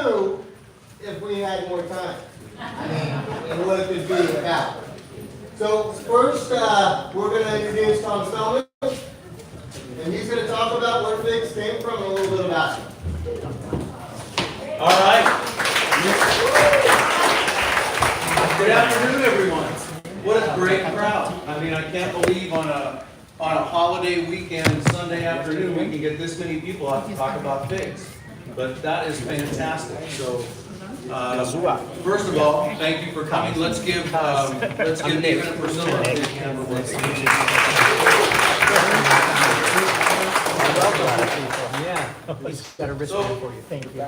knew if we had more time. I mean, and what it could be about. So first, we're going to introduce Tom Spellman, and he's going to talk about where figs came from and a little bit about it. All right. Good afternoon, everyone. What a great crowd. I mean, I can't believe on a holiday weekend, Sunday afternoon, we can get this many people out to talk about figs. But that is fantastic. So, first of all, thank you for coming. Let's give David and Priscilla a big hand for what they did. Yeah, he's got a wristband for you. Thank you.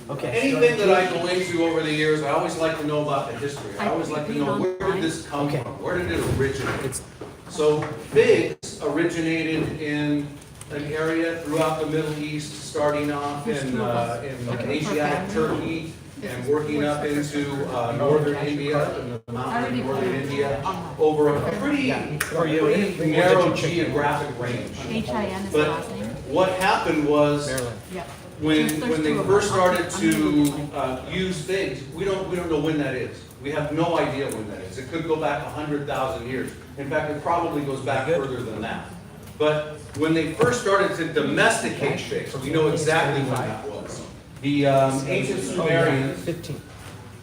Okay. Anything that I go into over the years, I always like to know about the history. I always like to know where did this come from? Where did it originate? So figs originated in an area throughout the Middle East, starting off in Asiatic Turkey and working up into northern India, and the mountains of northern India, over a pretty narrow geographic range. H-I-N is the But last name? what happened was, Yep. when they first started to use figs, we don't know when that is. We have no idea when that is. It could go back 100,000 years. In fact, it probably goes back further than that. But when they first started to domesticate figs, we know exactly when that was. The ancient Sumerians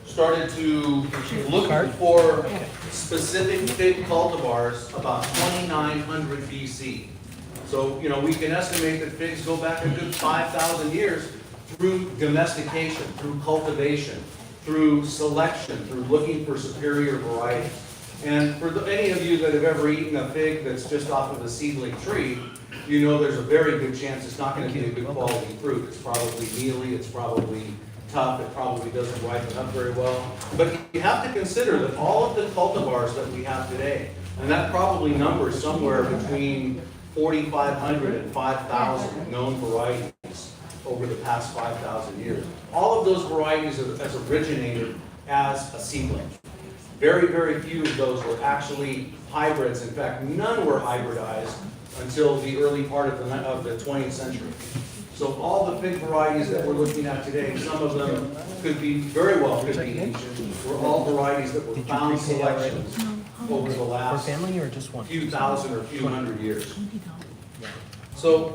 started to look for specific fig cultivars about 2900 BC. So, we can estimate that figs go back a good 5,000 years through domestication, through cultivation, through selection, through looking for superior varieties. And for any of you that have ever eaten a fig that's just off of a seedling tree, you know there's a very good chance it's not going to be a good quality fruit. It's probably mealy, it's probably tough, it probably doesn't ripen up very well. But you have to consider that all of the cultivars that we have today, and that probably numbers somewhere between 4,500 and 5,000 known varieties over the past 5,000 years. All of those varieties has originated as a seedling. Very, very few of those were actually hybrids. In fact, none were hybridized until the early part of the 20th century. So all the fig varieties that we're looking at today, some of them could be, very well could be ancient, were all varieties that were found selections over the last few thousand or few hundred years. So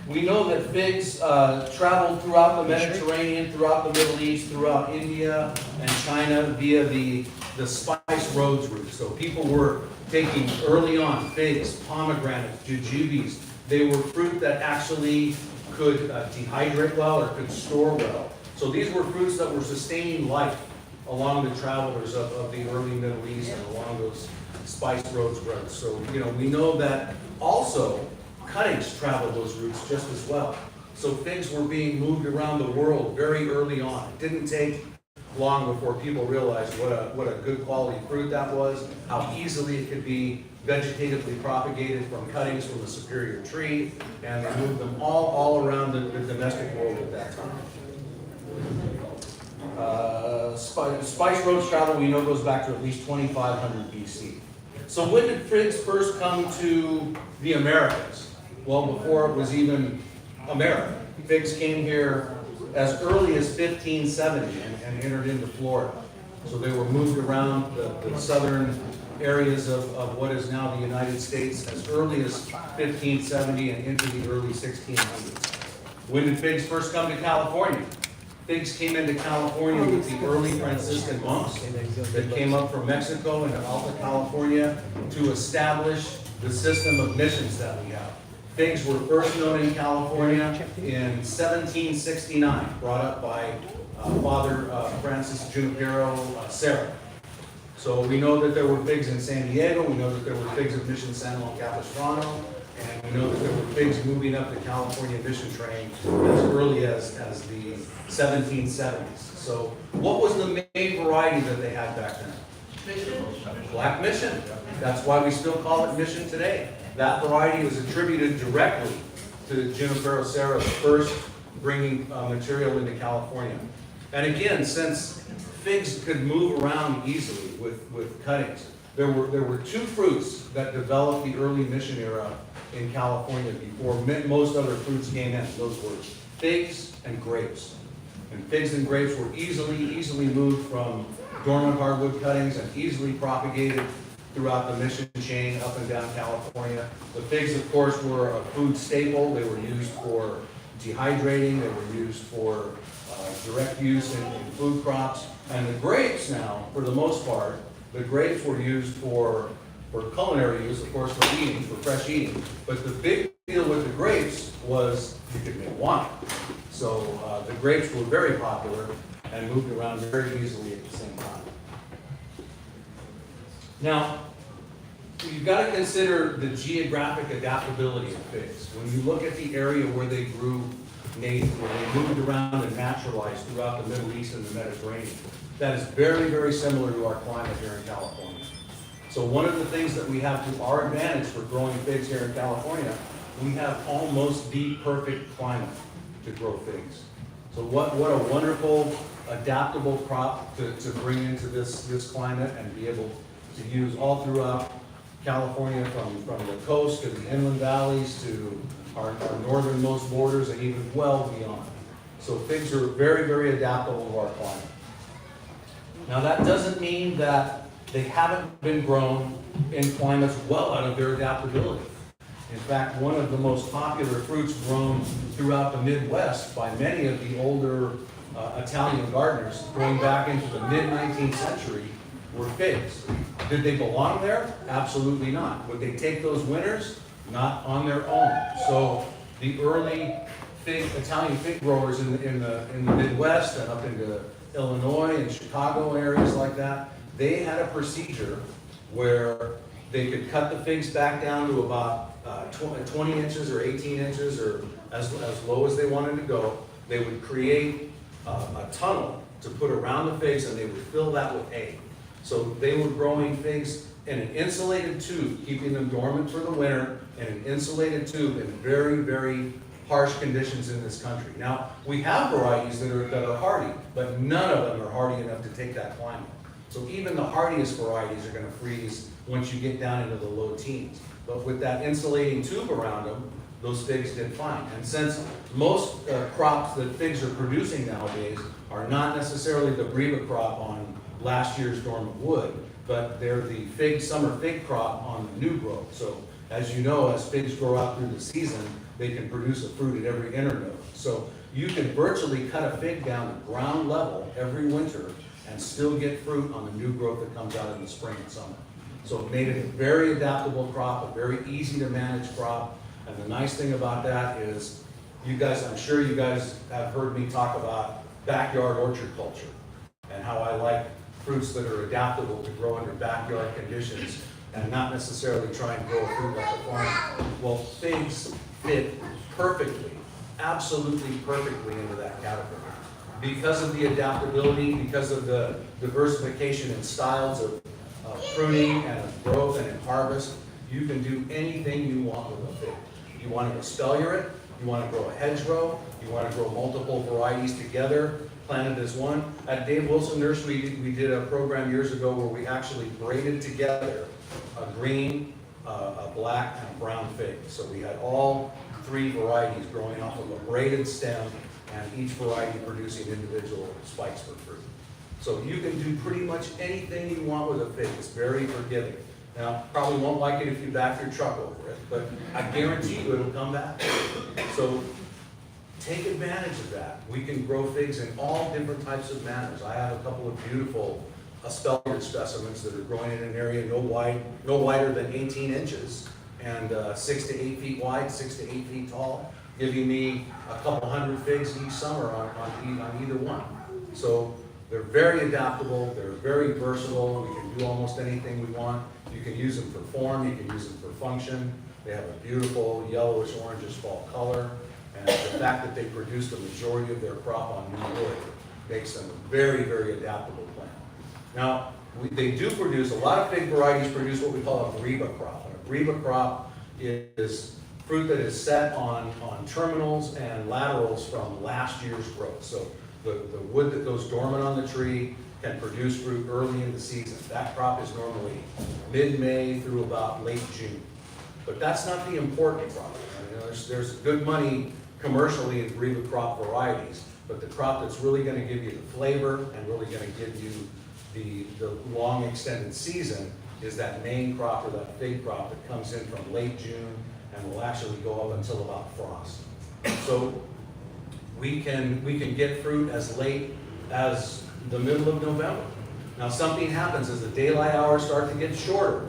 we know that figs traveled throughout the Mediterranean, throughout the Middle East, throughout India and China via the spice roads route. So people were taking early on figs, pomegranates, jujubes. They were fruit that actually could dehydrate well or could store well. So these were fruits that were sustaining life along the travelers of the early Middle East and along those spice roads. So, we know that also cuttings traveled those routes just as well. So figs were being moved around the world very early on. It didn't take long before people realized what a good quality fruit that was, how easily it could be vegetatively propagated from cuttings from a superior tree, and they moved them all around the domestic world at that time. Spice roads travel, we know, goes back to at least 2,500 BC. So when did figs first come to the Americas? Well, before it was even America. Figs came here as early as 1570 and entered into Florida. So they were moved around the southern areas of what is now the United States as early as 1570 and into the early 1600s. When did figs first come to California? Figs came into California with the early Franciscan monks that came up from Mexico into Alta California to establish the system of missions that we have. Figs were first known in California in 1769, brought up by Father Francis Junipero Serra. So we know that there were figs in San Diego, we know that there were figs at Mission San Juan Capistrano, and we know that there were figs moving up the California mission train as early as the 1770s. So what was the main variety that they had back then? Black Mission. That's why we still call it Mission today. That variety was attributed directly to Junipero Serra's first bringing material into California. And again, since figs could move around easily with cuttings, there were two fruits that developed the early mission era in California before most other fruits came in. Those were figs and grapes. And figs and grapes were easily moved from dormant hardwood cuttings and easily propagated throughout the mission chain up and down California. The figs, of course, were a food staple. They were used for dehydrating. They were used for direct use in food crops. And the grapes now, for the most part, the grapes were used for culinary use, of course, for eating, for fresh eating. But the big deal with the grapes was you could make wine. So the grapes were very popular and moved around very easily at the same time. Now, you've got to consider the geographic adaptability of figs. When you look at the area where they grew native, where they moved around and naturalized throughout the Middle East and the Mediterranean, that is very similar to our climate here in California. So one of the things that we have to our advantage for growing figs here in California, we have almost the perfect climate to grow figs. So what a wonderful adaptable crop to bring into this climate and be able to use all throughout California, from the coast to the inland valleys to our northernmost borders and even well beyond. So figs are very adaptable to our climate. Now that doesn't mean that they haven't been grown in climates well out of their adaptability. In fact, one of the most popular fruits grown throughout the Midwest by many of the older Italian gardeners going back into the mid-19th century were figs. Did they belong there? Absolutely not. Would they take those winters? Not on their own. So the early Italian fig growers in the Midwest and up into Illinois and Chicago areas like that, they had a procedure where they could cut the figs back down to about 20 inches or 18 inches or as low as they wanted to go. They would create a tunnel to put around the figs, and they would fill that with hay. So they were growing figs in an insulated tube, keeping them dormant for the winter in an insulated tube in very harsh conditions in this country. Now, we have varieties that are hardy, but none of them are hardy enough to take that climate. So even the hardiest varieties are going to freeze once you get down into the low teens. But with that insulating tube around them, those figs did fine. And since most crops that figs are producing nowadays are not necessarily the Breva crop on last year's dormant wood, but they're the summer fig crop on the new growth. So as you know, as figs grow out through the season, they can produce a fruit at every internode. So you can virtually cut a fig down to ground level every winter and still get fruit on the new growth that comes out in the spring and summer. So it made it a very adaptable crop, a very easy to manage crop. And the nice thing about that is, I'm sure you guys have heard me talk about backyard orchard culture and how I like fruits that are adaptable to grow under backyard conditions and not necessarily try and grow a fruit like a farm. Well, figs fit perfectly, absolutely perfectly into that category. Because of the adaptability, because of the diversification in styles of pruning and of growth and in harvest, you can do anything you want with a fig. You want to espalier it, you want to grow a hedgerow, you want to grow multiple varieties together, planted as one. At Dave Wilson Nursery, we did a program years ago where we actually braided together a green, a black, and a brown fig. So we had all three varieties growing off of a braided stem, and each variety producing individual spikes for fruit. So you can do pretty much anything you want with a fig. It's very forgiving. Now, probably won't like it if you back your truck over it, but I guarantee you it'll come back. So take advantage of that. We can grow figs in all different types of manners. I have a couple of beautiful espaliered specimens that are growing in an area no wider than 18 inches and 6 to 8 feet wide, 6 to 8 feet tall, giving me a couple hundred figs each summer on either one. So they're very adaptable, they're very versatile, we can do almost anything we want. You can use them for form, you can use them for function. They have a beautiful yellowish orangish fall color, and the fact that they produce the majority of their crop on new wood makes them a very adaptable plant. Now, they do produce, a lot of fig varieties produce what we call a Breva crop. And a Breva crop is fruit that is set on terminals and laterals from last year's growth. So the wood that goes dormant on the tree can produce fruit early in the season. That crop is normally mid-May through about late June. But that's not the important crop. You know, there's good money commercially and breed with crop varieties. But the crop that's really gonna give you the flavor and really gonna give you the long extended season is that main crop or that fig crop that comes in from late June and will actually go up until about frost. So we can get fruit as late as the middle of November. Now something happens as the daylight hours start to get shorter.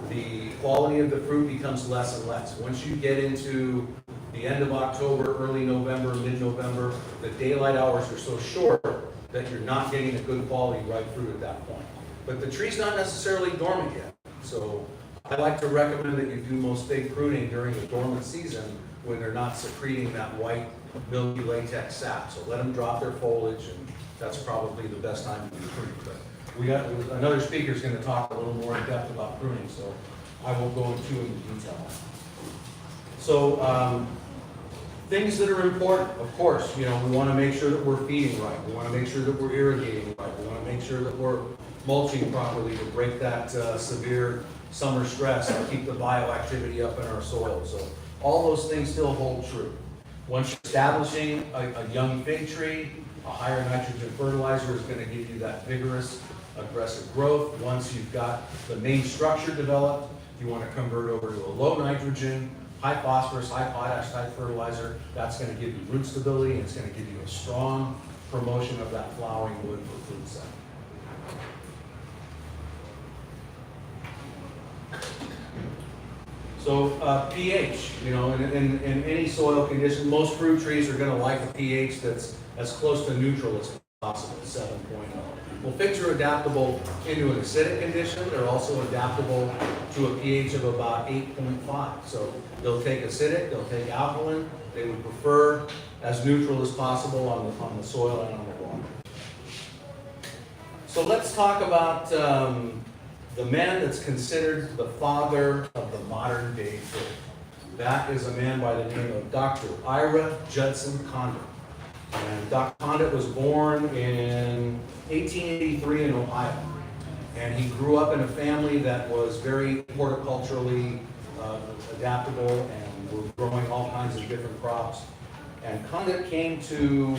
The quality of the fruit becomes less and less. Once you get into the end of October, early November, mid-November, the daylight hours are so short that you're not getting a good quality ripe fruit at that point. But the tree's not necessarily dormant yet. So I like to recommend that you do most fig pruning during the dormant season when they're not secreting that white milky latex sap. So let them drop their foliage, and that's probably the best time to do pruning. But we got another speaker's going to talk a little more in depth about pruning, so I won't go into detail. So things that are important, of course, you know, we want to make sure that we're feeding right. We want to make sure that we're irrigating right. We want to make sure that we're mulching properly to break that severe summer stress and keep the bioactivity up in our soil. So all those things still hold true. Once you're establishing a young fig tree, a higher nitrogen fertilizer is going to give you that vigorous, aggressive growth. Once you've got the main structure developed, you want to convert over to a low nitrogen, high phosphorus, high potash type fertilizer. That's going to give you root stability, and it's going to give you a strong promotion of that flowering wood for fruit set. So pH, you know, in any soil condition, most fruit trees are going to like a pH that's as close to neutral as possible, 7.0. Well, figs are adaptable into an acidic condition. They're also adaptable to a pH of about 8.5. So they'll take acidic, they'll take alkaline. They would prefer as neutral as possible on the soil and on the water. So let's talk about the man that's considered the father of the modern day fig. That is a man by the name of Dr. Ira Condit. And Dr. Condit was born in 1883 in Ohio. And he grew up in a family that was very horticulturally adaptable and were growing all kinds of different crops. And Condit went to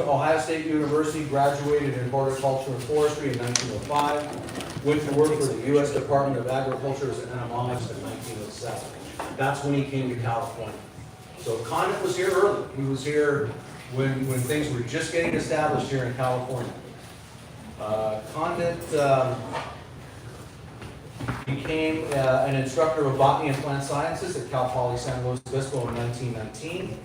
Ohio State University, graduated in horticulture and forestry in 1905, went to work for the U.S. Department of Agriculture as an entomologist in 1907. That's when he came to California. So Condit was here early. He was here when things were just getting established here in California. Condit became an instructor of botany and plant sciences at Cal Poly San Luis Obispo in 1919.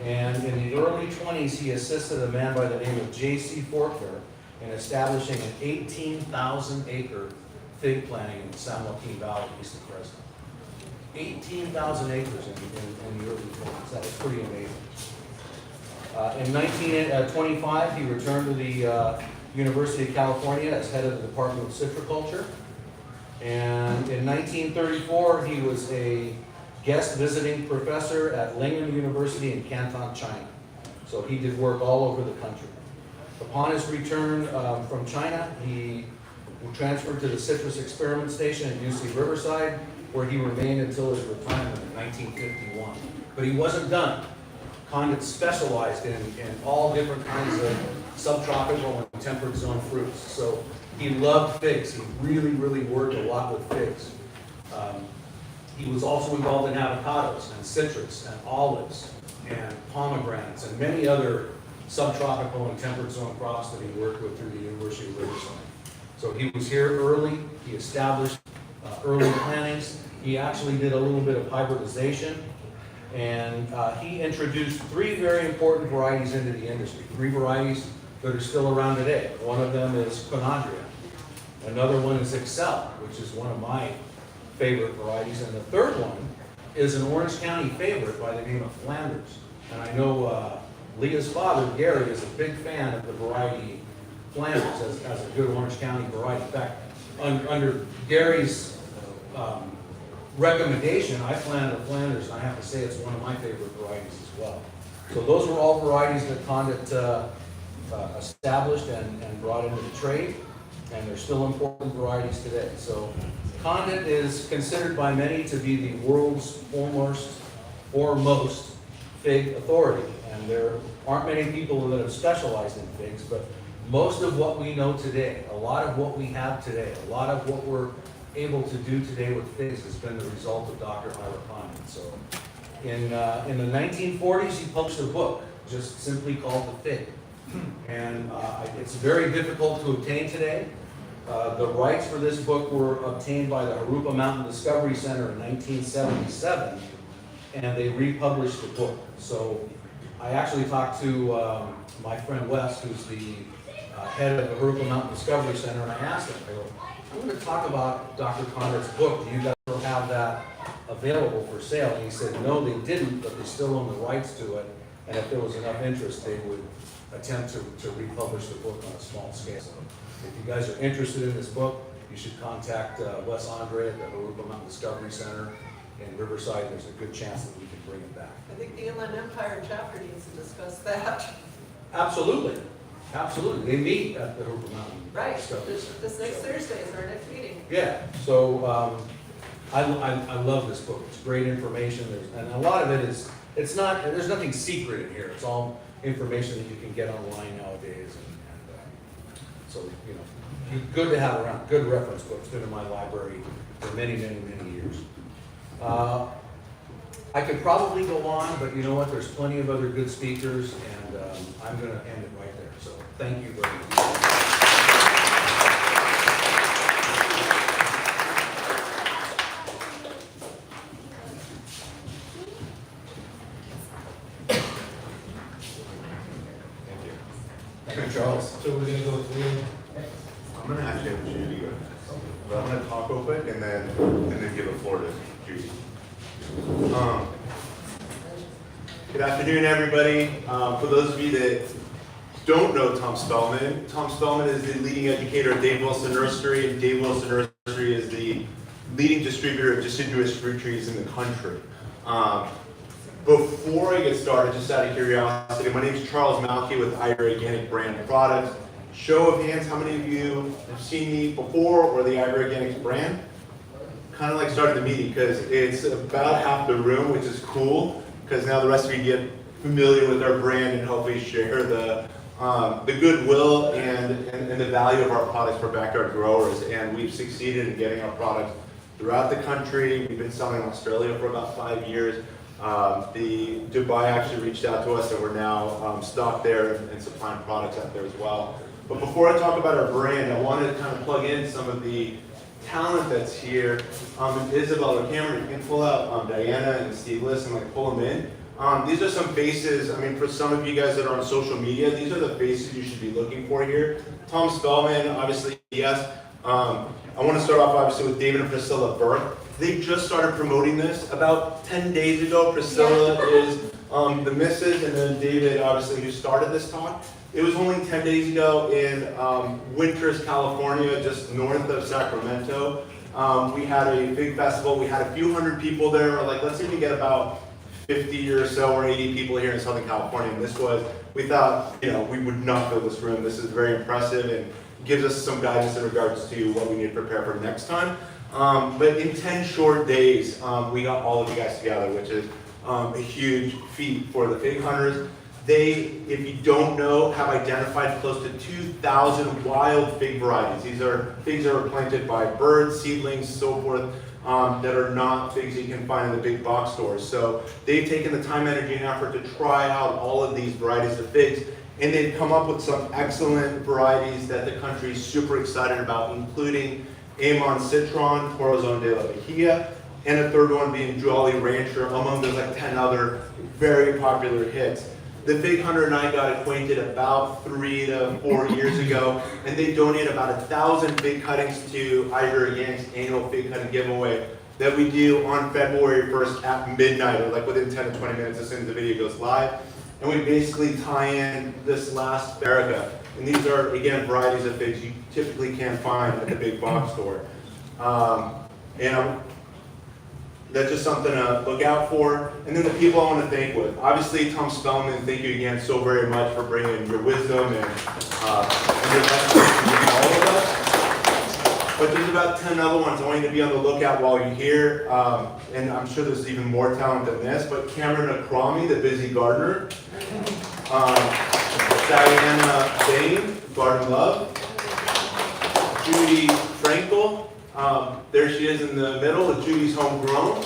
And in the early 20s, he assisted a man by the name of J.C. Forkner in establishing an 18,000-acre fig planting in the San Joaquin Valley east of Fresno. 18,000 acres in the early 20s. That was pretty amazing. In 1925, he returned to the University of California as head of the Department of Citriculture. And in 1934, he was a guest visiting professor at Lingnan University in Canton, China. So he did work all over the country. Upon his return from China, he transferred to the Citrus Experiment Station at UC Riverside, where he remained until his retirement in 1951. But he wasn't done. Condit specialized in all different kinds of subtropical and temperate zone fruits. So he loved figs. He really, really worked a lot with figs. He was also involved in avocados and citrus and olives and pomegranates and many other subtropical and temperate zone crops that he worked with through the University of Riverside. So he was here early. He established early plantings. He actually did a little bit of hybridization. And he introduced 3 very important varieties into the industry, 3 varieties that are still around today. One of them is Conandria. Another one is Excel, which is one of my favorite varieties. And the third one is an Orange County favorite by the name of Flanders. And I know Leah's father, Gary, is a big fan of the variety Flanders as a good Orange County variety. In fact, under Gary's recommendation, I planted a Flanders, and I have to say it's one of my favorite varieties as well. So those were all varieties that Condit established and brought into the trade, and they're still important varieties today. So Condit is considered by many to be the world's foremost fig authority, and there aren't many people that have specialized in figs, but most of what we know today, a lot of what we have today, a lot of what we're able to do today with figs has been the result of Dr. Ira Condit. So in the 1940s, he published a book just simply called The Fig. And it's very difficult to obtain today. The rights for this book were obtained by the Harupa Mountain Discovery Center in 1977, and they republished the book. So I actually talked to my friend Wes, who's the head of the Harupa Mountain Discovery Center, and I asked him, I go, I'm going to talk about Dr. Condit's book. Do you guys still have that available for sale? And he said, no, they didn't, but they still own the rights to it. And if there was enough interest, they would attempt to republish the book on a small scale. So if you guys are interested in this book, you should contact Wes Andre at the Harupa Mountain Discovery Center in Riverside. There's a good chance that we can bring it back. I think the Inland Empire chapter needs to discuss that. Absolutely. Absolutely. They meet at the Harupa Mountain Right, Discovery Center. this next Thursday is our next meeting. Yeah, so I love this book. It's great information. And a lot of it is, there's nothing secret in here. It's all information that you can get online nowadays. And so, you know, good to have around. Good reference book. It's been in my library for many, many, many years. I could probably go on, but you know what? There's plenty of other good speakers, and I'm going to end it right there. So thank you very much. Charles. So we're gonna go through. I'm gonna actually have Judy go next. But I'm gonna talk real quick and then give the floor to Judy. Good afternoon, everybody. For those of you that don't know Tom Spellman is the leading educator at Dave Wilson Nursery, and Dave Wilson Nursery is the leading distributor of deciduous fruit trees in the country. Before I get started, just out of curiosity, my name is Charles Malky with Ira Organic Brand Products. Show of hands, how many of you have seen me before or the Ira Organics brand? Kind of like started the meeting because it's about half the room, which is cool because now the rest of you get familiar with our brand and hopefully share the goodwill and the value of our products for backyard growers. And we've succeeded in getting our products throughout the country. We've been selling in Australia for about 5 years. The Dubai actually reached out to us and we're now stocked there and supplying products out there as well. But before I talk about our brand, I wanted to kind of plug in some of the talent that's here. Isabel or Cameron, you can pull out Diana and Steve List and like pull them in. These are some faces, I mean, for some of you guys that are on social media, these are the faces you should be looking for here. Tom Spellman, obviously, yes. I want to start off obviously with David and Priscilla Burke. They just started promoting this about 10 days ago. Priscilla is the missus, and then David, obviously, who started this talk. It was only 10 days ago in Winters, California, just north of Sacramento. We had a big festival. We had a few hundred people there. We're like, let's see if we get about 50 or so or 80 people here in Southern California. And this was, we thought, you know, we would not fill this room. This is very impressive and gives us some guidance in regards to what we need to prepare for next time. But in 10 short days, we got all of you guys together, which is a huge feat for the fig hunters. They, if you don't know, have identified close to 2,000 wild fig varieties. These are figs that are planted by birds, seedlings, so forth, that are not figs that you can find in the big box stores. So they've taken the time, energy, and effort to try out all of these varieties of figs, and they've come up with some excellent varieties that the country is super excited about, including Amon Citron, Corazon de la Bahia, and a third one being Jolly Rancher, among those like 10 other very popular hits. The Fig Hunter and I got acquainted about 3 to 4 years ago, and they donate about 1,000 fig cuttings to Ira Organics' annual fig cutting giveaway that we do on February 1st at midnight, or like within 10 to 20 minutes as soon as the video goes live. And we basically tie in this last Erica. And these are, again, varieties of figs you typically can't find at the big box store. That's just something to look out for. And then the people I want to thank with. Obviously, Tom Spellman, thank you again so very much for bringing your wisdom and your lessons to all of us. But there's about 10 other ones. I want you to be on the lookout while you're here. And I'm sure there's even more talent than this. But Cameron Akrami, the busy gardener. Diana Bain, Garden Love. Judy Frankel. There she is in the middle. Judy's homegrown.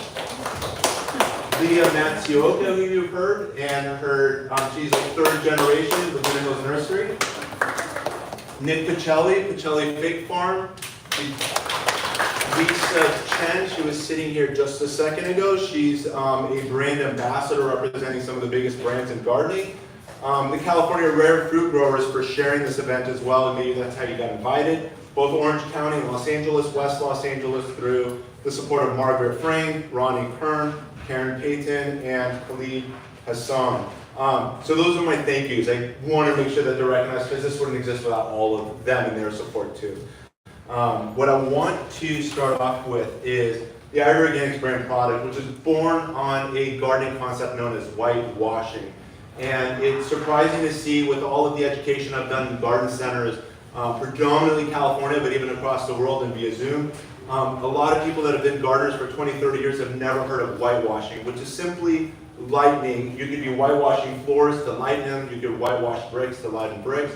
Leah Matsuoka, who you've heard, and she's a third generation with Winter Hills Nursery. Nick Pacelli Fig Farm. Lisa Chen, she was sitting here just a second ago. She's a brand ambassador representing some of the biggest brands in gardening. The California Rare Fruit Growers for sharing this event as well, and maybe that's how you got invited. Both Orange County and Los Angeles, West Los Angeles, through the support of Margaret Frame, Ronnie Kern, Karen Payton, and Khalid Hassan. So those are my thank yous. I want to make sure that they're recognized because this wouldn't exist without all of them and their support too. What I want to start off with is the Ira Organics brand product, which is born on a gardening concept known as whitewashing. And it's surprising to see with all of the education I've done in garden centers, predominantly California, but even across the world and via Zoom, a lot of people that have been gardeners for 20, 30 years have never heard of whitewashing, which is simply lightening. You could be whitewashing floors to lighten them, you could whitewash bricks to lighten bricks,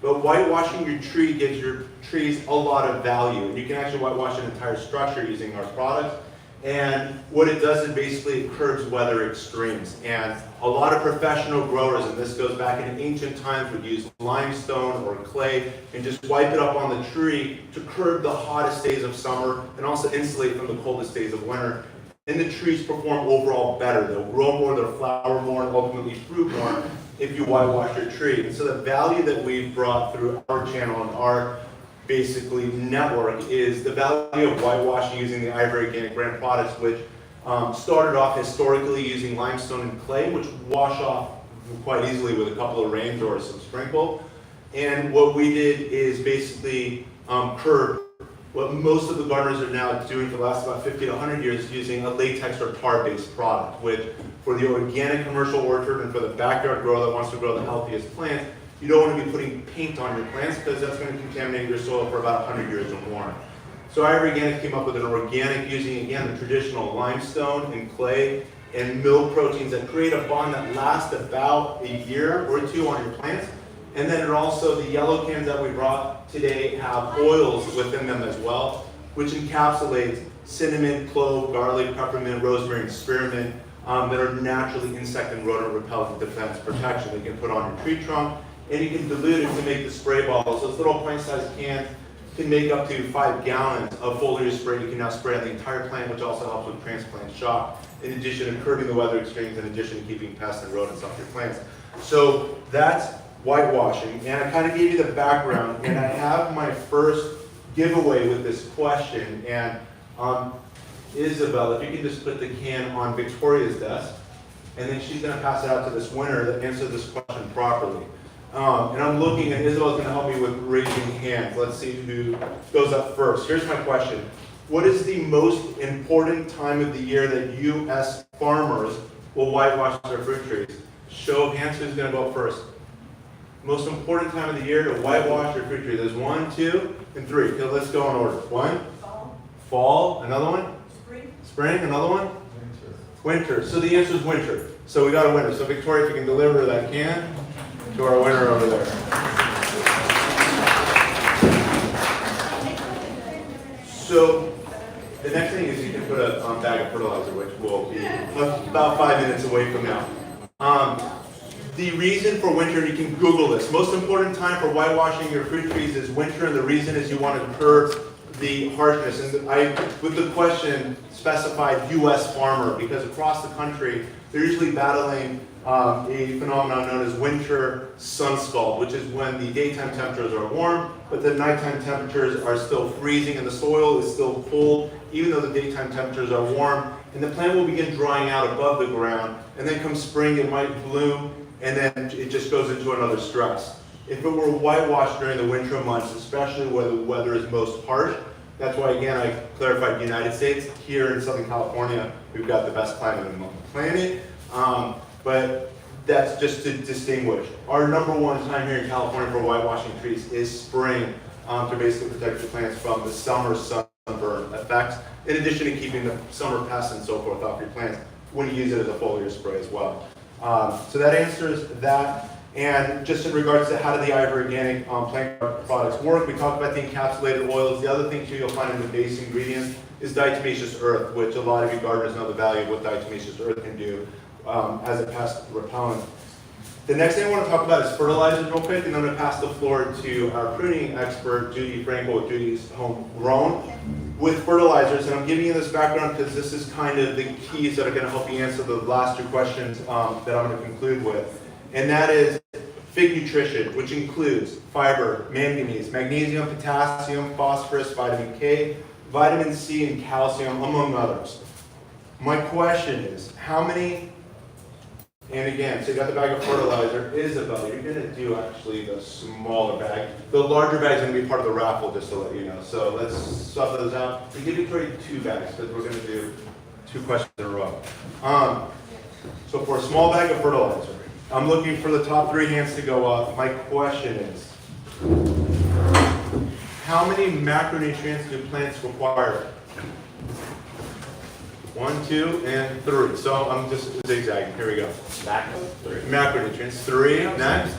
but whitewashing your tree gives your trees a lot of value. And you can actually whitewash an entire structure using our products. And what it does is basically it curbs weather extremes. And a lot of professional growers, and this goes back in ancient times, would use limestone or clay and just wipe it up on the tree to curb the hottest days of summer and also insulate from the coldest days of winter. And the trees perform overall better. They'll grow more, they'll flower more, and ultimately fruit more if you whitewash your tree. And so the value that we've brought through our channel and our basically network is the value of whitewashing using the Ira Organic brand products, which started off historically using limestone and clay, which wash off quite easily with a couple of rains or some sprinkle. And what we did is basically curb what most of the gardeners are now doing for the last about 50 to 100 years, using a latex or tar-based product, which for the organic commercial orchard and for the backyard grower that wants to grow the healthiest plants, you don't want to be putting paint on your plants because that's going to contaminate your soil for about 100 years or more. So Ira Organic came up with an organic using, again, the traditional limestone and clay and milk proteins that create a bond that lasts about a year or two on your plants. And then it also, the yellow cans that we brought today have oils within them as well, which encapsulates cinnamon, clove, garlic, peppermint, rosemary, and spearmint that are naturally insect and rodent repellent defense protection. They can put on your tree trunk, and you can dilute it to make the spray bottles. Those little pint-sized cans can make up to 5 gallons of foliar spray. You can now spray on the entire plant, which also helps with transplant shock, in addition to curbing the weather extremes, in addition to keeping pests and rodents off your plants. So that's whitewashing, and I kind of gave you the background, and I have my first giveaway with this question, and Isabel, if you can just put the can on Victoria's desk, and then she's going to pass it out to this winner that answered this question properly. And I'm looking, and Isabel's going to help me with raising hands. Let's see who goes up first. Here's my question. What is the most important time of the year that you as farmers will whitewash their fruit trees? Show of hands, who's going to go up first? Most important time of the year to whitewash your fruit tree. There's 1, 2, and 3. Okay, let's go in order. 1, fall. Another one? Spring. Another one? Winter. So the answer is winter. So we got a winner. So Victoria, if you can deliver that can to our winner over there. So the next thing is you can put a bag of fertilizer, which will be about 5 minutes away from now. The reason for winter, you can Google this. Most important time for whitewashing your fruit trees is winter, and the reason is you want to curb the harshness. And with the question, specified U.S. farmer, because across the country, they're usually battling a phenomenon known as winter sun scald, which is when the daytime temperatures are warm, but the nighttime temperatures are still freezing and the soil is still cold, even though the daytime temperatures are warm. And the plant will begin drying out above the ground, and then come spring, it might bloom, and then it just goes into another stress. If it were whitewashed during the winter months, especially where the weather is most harsh, that's why, again, I clarified the United States. Here in Southern California, we've got the best climate on the planet, but that's just to distinguish. Our #1 time here in California for whitewashing trees is spring. to basically protect your plants from the summer sunburn effects, in addition to keeping the summer pests and so forth off your plants when you use it as a foliar spray as well. So that answers that. And just in regards to how do the Ira Organic plant products work, we talked about the encapsulated oils. The other thing too you'll find in the base ingredients is diatomaceous earth, which a lot of you gardeners know the value of what diatomaceous earth can do as a pest repellent. The next thing I want to talk about is fertilizers real quick, and I'm going to pass the floor to our pruning expert, Judy Frankel with Judy's Homegrown, with fertilizers. And I'm giving you this background because this is kind of the keys that are going to help you answer the last two questions that I'm going to conclude with. And that is fig nutrition, which includes fiber, manganese, magnesium, potassium, phosphorus, vitamin K, vitamin C, and calcium, among others. My question is, how many, and again, so you got the bag of fertilizer, Isabel, you're going to do actually the smaller bag. The larger bag is going to be part of the raffle, just to let you know. So let's swap those out. We give Victoria 2 bags because we're going to do 2 questions in a row. So for a small bag of fertilizer, I'm looking for the top 3 hands to go up. My question is, how many macronutrients do plants require? 1, 2, and 3. So I'm just zigzagging. Here we go. Macronutrients. 3. Next.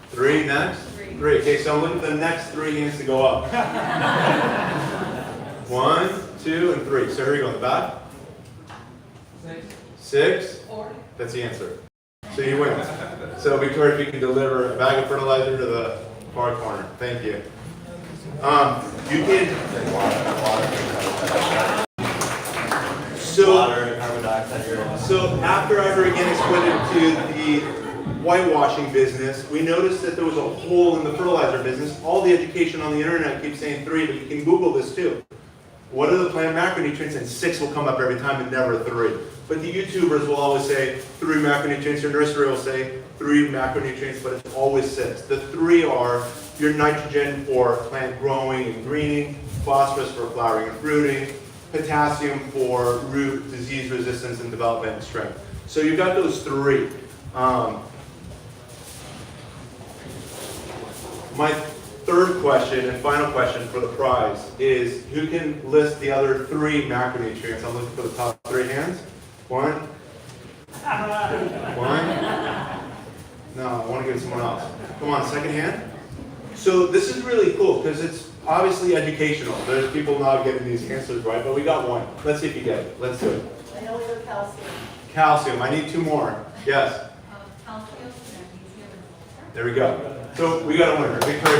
3. Next. 3. Okay, so I'm looking for the next 3 hands to go up. 1, 2, and 3. So here we go in the back. 6. 4. That's the answer. So you win. So Victoria, if you can deliver a bag of fertilizer to the far corner. Thank you. You can. So after Ira Organics went into the whitewashing business, we noticed that there was a hole in the fertilizer business. All the education on the internet keeps saying 3, but you can Google this too. What are the plant macronutrients? And 6 will come up every time and never 3. But the YouTubers will always say 3 macronutrients. Your nursery will say 3 macronutrients, but it's always 6. The 3 are your nitrogen for plant growing and greening, phosphorus for flowering and fruiting, potassium for root disease resistance and development and strength. So you've got those 3. My third question and final question for the prize is who can list the other 3 macronutrients? I'm looking for the top 3 hands. 1. 1. No, I want to give it to someone else. Come on, second hand. So this is really cool because it's obviously educational. There's people not getting these answers right, but we got 1. Let's see if you get it. Let's do it. I know we have calcium. Calcium. I need 2 more. Yes. Calcium, magnesium, and There we go. So we got a winner. Victoria.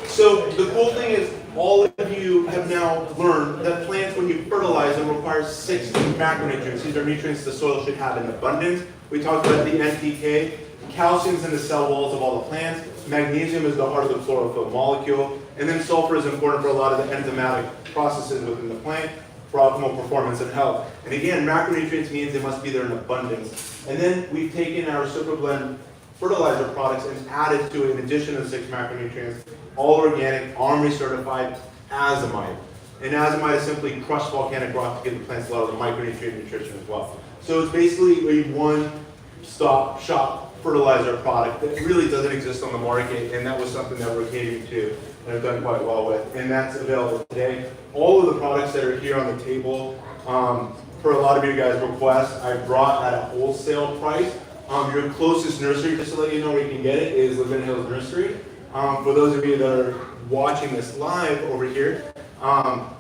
So the cool thing is all of you have now learned that plants, when you fertilize them, require 6 macronutrients. These are nutrients the soil should have in abundance. We talked about the NPK. Calcium is in the cell walls of all the plants. Magnesium is the heart of the chlorophyll molecule. And then sulfur is important for a lot of the enzymatic processes within the plant for optimal performance and health. And again, macronutrients means they must be there in abundance. And then we've taken our Super Blend fertilizer products and added to it, in addition to the 6 macronutrients, all organic, Armory certified azomite. And azomite is simply crushed volcanic rock to give the plants a lot of the micronutrient nutrition as well. So it's basically a one-stop shop fertilizer product that really doesn't exist on the market, and that was something that we're catering to and have done quite well with, and that's available today. All of the products that are here on the table, for a lot of you guys' requests, I brought at a wholesale price. Your closest nursery, just to let you know where you can get it, is Levin Hills Nursery. For those of you that are watching this live over here,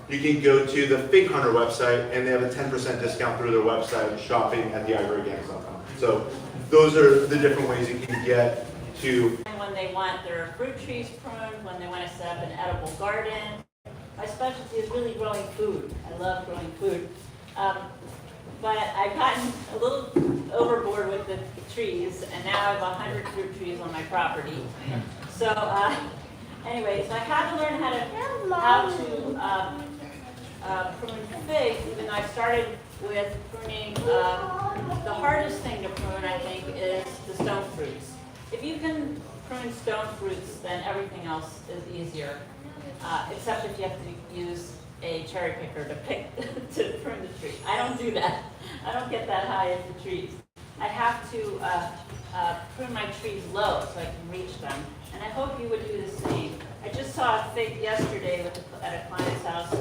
you can go to the Fig Hunter website, and they have a 10% discount through their website, shopping at theivorganics.com. So those are the different ways you can get to. When they want their fruit trees pruned, when they want to set up an edible garden. My specialty is really growing food. I love growing food. But I've gotten a little overboard with the trees, and now I have 100 fruit trees on my property. So anyway, so I had to learn how to prune figs, even though I started with pruning. The hardest thing to prune, I think, is the stone fruits. If you can prune stone fruits, then everything else is easier, except if you have to use a cherry picker to prune the tree. I don't do that. I don't get that high in the trees. I have to prune my trees low so I can reach them. And I hope you would do the same. I just saw a fig yesterday at a client's house,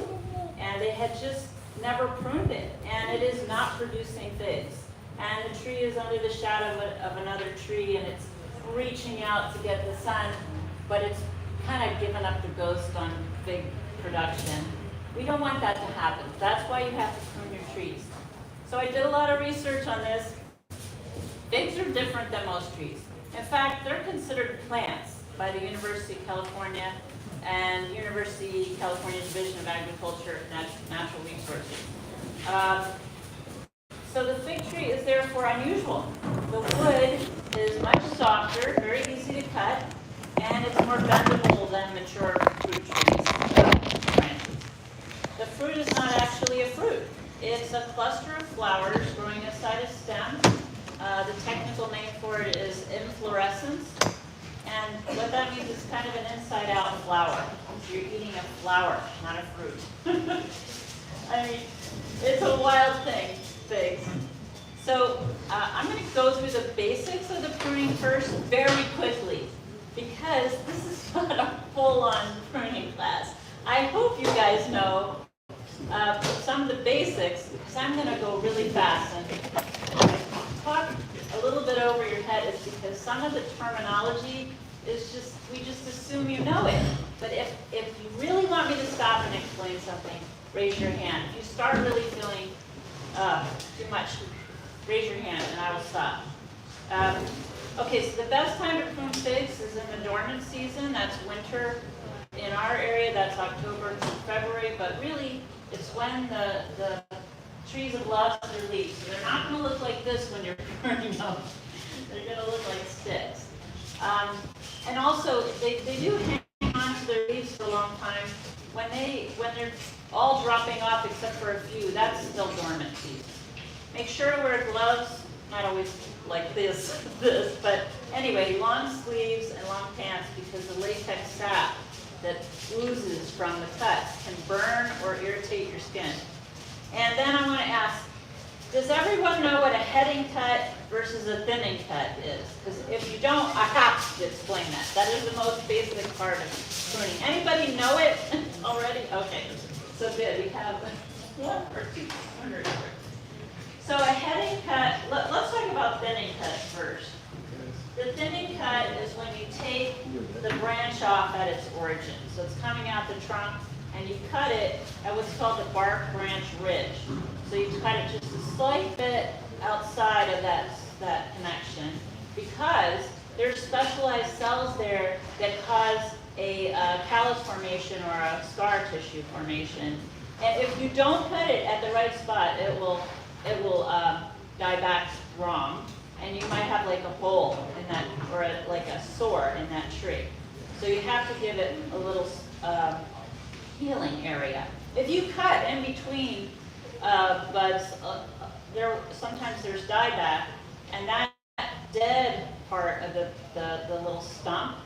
and they had just never pruned it, and it is not producing figs. And the tree is under the shadow of another tree, and it's reaching out to get the sun, but it's kind of given up the ghost on fig production. We don't want that to happen. That's why you have to prune your trees. So I did a lot of research on this. Figs are different than most trees. In fact, they're considered plants by the University of California and University of California Division of Agriculture and Natural Resources. So the fig tree is therefore unusual. The wood is much softer, very easy to cut, and it's more bendable than mature fruit trees branches. The fruit is not actually a fruit. It's a cluster of flowers growing inside a stem. The technical name for it is inflorescence. And what that means is kind of an inside-out flower. You're eating a flower, not a fruit. I mean, it's a wild thing, figs. So I'm going to go through the basics of the pruning first very quickly, because this is not a full-on pruning class. I hope you guys know some of the basics, because I'm going to go really fast. And talk a little bit over your head is because some of the terminology is just, we just assume you know it. But if you really want me to stop and explain something, raise your hand. If you start really feeling too much, raise your hand and I will stop. Okay, so the best time to prune figs is in the dormant season. That's winter. In our area, that's October to February, but really it's when the trees have lost their leaves. So they're not going to look like this when you're pruning them. They're going to look like sticks. And also, they do hang on to their leaves for a long time. When they're all dropping off except for a few, that's still dormant season. Make sure to wear gloves, not always like this, but anyway, long sleeves and long pants, because the latex sap that oozes from the cuts can burn or irritate your skin. And then I want to ask, does everyone know what a heading cut versus a thinning cut is? Because if you don't, I have to explain that. That is the most basic part of pruning. Anybody know it already? Okay, so good. We have one or two. So a heading cut, let's talk about thinning cut first. The thinning cut is when you take the branch off at its origin. So it's coming out the trunk, and you cut it at what's called the bark branch ridge. So you cut it just a slight bit outside of that connection, because there's specialized cells there that cause a callus formation or a scar tissue formation. And if you don't cut it at the right spot, it will die back wrong, and you might have like a hole in that, or like a sore in that tree. So you have to give it a little healing area. If you cut in between buds, sometimes there's dieback, and that dead part of the little stump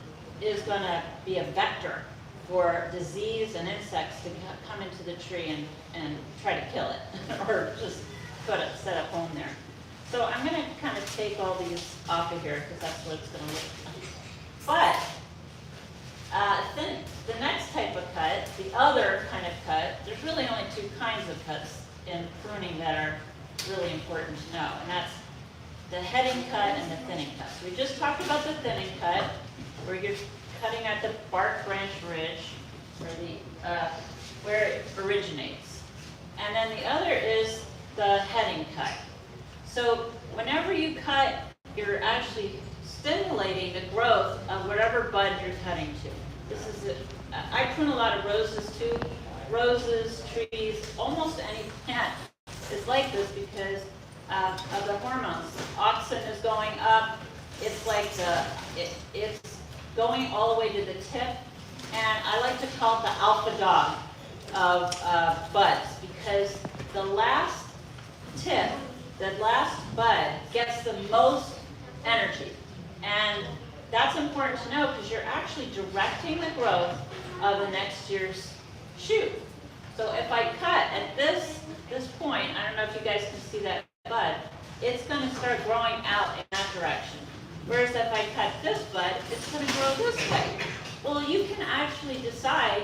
is going to be a vector for disease and insects to come into the tree and try to kill it, or just set up home there. So I'm going to kind of take all these off of here, because that's what it's going to look like. But then the next type of cut, the other kind of cut, there's really only two kinds of cuts in pruning that are really important to know, and that's the heading cut and the thinning cut. So we just talked about the thinning cut, where you're cutting at the bark branch ridge, where it originates. And then the other is the heading cut. So whenever you cut, you're actually stimulating the growth of whatever bud you're cutting to. This is I prune a lot of roses too. Roses, trees, almost any plant is like this because of the hormones. Auxin is going up. It's like it's going all the way to the tip, and I like to call it the alpha dog of buds, because the last tip, the last bud gets the most energy, and that's important to know because you're actually directing the growth of the next year's shoot. So if I cut at this point, I don't know if you guys can see that bud, it's going to start growing out in that direction. Whereas if I cut this bud, it's gonna grow this way. Well, you can actually decide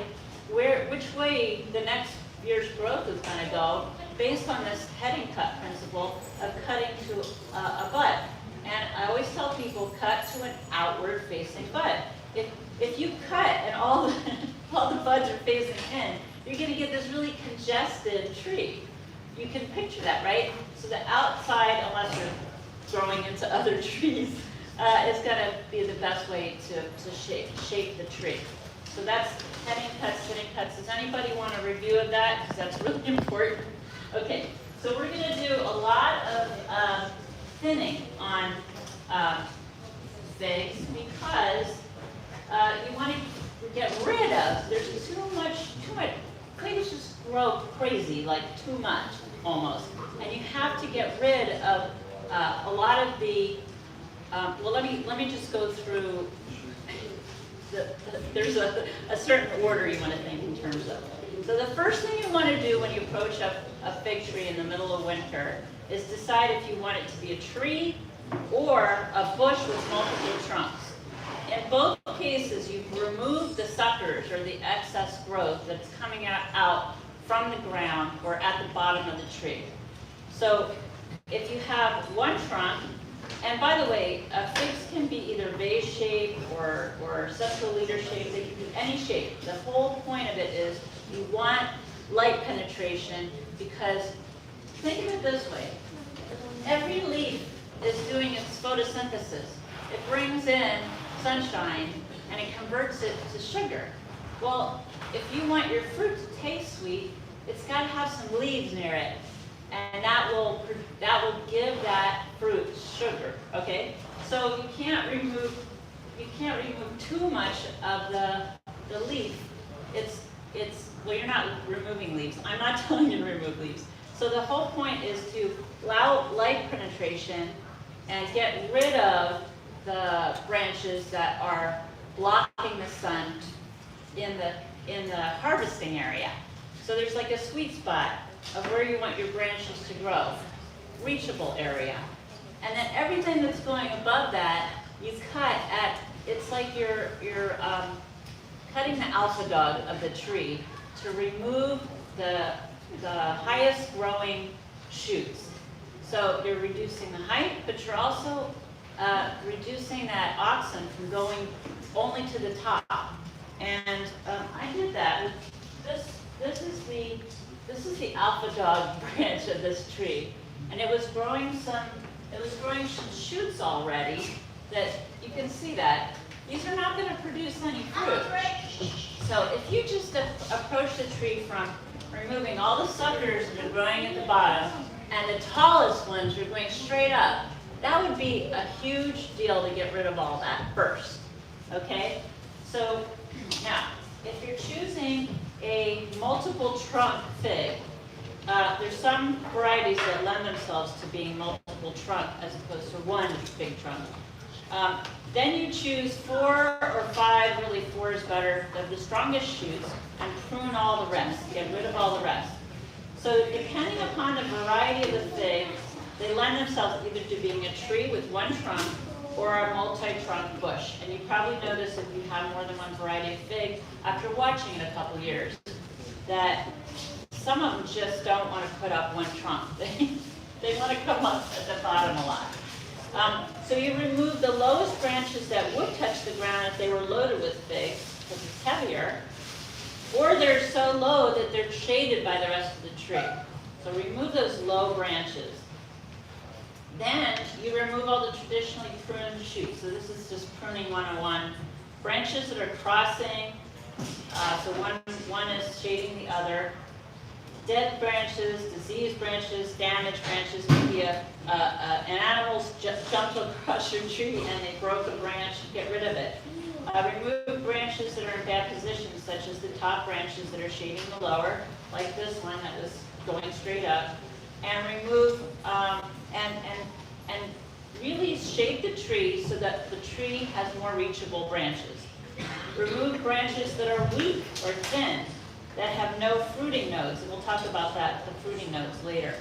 which way the next year's growth is gonna go based on this heading cut principle of cutting to a bud. And I always tell people, cut to an outward facing bud. If you cut and all the buds are facing in, you're gonna get this really congested tree. You can picture that, right? So the outside, unless you're growing into other trees, is gonna be the best way to shape the tree. So that's heading cuts. Does anybody want a review of that? Because that's really important. Okay, so we're gonna do a lot of thinning on figs because you want to get rid of, there's too much, figs just grow crazy, like too much almost. And you have to get rid of a lot of the, well let me just go through, there's a certain order you want to think in terms of. So the first thing you want to do when you approach a fig tree in the middle of winter is decide if you want it to be a tree or a bush with multiple trunks. In both cases, you've removed the suckers or the excess growth that's coming out from the ground or at the bottom of the tree. So if you have one trunk, and by the way, figs can be either vase shaped or septoliter shaped, they can be any shape. The whole point of it is you want light penetration because think of it this way. Every leaf is doing its photosynthesis. It brings in sunshine and it converts it to sugar. Well, if you want your fruit to taste sweet, it's got to have some leaves near it, and that will give that fruit sugar. Okay, so you can't remove too much of the leaf. Well, you're not removing leaves. I'm not telling you to remove leaves. So the whole point is to allow light penetration and get rid of the branches that are blocking the sun in the harvesting area. So there's like a sweet spot of where you want your branches to grow, reachable area. And then everything that's going above that, you cut at, it's like you're cutting the alpha dog of the tree to remove the highest growing shoots. So you're reducing the height, but you're also reducing that oxen from going only to the top. And I did that. This is the alpha dog branch of this tree, and it was growing some shoots already. That you can see that these are not going to produce any fruit. So if you just approach the tree from removing all the suckers that are growing at the bottom, and the tallest ones are going straight up, that would be a huge deal to get rid of all that first. Okay? So now, if you're choosing a multiple trunk fig, there's some varieties that lend themselves to being multiple trunk as opposed to one big trunk. Then you choose 4 or 5, really 4 is better, of the strongest shoots, and prune all the rest, get rid of all the rest. So depending upon the variety of the fig, they lend themselves either to being a tree with one trunk or a multi-trunk bush. And you probably notice if you have more than one variety of fig, after watching it a couple years, that some of them just don't want to put up one trunk. They want to come up at the bottom a lot. So you remove the lowest branches that would touch the ground if they were loaded with figs, because it's heavier, or they're so low that they're shaded by the rest of the tree. So remove those low branches. Then you remove all the traditionally pruned shoots. So this is just pruning 101. Branches that are crossing, so one is shading the other. Dead branches, diseased branches, damaged branches, maybe an animal's just jumped across your tree and they broke a branch, get rid of it. Remove branches that are in bad positions, such as the top branches that are shading the lower, like this one that was going straight up. And remove, and really shade the tree so that the tree has more reachable branches. Remove branches that are weak or thin, that have no fruiting nodes, and we'll talk about that, the fruiting nodes, later.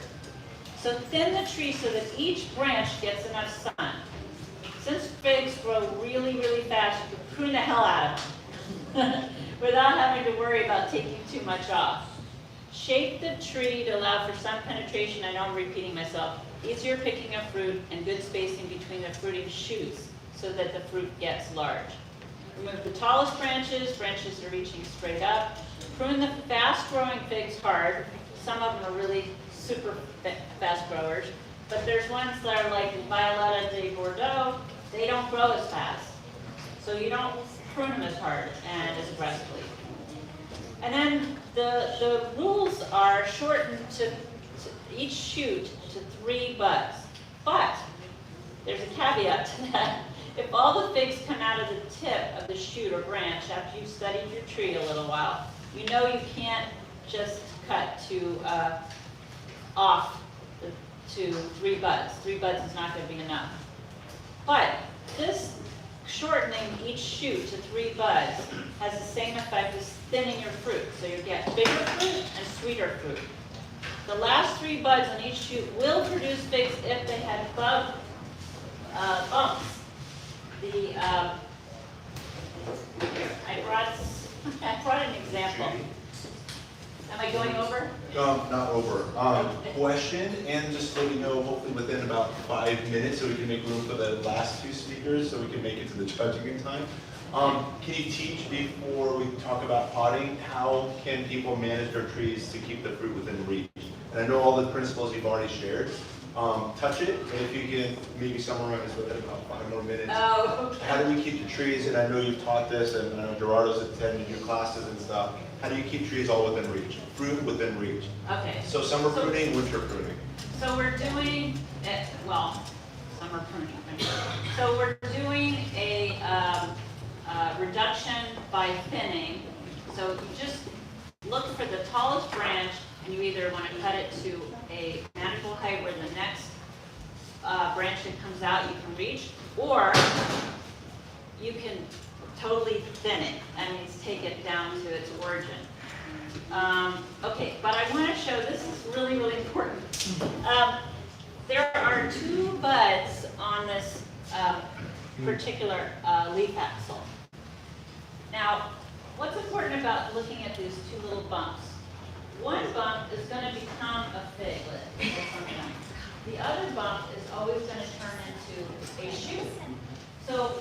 So thin the tree so that each branch gets enough sun. Since figs grow really, really fast. You can prune the hell out of them without having to worry about taking too much off. Shape the tree to allow for sun penetration. I know I'm repeating myself. Easier picking of fruit and good spacing between the fruiting shoots so that the fruit gets large. Remove the tallest branches are reaching straight up. Prune the fast-growing figs hard. Some of them are really super fast growers, but there's ones that are like Violetta de Bordeaux. They don't grow as fast, so you don't prune them as hard and as aggressively. And then the rules are shortened to each shoot to 3 buds. But there's a caveat to that. If all the figs come out of the tip of the shoot or branch after you've studied your tree a little while, you know you can't just cut to to 3 buds. 3 buds is not going to be enough. But this shortening each shoot to 3 buds has the same effect as thinning your fruit. So you get bigger fruit and sweeter fruit. The last 3 buds on each shoot will produce figs if they had bumps. I brought an example. Am I going over? Not over. Question, and just let me know, hopefully within about 5 minutes, so we can make room for the last 2 speakers, so we can make it to the judging in time. Can you teach, before we talk about potting, how can people manage their trees to keep the fruit within reach? And I know all the principles you've already shared. Touch it, and if you can maybe summarize within about 5 more minutes. Oh, okay. How do we keep the trees, and I know you've taught this, and I know Gerardo's attended your classes and stuff. How do you keep trees all within reach? Fruit within reach. Okay. So summer pruning, winter pruning. So we're doing, summer pruning. So we're doing a reduction by thinning. So you just look for the tallest branch, and you either want to cut it to a manageable height where the next branch that comes out you can reach, or you can totally thin it. That means take it down to its origin. Okay, but I want to show, this is really, really important. There are 2 buds on this particular leaf axil. Now, what's important about looking at these 2 little bumps? One bump is going to become a figlet at some point. The other bump is always going to turn into a shoot. So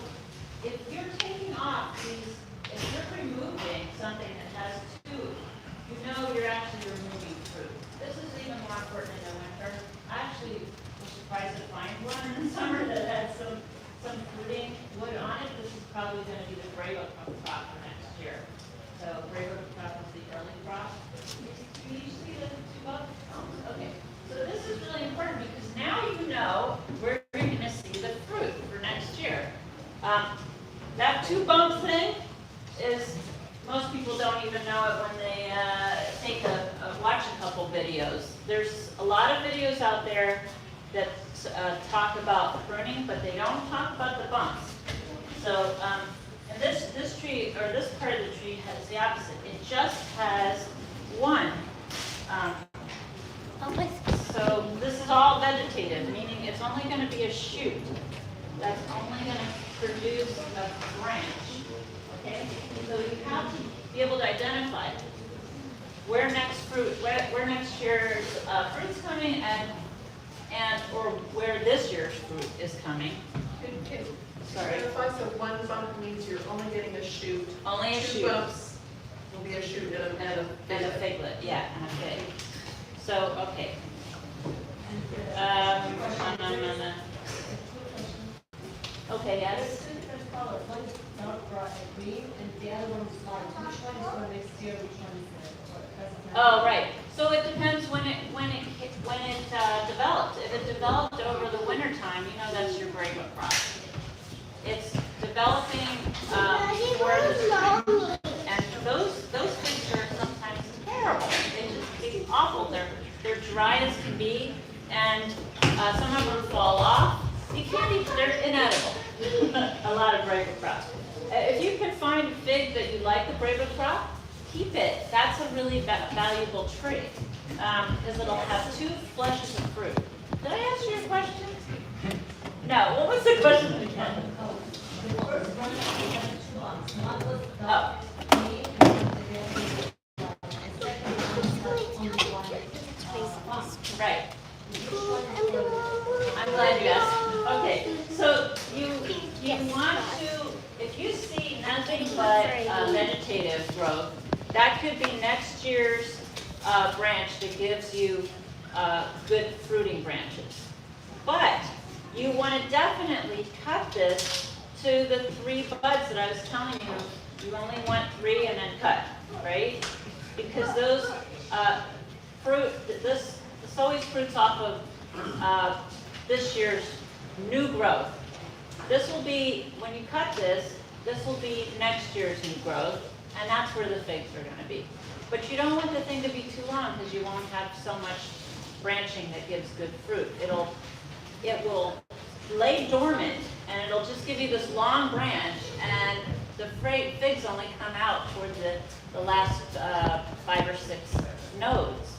if you're taking off these, if you're removing something that has 2, you know you're actually removing fruit. This is even more important in the winter. I actually was surprised to find one in the summer that had some fruiting wood on it. This is probably going to be the Bravo crop for next year. So Bravo crop is the early crop. Can you see the 2 bumps? Okay. So this is really important because now you know where you're going to see the fruit for next year. That 2 bump thing is, most people don't even know it when they watch a couple videos. There's a lot of videos out there that talk about pruning, but they don't talk about the bumps. So, and this tree, or this part of the tree has the opposite. It just has 1. So this is all vegetative, meaning it's only going to be a shoot. That's only going to produce a branch. Okay? So you have to be able to identify where next year's fruit's coming, or where this year's fruit is coming. Sorry. So 1 bump means you're only getting a shoot. Only a 2 shoot. bumps will be a shoot and And a figlet, yeah, and a fig. So, okay. Okay, yes? One's dark green and the other one's light. Which one is for next year? Which one is Oh, right. So it depends when it developed. If it developed over the winter time, you know that's your Bravo crop. It's developing for the spring, and those figs are sometimes terrible. It's awful. They're dry as can be, and some of them fall off. You can't eat. They're inedible. A lot of Bravo crops. If you can find a fig that you like the Bravo crop, keep it. That's a really valuable trait because it'll have 2 flushes of fruit. Did I answer your question? No. What was the question again? you want to, if you see nothing but vegetative growth, that could be next year's branch that gives you good fruiting branches. But you want to definitely cut this to the 3 buds that I was telling you. You only want 3 and then cut, right? Because those this always fruits off of this year's new growth. This will be, when you cut this will be next year's new growth, and that's where the figs are going to be. But you don't want the thing to be too long because you won't have so much branching that gives good fruit. It will lay dormant, and it'll just give you this long branch, and the figs only come out toward the last 5 or 6 nodes.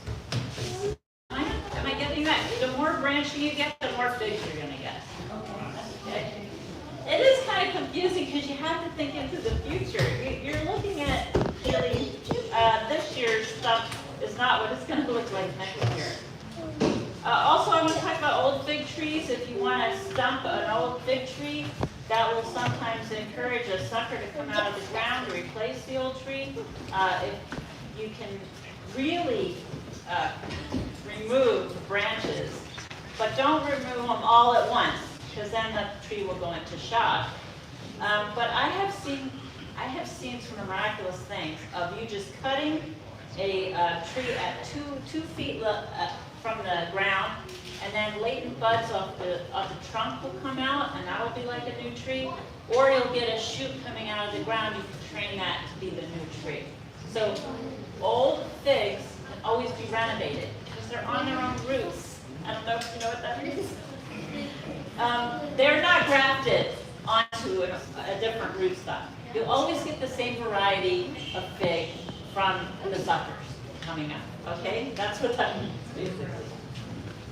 Am I getting that? The more branching you get, the more figs you're going to get. Okay. It is kind of confusing because you have to think into the future. You're looking at really this year's stuff is not what it's going to look like next year. Also, I want to talk about old fig trees. If you want to stump an old fig tree, that will sometimes encourage a sucker to come out of the ground to replace the old tree. If you can really remove branches, but don't remove them all at once, because then the tree will go into shock. But I have seen some miraculous things of you just cutting a tree at 2 feet from the ground, and then latent buds off the trunk will come out, and that'll be like a new tree. Or you'll get a shoot coming out of the ground. You can train that to be the new tree. So old figs can always be renovated because they're on their own roots. I don't know if you know what that means. They're not grafted onto a different rootstock. You'll always get the same variety of fig from the suckers coming out. Okay, that's what that means basically.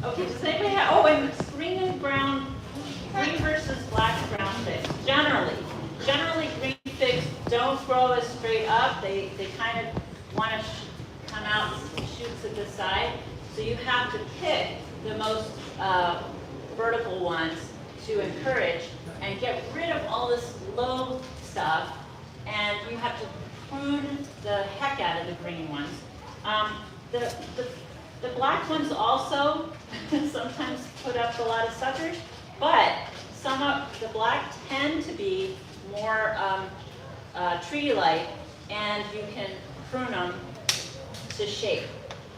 Okay, does anybody have? Oh, and green and brown, green versus black and brown figs. Generally, green figs don't grow as straight up. They kind of want to come out shoots at the side. So you have to pick the most vertical ones to encourage and get rid of all this low stuff. And you have to prune the heck out of the green ones. The black ones also sometimes put up a lot of suckers, but some of the black tend to be more tree-like, and you can prune them to shape.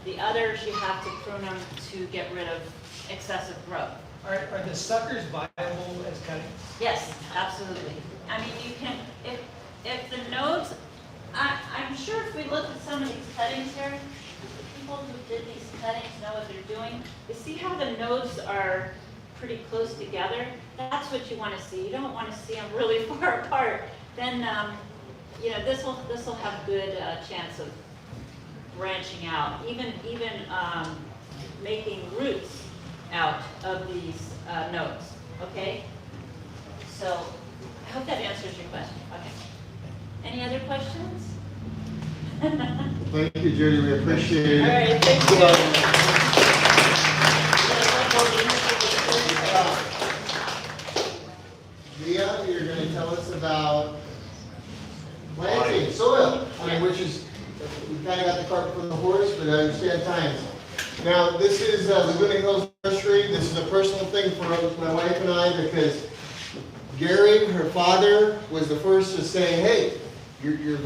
The others, you have to prune them to get rid of excessive growth. Are the suckers viable as cuttings? Yes, absolutely. I mean, you can, if the nodes, I'm sure if we look at some of these cuttings here, the people who did these cuttings know what they're doing. You see how the nodes are pretty close together? That's what you want to see. You don't want to see them really far apart. Then, you know, this will have good chance of branching out, even making roots out of these nodes. Okay. So I hope that answers your question. Okay. Any other questions? Thank you, Judy, we appreciate it. All right, thank you. Leah, you're going to tell us about planting soil, which is, we kind of got the cart before the horse, but I understand times. Now, this is Laguna Hills Nursery. This is a personal thing for my wife and I because Gary, her father, was the first to say, hey, your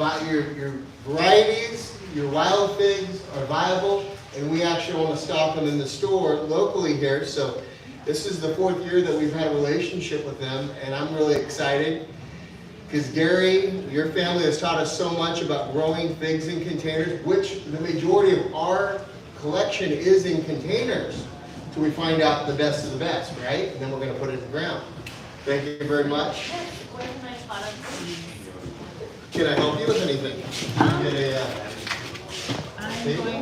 varieties, your wild figs are viable, and we actually want to stock them in the store locally here. So this is the 4th year that we've had a relationship with them, and I'm really excited because Gary, your family has taught us so much about growing figs in containers, which the majority of our collection is in containers. So we find out the best of the best, right? And then we're going to put it in the ground. Thank you very much. Where can I spot them? Can I help you with anything? I'm going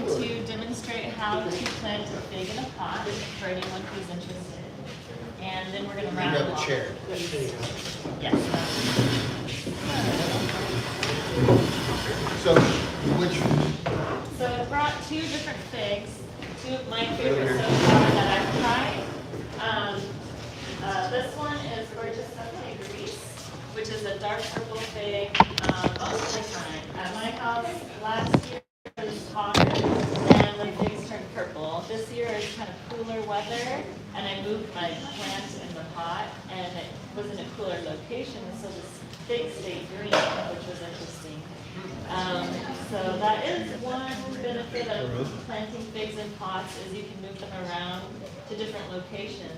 to demonstrate how to plant a fig in a pot for anyone who's interested. And then we're going to You rattle have a off chair. these. Yes. So, which, So I brought 2 different figs, 2 of my favorites so far that I've tried. This one is Gorgeous Sunday Grease. a dark purple fig most of the time. At my house last year it was hotter and the figs turned purple. This year it's kind of cooler weather and I moved my plant in the pot and it was in a cooler location, so the figs stayed green, which was interesting. So that is one benefit of planting figs in pots is you can move them around to different locations.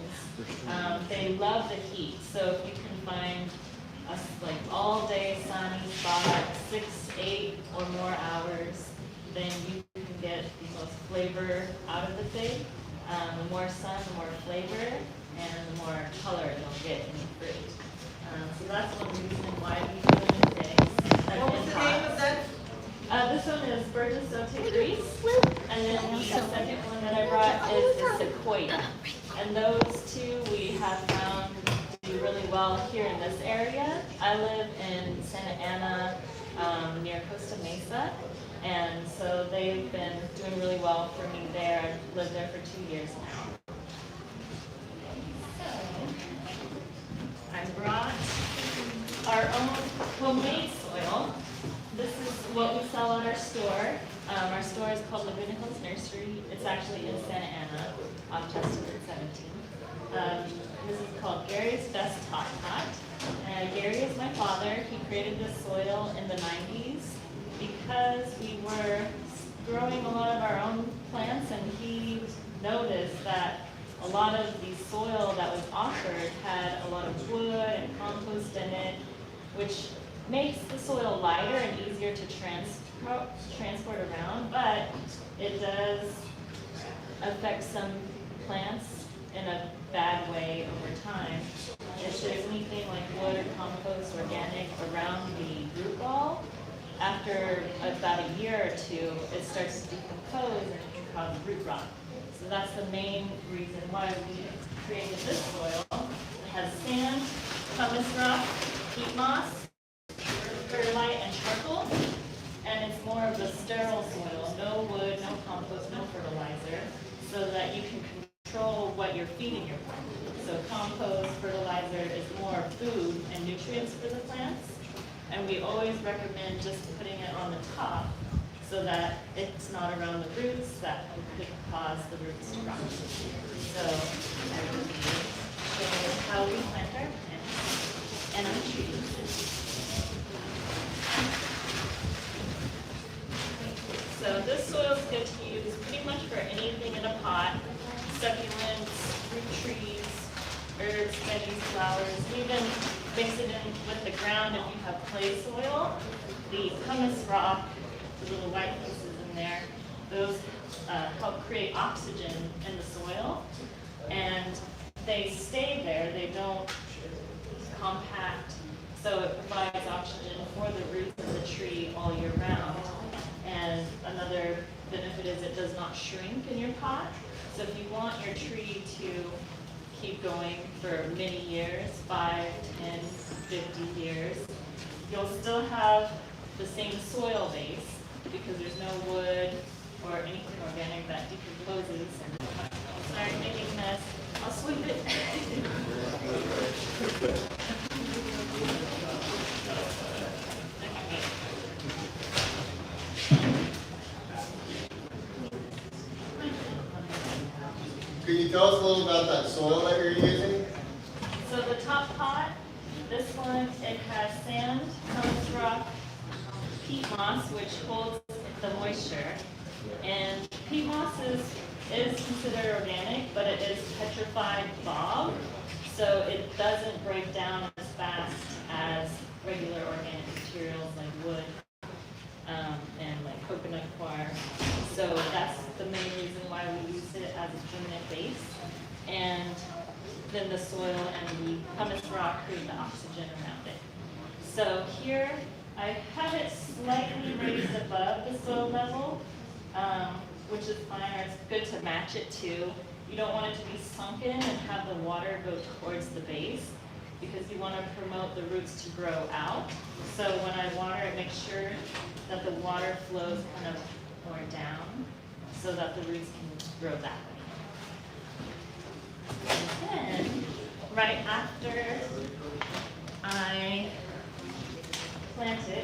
They love the heat, so if you can find a like all day sunny spot, 6, 8 or more hours, then you can get the most flavor out of the fig. The more sun, the more flavor, and the more color you'll get in the fruit. So that's one reason why we do it in figs. What was the name of that? This one is Burgess Sauté Grease, and then the second one that I brought is the Sequoia. And those two we have found do really well here in this area. I live in Santa Ana near Costa Mesa, and so they've been doing really well for me there. I've lived there for 2 years now. So, I brought our own homemade soil. This is what we sell at our store. Our store is called Laguna Hills Nursery. It's actually in Santa Ana, off Chesterfield 17. This is called Gary's Best Hot Pot. Gary is my father. He created this soil in the 90s because we were growing a lot of our own plants, and he noticed that a lot of the soil that was offered had a lot of wood and compost in it, which makes the soil lighter and easier to transport around, but it does affect some plants in a bad way over time. If there's anything like wood or compost, organic around the root ball, after about a year or two, it starts to decompose and it can cause root rot. So that's the main reason why we created this soil. It has sand, pumice rock, peat moss, perlite, and charcoal, and it's more of a sterile soil, no wood, no compost, no fertilizer, so that you can control what you're feeding your plant. So compost, fertilizer is more food and nutrients for the plants, and we always recommend just putting it on the top so that it's not around the roots that could cause the roots to rot. So I will show you how we plant our plants and our trees. So this soil is good to use pretty much for anything in a pot, succulents, fruit trees, herbs, veggies, flowers, even mix it in with the ground if you have clay soil. The pumice rock, the little white pieces in there, those help create oxygen in the soil, and they stay there, they don't compact, so it provides oxygen for the roots of the tree all year round. And another benefit is it does not shrink in your pot. So if you want your tree to keep going for many years, 5, 10, 50 years, you'll still have the same soil base because there's no wood or anything organic that decomposes. I'll start making a mess. I'll sweep it. Can you tell us a little about that soil that you're using? So the top pot, this one, it has sand, pumice rock, peat moss, which holds the moisture. And peat moss is considered organic, but it is petrified bog, so it doesn't break down as fast as regular organic materials like wood and like coconut coir. So that's the main reason why we use it as a permanent base. And then the soil and the pumice rock create the oxygen around it. So here I have it slightly raised above the soil level, which is fine, or it's good to match it too. You don't want it to be sunken and have the water go towards the base because you want to promote the roots to grow out. So when I water it, make sure that the water flows kind of more down so that the roots can grow that way. And then, right after I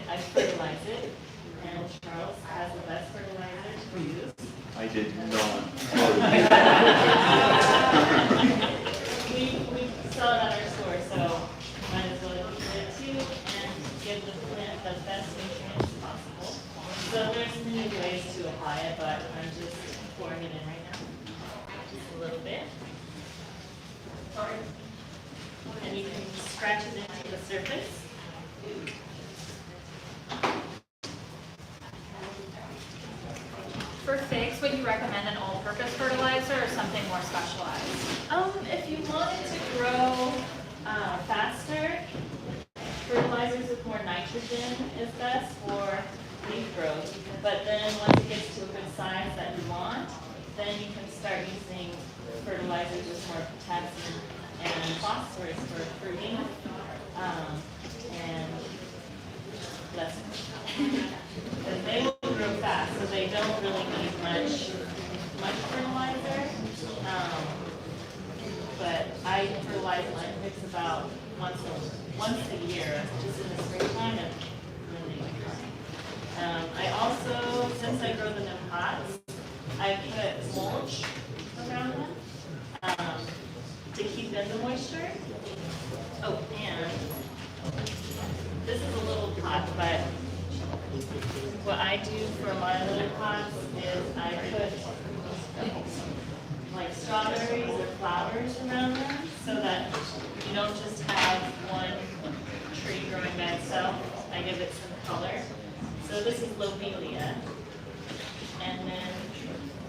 I fertilize it, and Charles has the best fertilizer to use. I did not. We sell it at our store, so might as well use it too and give the plant the best nutrients possible. So there's many ways to apply it, but I'm just pouring it in right now. Just a little bit. And you can scratch it into the surface. For figs, would you recommend an all-purpose fertilizer or something more specialized? If you wanted to grow faster, fertilizers with more nitrogen is best for leaf growth. But then once it gets to a good size that you want, then you can start using fertilizers with more potassium and phosphorus for pruning and less. Because they will grow fast, so they don't really need much fertilizer. But I fertilize my figs about once a year, just in the springtime and really. I also, since I grow them in pots, I put mulch around them to keep in the moisture. Oh, and this is a little pot, but what I do for my little pots is I put like strawberries or flowers around them so that you don't just have one tree growing by itself. I give it some color. So this is lobelia. And then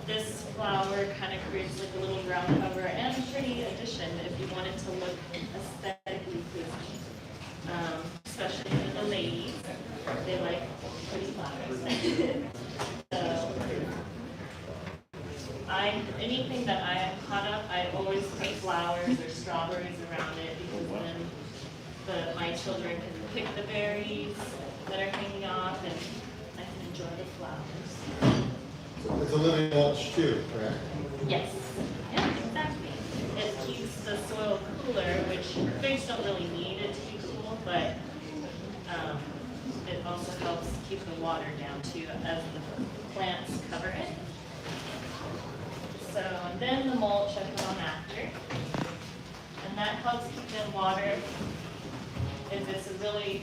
this flower kind of creates like a little ground cover and a pretty addition if you want it to look aesthetically pleasing. Especially for the ladies. They like pretty flowers. So anything that I have caught up, I always put flowers or strawberries around it because then my children can pick the berries that are hanging off and I can enjoy the flowers. So it's a living mulch too, correct? Yes, yeah, exactly. It keeps the soil cooler, which figs don't really need it to be cool, but it also helps keep the water down too as the plants cover it. So, and then the mulch I put on after, and that helps keep in water. If it's a really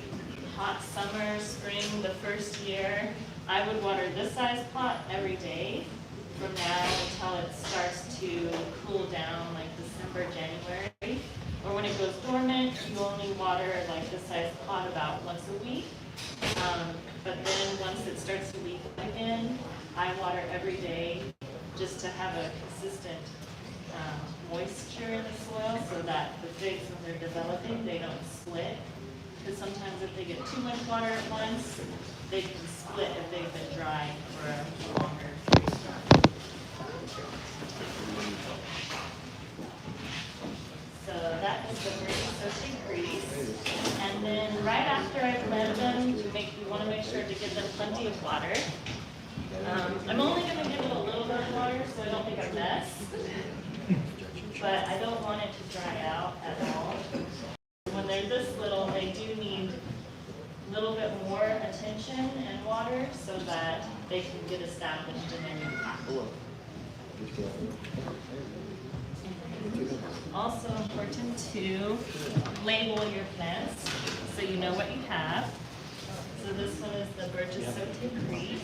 hot summer, spring, the first year, I would water this size pot every day from now until it starts to cool down, like December, January. Or when it goes dormant, you only water like this size pot about once a week. But then once it starts to leaf again, I water every day just to have a consistent moisture in the soil so that the figs, when they're developing, they don't split. Because sometimes if they get too much water at once, they can split if they've been dry for a longer period of time. So that is the British grease. And then right after I blend them, you want to make sure to give them plenty of water. I'm only going to give it a little bit of water so I don't make a mess. But I don't want it to dry out at all. When they're this little, they do need a little bit more attention and water so that they can get established in their new pot. Also important to label your plants so you know what you have. So this one is the Burgess Sauté Grease.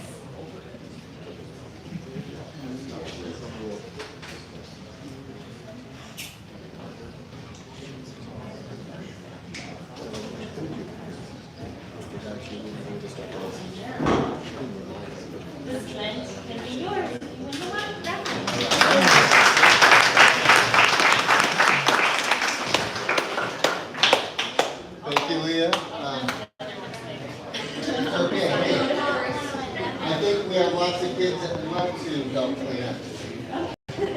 This blend can be yours if you want to want that. Thank you, Leah. Okay, I think we have lots of kids that want to help clean up.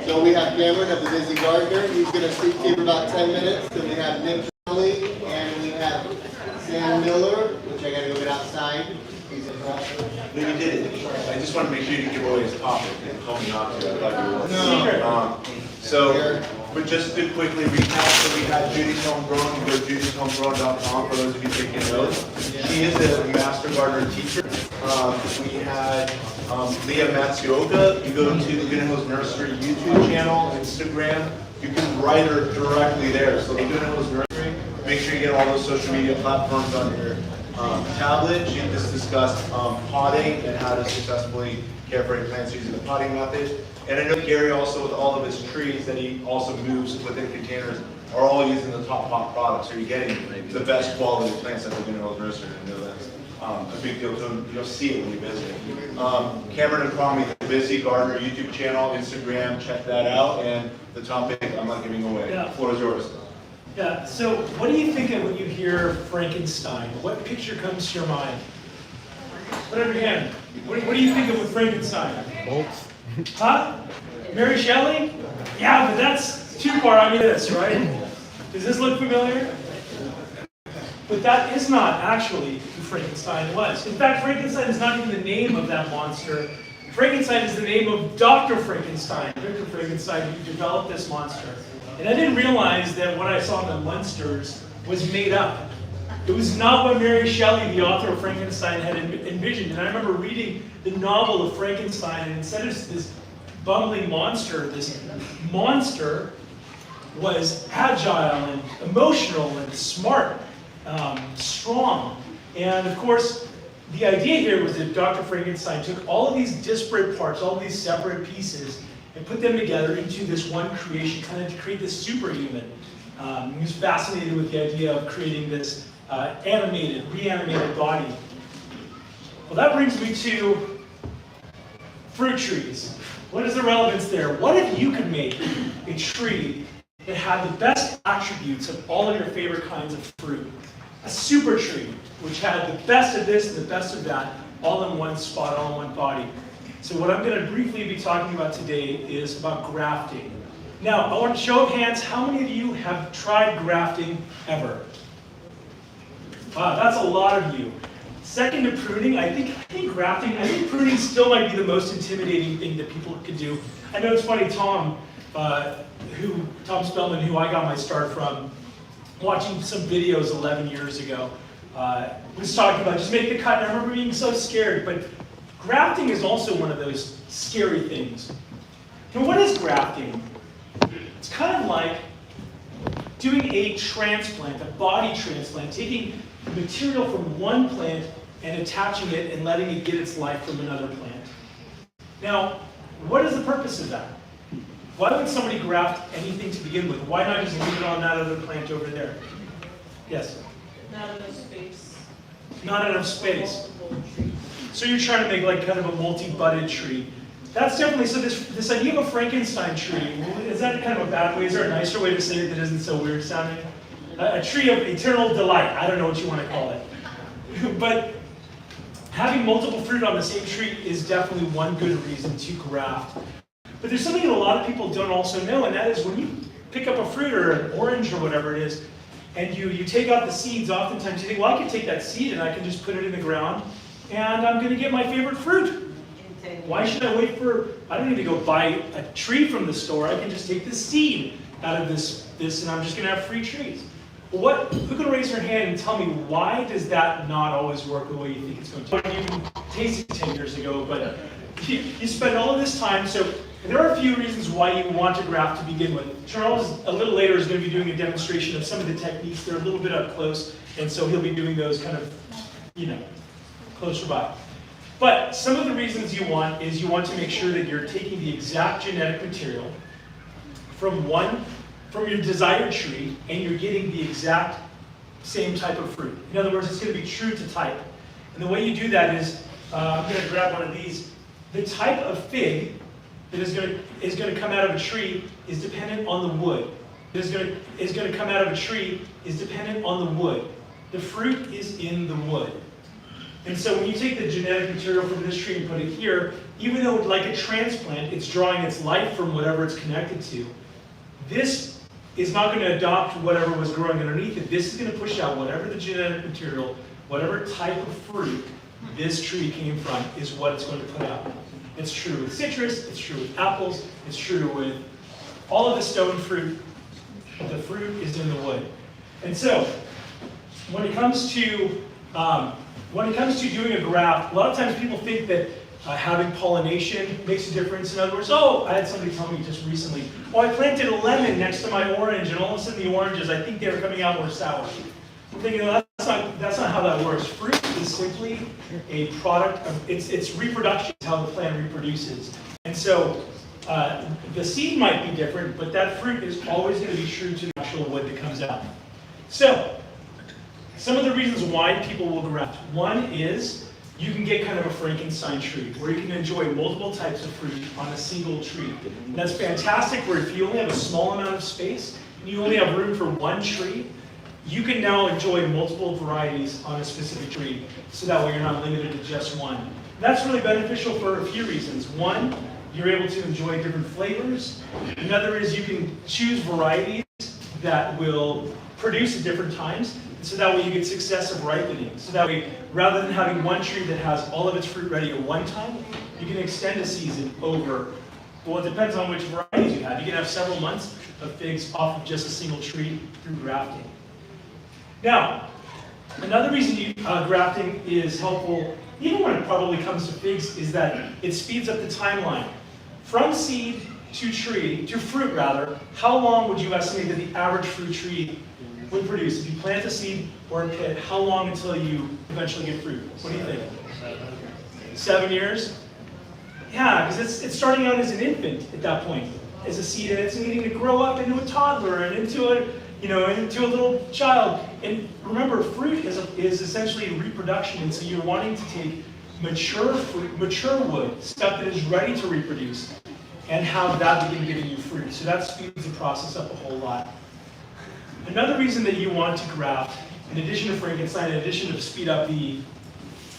So we have Cameron of the Busy Gardener. He's going to speak to you for about 10 minutes. Then we have Nick Charlie, and we have Sam Miller, which I got to go get outside. He's in front. No, you did it. I just want to make sure you give away his topic and told me not to. I thought you were. No. So, Here. But just to quickly recap, so we had Judy's Homegrown. You go to judyshomegrown.com for those of you taking notes. She is a master gardener teacher. We had Leah Matsuoka. You go to the Good Hills Nursery YouTube channel, Instagram. You can write her directly there. So the Good Hills Nursery, make sure you get all those social media platforms on your tablet. She just discussed potting and how to successfully care for your plants using the potting method. And I know Gary also, with all of his trees that he also moves within containers, are all using the top pot products. So you're getting the best quality plants at the Good Hills Nursery. I know that's a big deal to them. You'll see it when you visit. Cameron and Kwame, the Busy Gardener YouTube channel, Instagram, check that out. And the topic I'm not giving away. Yeah. The floor is yours. Yeah, so what do you think of when you hear Frankenstein? What picture comes to your mind? Put up your hand. What do you think of with Frankenstein? Bolts. Huh? Mary Shelley? Yeah, but that's too far. I mean this, right? Does this look familiar? But that is not actually who Frankenstein was. In fact, Frankenstein is not even the name of that monster. Frankenstein is the name of Dr. Frankenstein, Victor Frankenstein, who developed this monster. And I didn't realize that what I saw in the monsters was made up. It was not what Mary Shelley, the author of Frankenstein, had envisioned. And I remember reading the novel of Frankenstein, and instead of this bumbling monster, this monster was agile and emotional and smart, strong. And of course, the idea here was that Dr. Frankenstein took all of these disparate parts, all of these separate pieces, and put them together into this one creation, kind of to create this superhuman. He was fascinated with the idea of creating this reanimated body. Well, that brings me to fruit trees. What is the relevance there? What if you could make a tree that had the best attributes of all of your favorite kinds of fruit? A super tree, which had the best of this and the best of that, all in one spot, all in one body. So what I'm going to briefly be talking about today is about grafting. Now, I want to show of hands, how many of you have tried grafting ever? Wow, that's a lot of you. Second to pruning, I think grafting, I think pruning still might be the most intimidating thing that people could do. I know it's funny, Tom Spellman, who I got my start from, watching some videos 11 years ago, was talking about just make the cut, and I remember being so scared, but grafting is also one of those scary things. Now, what is grafting? It's kind of like doing a transplant, a body transplant, taking material from one plant and attaching it and letting it get its life from another plant. Now, what is the purpose of that? Why would somebody graft anything to begin with? Why not just leave it on that other plant over there? Yes? Not enough space. Not enough space. So you're trying to make like kind of a multi-budded tree. That's definitely, so this idea of a Frankenstein tree, is that kind of a bad way? Is there a nicer way to say it that isn't so weird sounding? A tree of eternal delight. I don't know what you want to call it. But having multiple fruit on the same tree is definitely one good reason to graft. But there's something that a lot of people don't also know, and that is when you pick up a fruit or an orange or whatever it is, and you take out the seeds, oftentimes you think, well, I can take that seed and I can just put it in the ground, and I'm going to get my favorite fruit. Why should I wait I don't need to go buy a tree from the store. I can just take the seed out of this and I'm just going to have free trees. Well, who can raise their hand and tell me why does that not always work the way you think it's going to? You tasted 10 years ago, but you spend all of this time. So there are a few reasons why you want to graft to begin with. Charles, a little later, is going to be doing a demonstration of some of the techniques. They're a little bit up close, and so he'll be doing those kind of, closer by. But some of the reasons you want to make sure that you're taking the exact genetic material from your desired tree, and you're getting the exact same type of fruit. In other words, it's going to be true to type. And the way you do that is, I'm going to grab one of these. The type of fig that is going to come out of a tree is dependent on the wood. Is going to come out of a tree is dependent on the wood. The fruit is in the wood. And so when you take the genetic material from this tree and put it here, even though like a transplant, it's drawing its life from whatever it's connected to, this is not going to adopt whatever was growing underneath it. This is going to push out whatever the genetic material, whatever type of fruit this tree came from is what it's going to put out. It's true with citrus, it's true with apples, it's true with all of the stone fruit, the fruit is in the wood. And so, when it comes to doing a graft, a lot of times people think that having pollination makes a difference. In other words, oh, I had somebody tell me just recently, oh, I planted a lemon next to my orange, and all of a sudden the oranges, I think they were coming out more sour. I'm thinking, no, that's not how that works. Fruit is simply a product of, it's reproduction, is how the plant reproduces. And so, the seed might be different, but that fruit is always going to be true to the actual wood that comes out. So, some of the reasons why people will graft. One is you can get kind of a Frankenstein tree, where you can enjoy multiple types of fruit on a single tree. And that's fantastic, where if you only have a small amount of space, and you only have room for one tree, you can now enjoy multiple varieties on a specific tree, so that way you're not limited to just one. That's really beneficial for a few reasons. One, you're able to enjoy different flavors. Another is you can choose varieties that will produce at different times, so that way you get successive ripening. So that way, rather than having one tree that has all of its fruit ready at one time, you can extend a season over, well, it depends on which varieties you have. You can have several months of figs off of just a single tree through grafting. Now, another reason grafting is helpful, even when it probably comes to figs, is that it speeds up the timeline. From seed to tree, to fruit rather, how long would you estimate that the average fruit tree would produce? If you plant a seed or a pit, how long until you eventually get fruit? What do you think? 7 years? Yeah, because it's starting out as an infant at that point, as a seed, and it's needing to grow up into a toddler and into a little child. And remember, fruit is essentially reproduction, and so you're wanting to take mature fruit, mature wood, stuff that is ready to reproduce, and have that begin giving you fruit. So that speeds the process up a whole lot. Another reason that you want to graft, in addition to Frankenstein, in addition to speed up the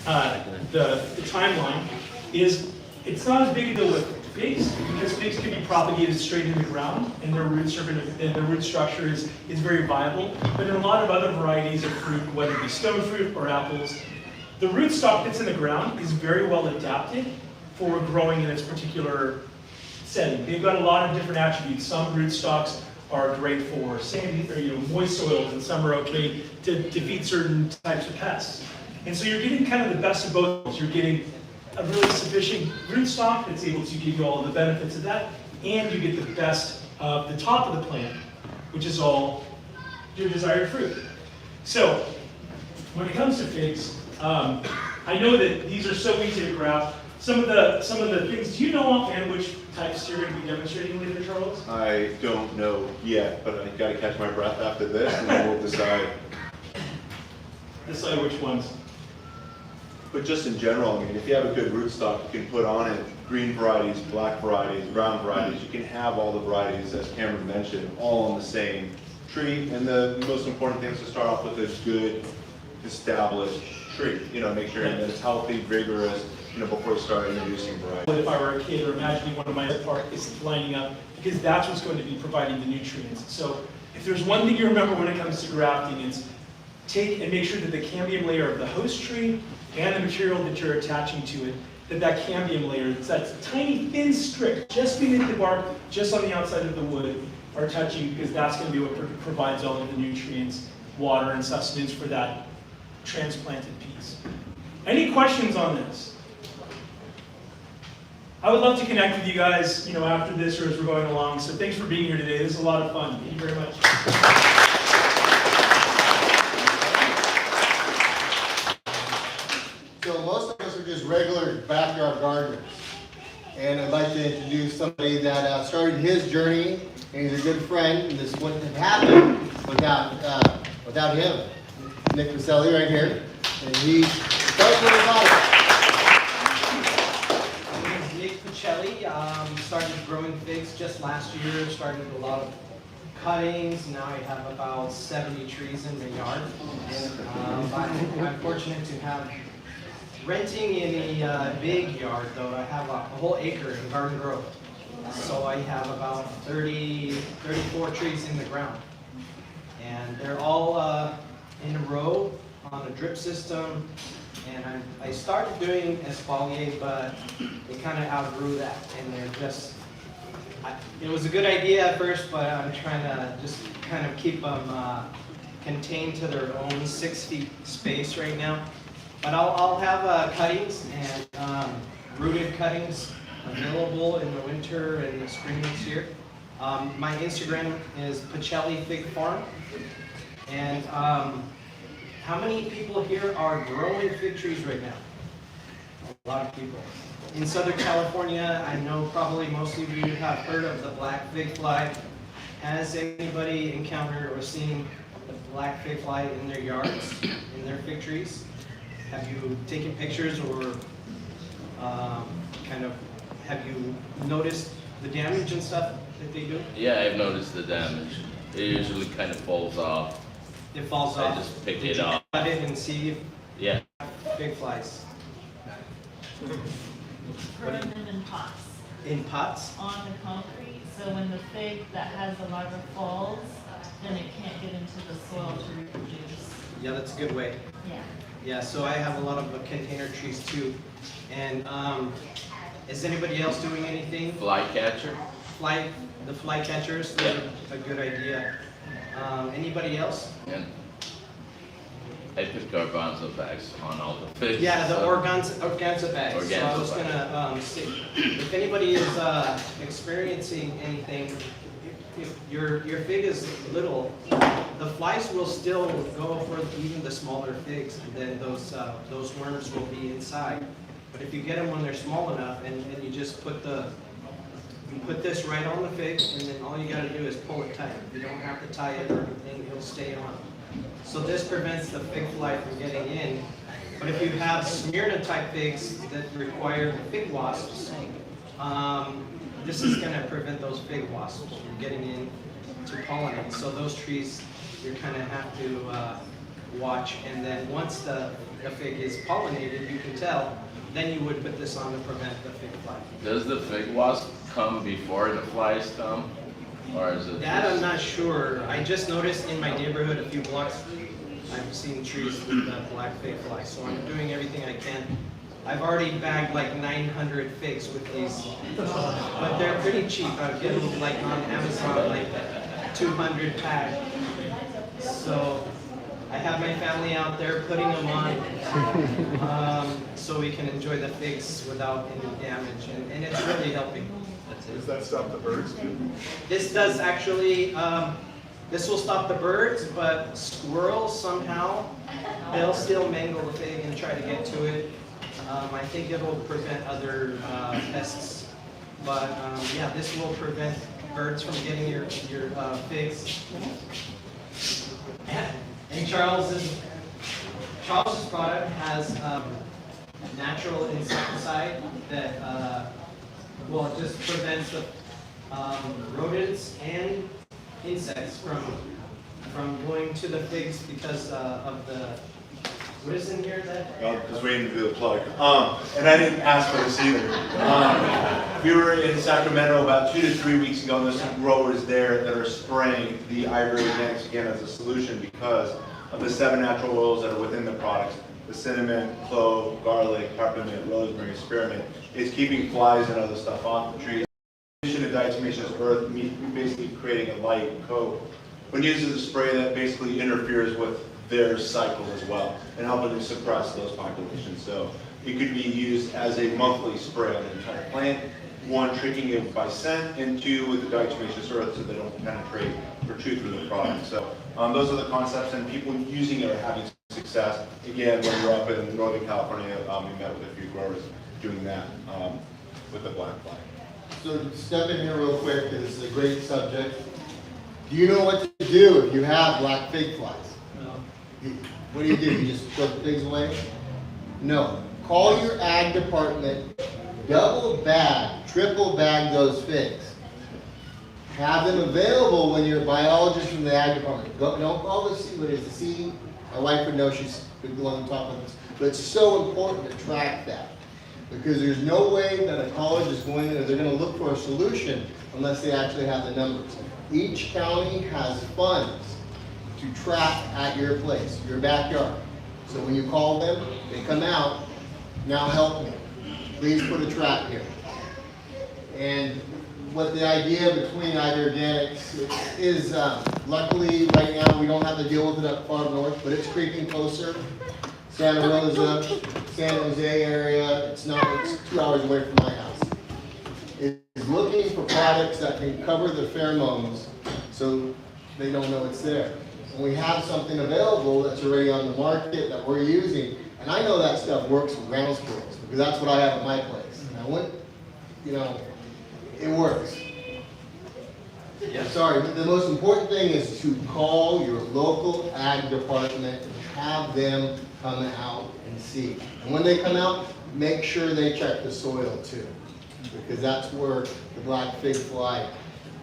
timeline, is it's not as big a deal with figs, because figs can be propagated straight in the ground, and their root structure is very viable. But in a lot of other varieties of fruit, whether it be stone fruit or apples, the rootstock that's in the ground is very well adapted for growing in its particular setting. They've got a lot of different attributes. Some rootstocks are great for sandy or moist soils, and some are okay to defeat certain types of pests. And so you're getting kind of the best of both worlds. You're getting a really sufficient rootstock that's able to give you all of the benefits of that, and you get the best of the top of the plant, which is all your desired fruit. So when it comes to figs, I know that these are so easy to graft. Some of the things, do you know offhand which types you're going to be demonstrating later, Charles? I don't know yet, but I gotta catch my breath after this, and then we'll decide. Decide which ones. But just in general, I mean, if you have a good rootstock, you can put on it green varieties, black varieties, brown varieties. You can have all the varieties, as Cameron mentioned, all on the same tree. And the most important thing is to start off with a good, established tree. Make sure that it's healthy, vigorous, before you start introducing varieties. If I were a kid, or imagining one of my park is lining up, because that's what's going to be providing the nutrients. So if there's one thing you remember when it comes to grafting, it's take and make sure that the cambium layer of the host tree and the material that you're attaching to it, that cambium layer, it's that tiny thin strip just beneath the bark, just on the outside of the wood, are touching, because that's going to be what provides all of the nutrients, water, and sustenance for that transplanted piece. Any questions on this? I would love to connect with you guys, after this or as we're going along. So thanks for being here today. This is a lot of fun. Thank you very much. So most of us are just regular backyard gardeners. And I'd like to introduce somebody that started his journey, and he's a good friend, and this wouldn't have happened without him. Nick Maselli right here. And he started with his Started growing figs just last year, started a lot of cuttings. Now I have about 70 trees in the yard. I'm fortunate to have renting in a big yard, though. I have a whole acre in Garden Grove. So I have about 34 trees in the ground. And they're all in a row on a drip system. And I started doing espalier, but they kind of outgrew that, and they're just It was a good idea at first, but I'm trying to just kind of keep them contained to their own 6 feet space right now. But I'll have cuttings and rooted cuttings available in the winter and the spring this year. My Instagram is Pacelli Fig Farm. And how many people here are growing fig trees right now? A lot of people. In Southern California, I know probably most of you have heard of the black fig fly. Has anybody encountered or seen the black fig fly in their yards, in their fig trees? Have you taken pictures or have you noticed the damage and stuff that they do? Yeah, I've noticed the damage. It usually kind of falls off. It falls I off. just pick Did it you up. cut it and see if Yeah. fig flies? Prune them in pots In pots? on the concrete, so when the fig that has the larva falls, then it can't get into the soil to reproduce. Yeah, that's a good way. Yeah. Yeah, so I have a lot of container trees too. And is anybody else doing anything? Fly catcher? The fly catchers, they're a good idea. Anybody else? And I put garbanzo bags on all the fish. Yeah, the so- organza bags. So I Organza was gonna say, if anybody is experiencing anything, if your fig is little, the flies will still go for even the smaller figs, and then those worms will be inside. But if you get them when they're small enough, and you just put this right on the fig, and then all you gotta do is pull it tight. You don't have to tie it or anything, it'll stay on. So this prevents the fig fly from getting in. But if you have Smyrna type figs that require the fig wasps, this is gonna prevent those fig wasps from getting in to pollinate. So those trees, you kind of have to watch. And then once the fig is pollinated, you can tell, then you would put this on to prevent the fig fly. Does the fig wasp come before the flies come? Or is it That I'm just- not sure. I just noticed in my neighborhood a few blocks, I've seen trees with the black fig fly, so I'm doing everything I can. I've already bagged like 900 figs with these, but they're pretty cheap. I get them like on Amazon, like 200 pack. So I have my family out there putting them on, so we can enjoy the figs without any damage, and it's really helping. Does that stop the birds too? This does actually, this will stop the birds, but squirrels somehow, they'll still mangle the fig and try to get to it. I think it'll prevent other pests, but yeah, this will prevent birds from getting your figs. And Charles's product has natural insecticide that well, it just prevents the rodents and insects from going to the figs because of the, what is in here that? I was waiting to do the plug. And I didn't ask for this either. We were in Sacramento about 2 to 3 weeks ago, and there's some growers there that are spraying the Ira Organics again as a solution because of the 7 natural oils that are within the products. The cinnamon, clove, garlic, peppermint, rosemary, spearmint. It's keeping flies and other stuff off the trees. In addition to diatomaceous earth, basically creating a light coat. When used as a spray, that basically interferes with their cycle as well and helping to suppress those populations. So it could be used as a monthly spray on the entire plant. 1, treating it by scent, and 2, with the diatomaceous earth so they don't penetrate or chew through the product. So those are the concepts, and people using it are having success. Again, when we were up in Northern California, we met with a few growers doing that with the black fly. So step in here real quick, because this is a great subject. Do you know what to do if you have black fig flies? No. What do? You just throw the pigs away? No. Call your ag department, double bag, triple bag those figs. Have them available when your biologist from the ag department. Don't call the seed, what is the seed? My wife would know, she's been the one on top of this. But it's so important to track that. Because there's no way that a college is going to, they're going to look for a solution unless they actually have the numbers. Each county has funds to track at your place, your backyard. So when you call them, they come out, now help me. Please put a trap here. And what the idea between Ira Organics is, luckily, right now, we don't have to deal with it up far north, but it's creeping closer. Santa Rosa, San Jose area, it's 2 hours away from my house. Is looking for products that can cover the pheromones so they don't know it's there. And we have something available that's already on the market that we're using. And I know that stuff works with ground squirrels because that's what I have at my place. And I went, it works. Yes. Sorry, but the most important thing is to call your local ag department and have them come out and see. And when they come out, make sure they check the soil too, because that's where the black fig fly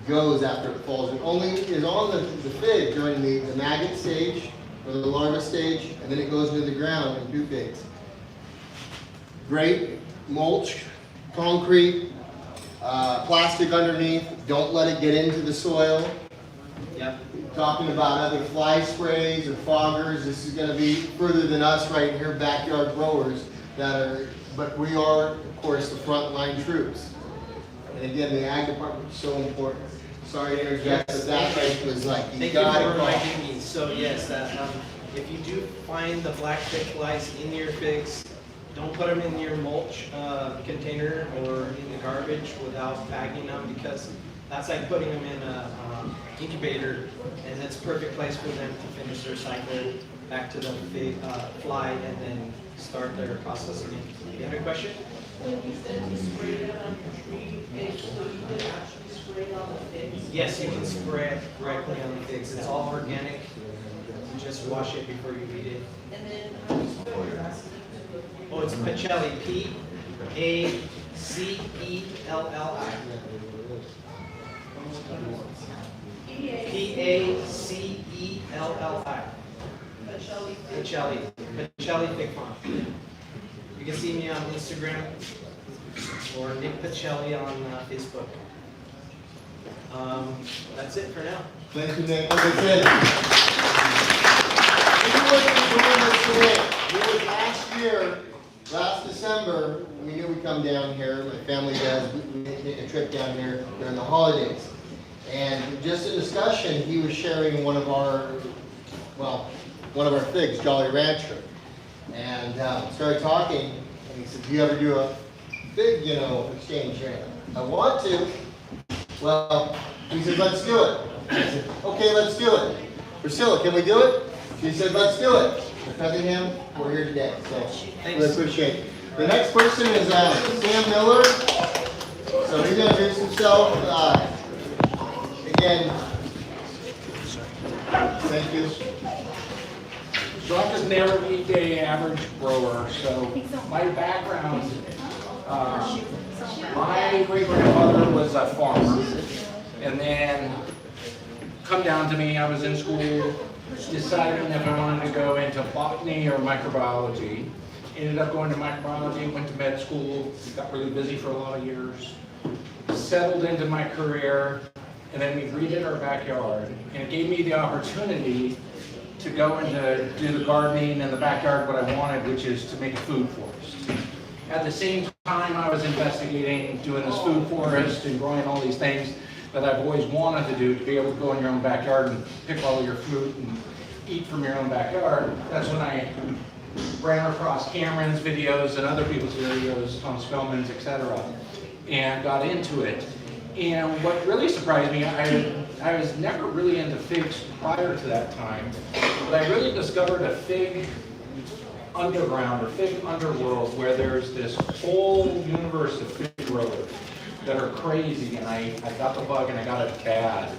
goes after it falls. It only is on the fig during the maggot stage or the larva stage, and then it goes into the ground and do figs. Great mulch, concrete, plastic underneath. Don't let it get into the soil. Yep. Talking about other fly sprays or foggers, this is going to be further than us right here, backyard growers but we are, of course, the frontline troops. And again, the ag department is so important. Sorry to interject, but that right was like, Thank you for reminding me. So yes, if you do find the black fig flies in your figs, don't put them in your mulch container or in the garbage without bagging them, because that's like putting them in a incubator, and it's a perfect place for them to finish their cycle back to the fig fly and then start their process again. You have a question? When you said to spray it on tree figs, so you could actually spray it on the figs? Yes, you can spray it directly on the figs. It's all organic. You just wash it before you eat it. And then how do you spell your last name? Oh, it's Pacelli. P-A-C-E-L-L-I. P-A-C-E-L-L-I. Pacelli. Pacelli Fig Farm. You can see me on Instagram or Nick Pacelli on Facebook. That's it for now. Thank you, Nick. Like I said, it was last December, we knew we'd come down here, my family does, we take a trip down here during the holidays. And just in discussion, he was sharing one of our figs, Jolly Rancher. And started talking, and he said, do you ever do a fig, exchange here? I want to. Well, he said, let's do it. I said, okay, let's do it. Priscilla, can we do it? She said, let's do it. Cunningham, we're here today, so we appreciate it. The next person is Sam Miller. So he's going to introduce himself. Again, thank you. So I'm just an everyday average grower. So my background, my great-grandfather was a farmer, and then come down to me, I was in school, deciding if I wanted to go into botany or microbiology. Ended up going to microbiology, went to med school, got really busy for a lot of years, settled into my career, and then we redid our backyard, and it gave me the opportunity to go and do the gardening in the backyard what I wanted, which is to make a food forest. At the same time, I was investigating doing this food forest and growing all these things that I've always wanted to do, to be able to go in your own backyard and pick all your fruit and eat from your own backyard. That's when I ran across Cameron's videos and other people's videos, Tom Spellman's, etc., and got into it. And what really surprised me, I was never really into figs prior to that time, but I really discovered a fig underground or fig underworld where there's this whole universe of fig growers that are crazy, and I got the bug and I got it bad.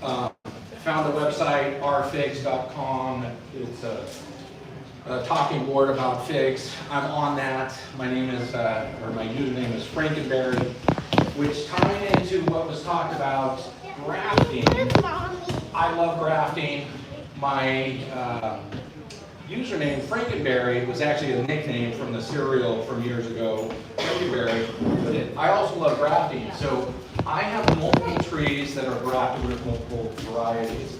Found a website, rfigs.com. It's a talking board about figs. I'm on that. My name is, or my username is Frankenberry, which tying into what was talked about, grafting. I love grafting. My username, Frankenberry, was actually a nickname from the cereal from years ago, Frankenberry. But I also love grafting. So I have multiple trees that are grafted with multiple varieties.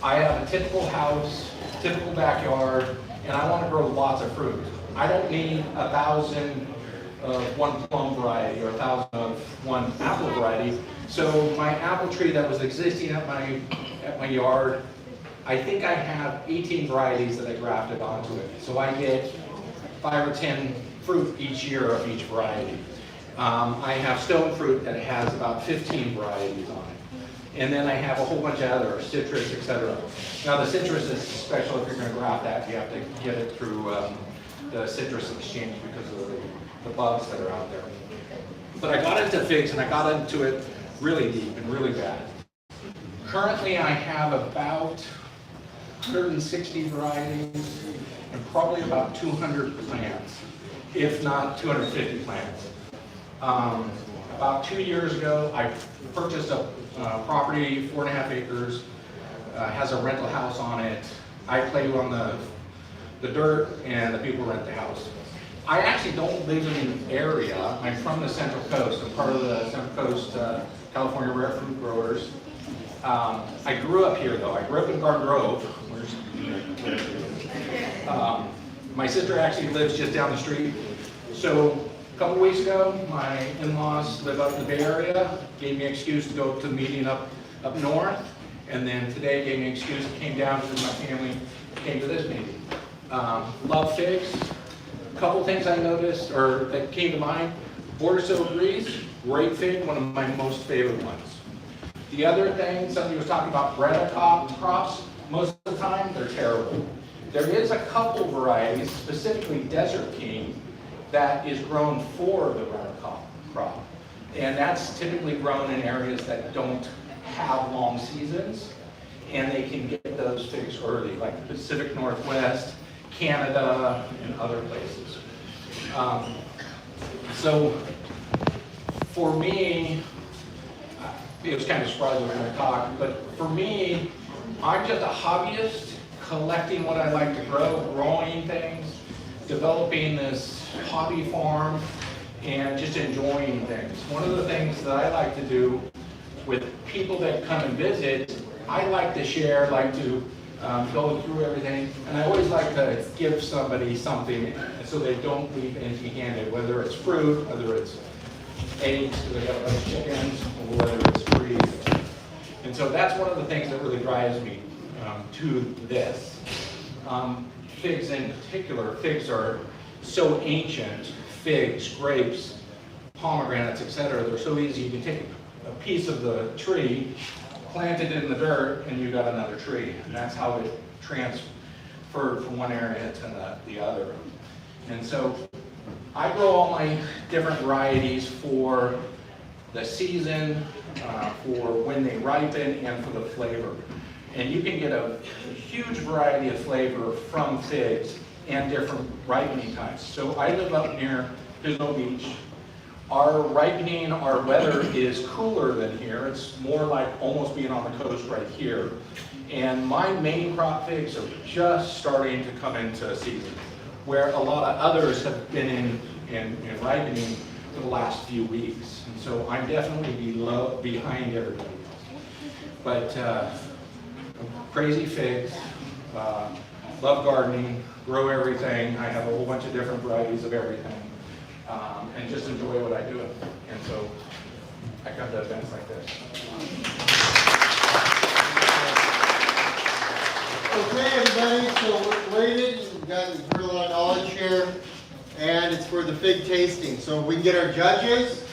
I have a typical house, typical backyard, and I want to grow lots of fruit. I don't need 1,000 of one plum variety or 1,000 of one apple variety. So my apple tree that was existing at my yard, I think I have 18 varieties that I grafted onto it. So I get 5 or 10 fruit each year of each variety. I have stone fruit that has about 15 varieties on it. And then I have a whole bunch of other citrus, etc. Now the citrus is special. If you're going to graft that, you have to get it through the citrus exchange because of the bugs that are out there. But I got into figs and I got into it really deep and really bad. Currently I have about 160 varieties and probably about 200 plants, if not 250 plants. About 2 years ago, I purchased a property, 4.5 acres, has a rental house on it. I play on the dirt and the people rent the house. I actually don't live in the area. I'm from the Central Coast. I'm part of the Central Coast California Rare Fruit Growers. I grew up here though. I grew up in Garden Grove. My sister actually lives just down the street. So a couple weeks ago, my in-laws live up in the Bay Area, gave me an excuse to go to the meeting up north, and then today gave me an excuse, came down with my family, came to this meeting. Love figs. A couple things I noticed, or that came to mind. Border Silver Breeze, great fig, one of my most favorite ones. The other thing, somebody was talking about bread crops, most of the time, they're terrible. There is a couple varieties, specifically Desert King, that is grown for the bread crop. And that's typically grown in areas that don't have long seasons, and they can get those figs early, like the Pacific Northwest, Canada, and other places. So for me, it was kind of surprising when I talked, but for me, I'm just a hobbyist collecting what I like to grow, growing things, developing this hobby farm, and just enjoying things. One of the things that I like to do with people that come and visit, I like to share, like to go through everything, and I always like to give somebody something so they don't leave empty-handed, whether it's fruit, whether it's eggs, because I got a bunch of chickens, or whether it's trees. And so that's one of the things that really drives me to this. Figs in particular, figs are so ancient. Figs, grapes, pomegranates, etc. They're so easy. You can take a piece of the tree, plant it in the dirt, and you got another tree. And that's how it transferred from one area to the other. And so I grow all my different varieties for the season, for when they ripen, and for the flavor. And you can get a huge variety of flavor from figs and different ripening times. So I live up near Pismo Beach. Our ripening, our weather is cooler than here. It's more like almost being on the coast right here. And my main crop figs are just starting to come into season, where a lot of others have been in ripening for the last few weeks. And so I'm definitely behind everybody else. But crazy figs, love gardening, grow everything. I have a whole bunch of different varieties of everything, and just enjoy what I do. And so I come to events like this. Okay, everybody, so we're rated. We've got a lot of knowledge here, and it's for the fig tasting. So we can get our judges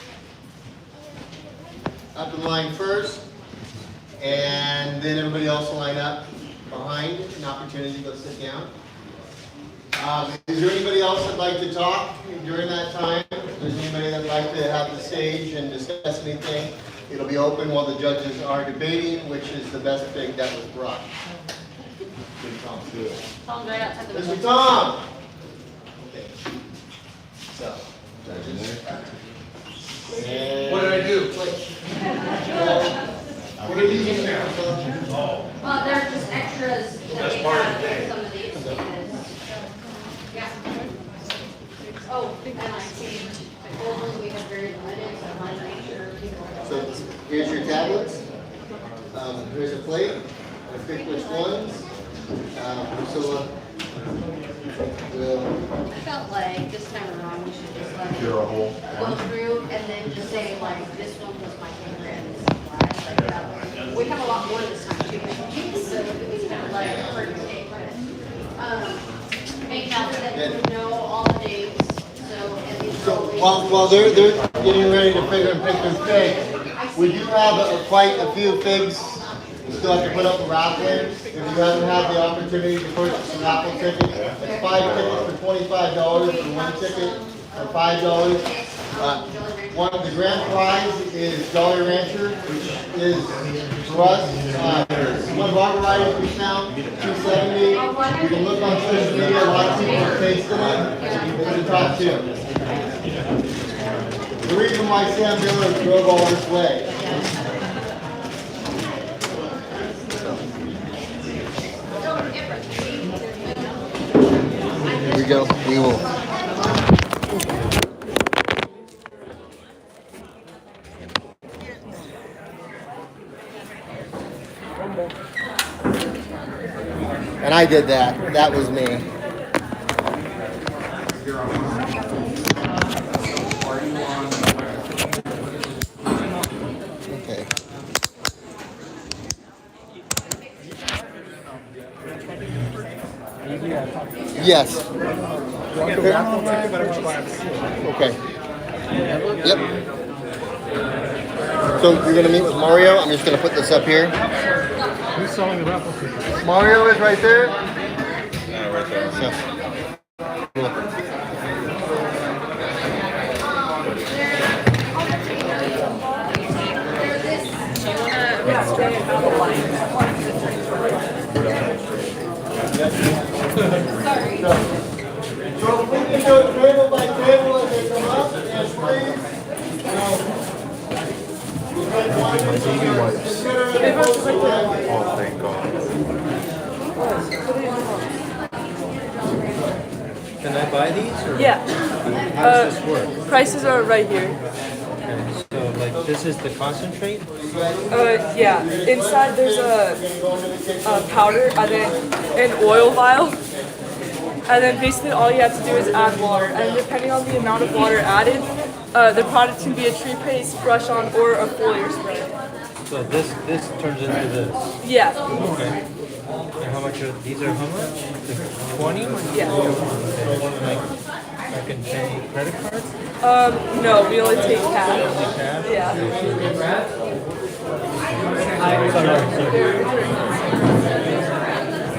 up in line first, and then everybody else will line up behind, an opportunity to go sit down. Is there anybody else that'd like to talk during that time? If there's anybody that'd like to have the stage and discuss anything, it'll be open while the judges are debating which is the best fig that was brought. Tom's good. Tom's right outside the Mr. Tom! Okay. So, judges. And What did I do? what are these now? Well, they're just extras that That's we part of have the day. with some of these because, yeah. Oh, and I see, the old ones we have very limited, so I want to make sure people. So here's your tablets. Here's a plate. I pick which ones. So we'll felt like this time around, we should just let it You're a whole. go through and then just say like, this one was my favorite and this is why. Like that way. We have a lot more this time too. So it's kind of like a hard to take, but, make sure that you know all the dates, so, and these So are always. while they're getting ready to figure and pick their figs, we do have quite a few figs. You still have to put up a raffle in. If you haven't had the opportunity to purchase a raffle ticket, it's 5 tickets for $25 for 1 ticket for $5. The grand prize is Jolly Rancher, which is for us, one of our varieties we found, 270. You can look on social media, a lot of people are tasting it. It's the top two. The reason why Sam Dillon drove all this way. Here we go. We will. And I did that. That was me. Okay. Yes. Okay. Yep. So you're gonna meet with Mario. I'm just gonna put this up here. Who's selling the raffle tickets? Mario is right there. Right there. So, So if we can go table by table as they come up, and please, Oh, thank God. Can I buy these? Or Yeah. how does this work? Prices are right here. Okay, so like this is the concentrate? Yeah. Inside there's a powder and then an oil vial. And then basically all you have to do is add water. And depending on the amount of water added, the product can be a tree paste, brush on, or a foliar spray. So this turns into this? Yeah. Okay. And how much are, these are how much? 20? Yeah. Like, I can pay credit card? No, we only take cash. Only cash? Yeah. Sorry.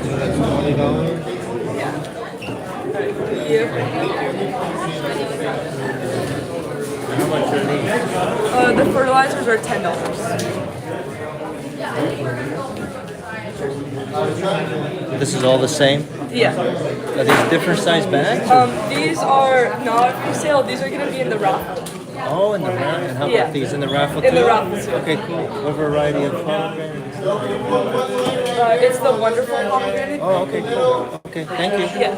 So that's $20? Thank you. How much are these? The fertilizers are $10. This is all the same? Yeah. Are these different size bags? These are not for sale. These are going to be in the raffle. Oh, in the raffle. And how Yeah. about these in the raffle too? In the raffle too. Okay, cool. What variety of pomegranates? It's the wonderful pomegranate. Oh, okay, cool. Okay, thank you. Yeah.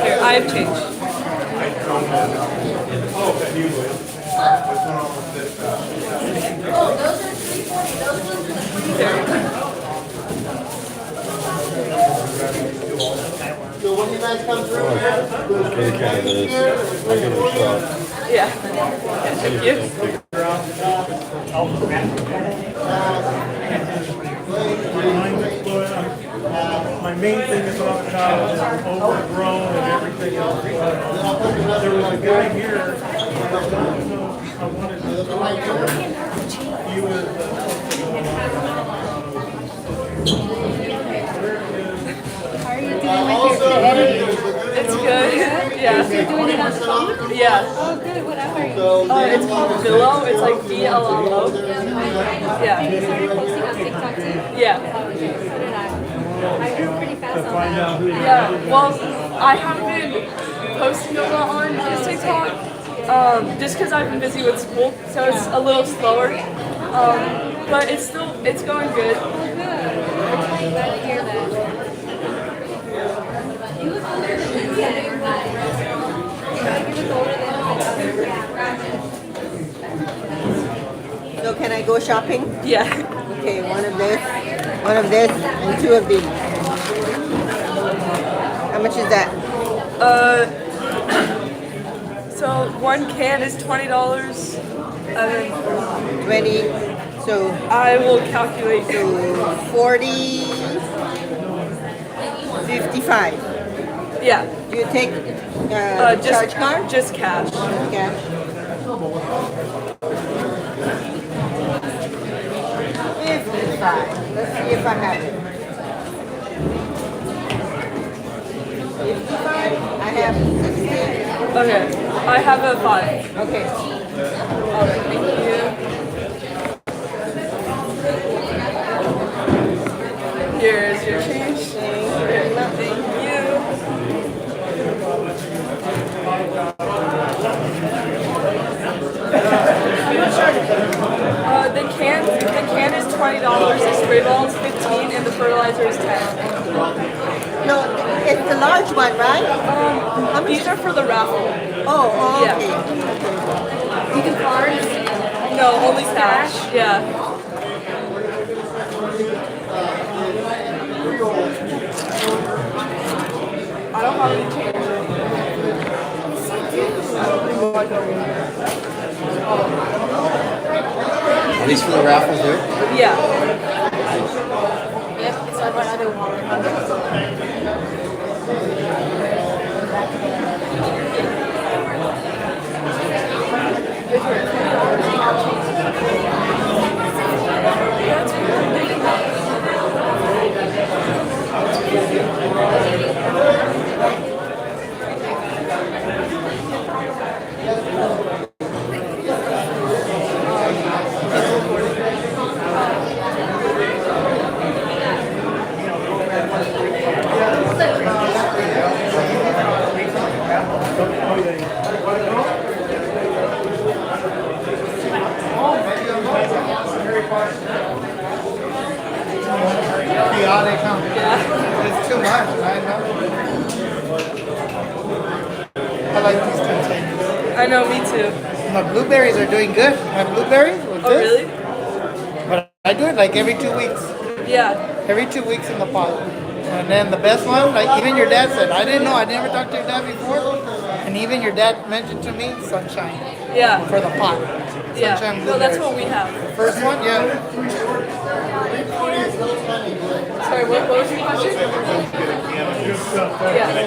Here, I have change. so when you guys come through here, Yeah. Thank you. My main thing is about the child is overgrown and everything else. There was a guy here, I wanted to, he was, How are you doing with your editing? It's good. Yeah. You're doing it on the phone? Yeah. Oh, good. What app are you? It's called Billo. It's like BLLO. Yeah. You started posting on TikTok too? Yeah. So did I. I grew pretty fast on that. Yeah. Well, I haven't been posting a lot on TikTok, just because I've been busy with school, so it's a little slower. But it's going good. Oh, good. I'm glad to hear that. You look I go shopping? Yeah. Okay, one of this, and 2 of these. How much is that? So one can is $20. And then 20. So I will calculate. so 40, 55. Yeah. You take Just charge card? Just cash. Cash. 55. Let's see if I have it. 55. I have 60. Okay. I have a 5. Okay. Alright, thank you. Here's your change. Thank you. The can is $20, the spray ball is $15, and the fertilizer is $10. No, it's the large one, right? These are for the raffle. Oh, Yeah. okay. You can cards? No, only cash. Yeah. I don't have any change. At least for the raffles there. Yeah. Yep, so what other one? It's too much, I know. I like these containers. I know, me too. And the blueberries are doing good. My blueberries with Oh, this. really? But I do it like every 2 weeks. Yeah. Every 2 weeks in the pot. And then the best one, like even your dad said, I didn't know, I never talked to your dad before. And even your dad mentioned to me sunshine Yeah. for the pot. Yeah. Sunshine No, that's blueberries. what we have. First one, yeah. Sorry, what was your question? Yeah.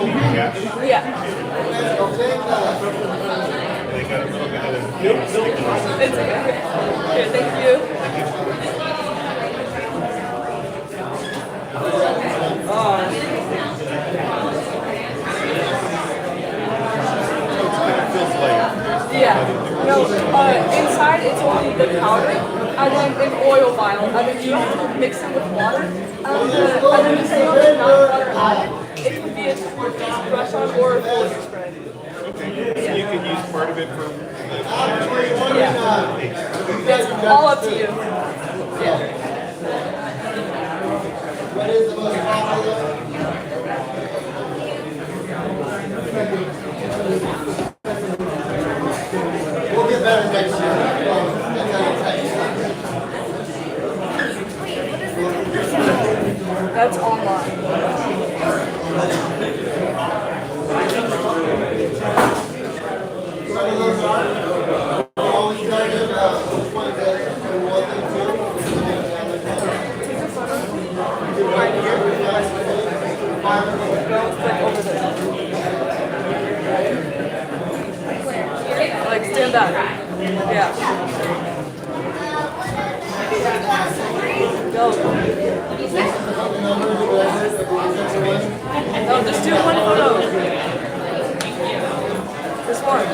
Yeah. It's okay. Here, thank you. Yeah. No, inside it's only the powder and then an oil vial. And then you have to mix it with water. And then the same amount of water added. It can be a toothpaste brush on or a full spray. Okay, so you can use part of it for Yeah. It's all up to you. Yeah. What is the most popular? We'll get better next year. That's how you take it. That's online. Some of those are always started, which ones that we want them to. Right here, we Like stand back. Yeah. Go. No, just do one photo. This one.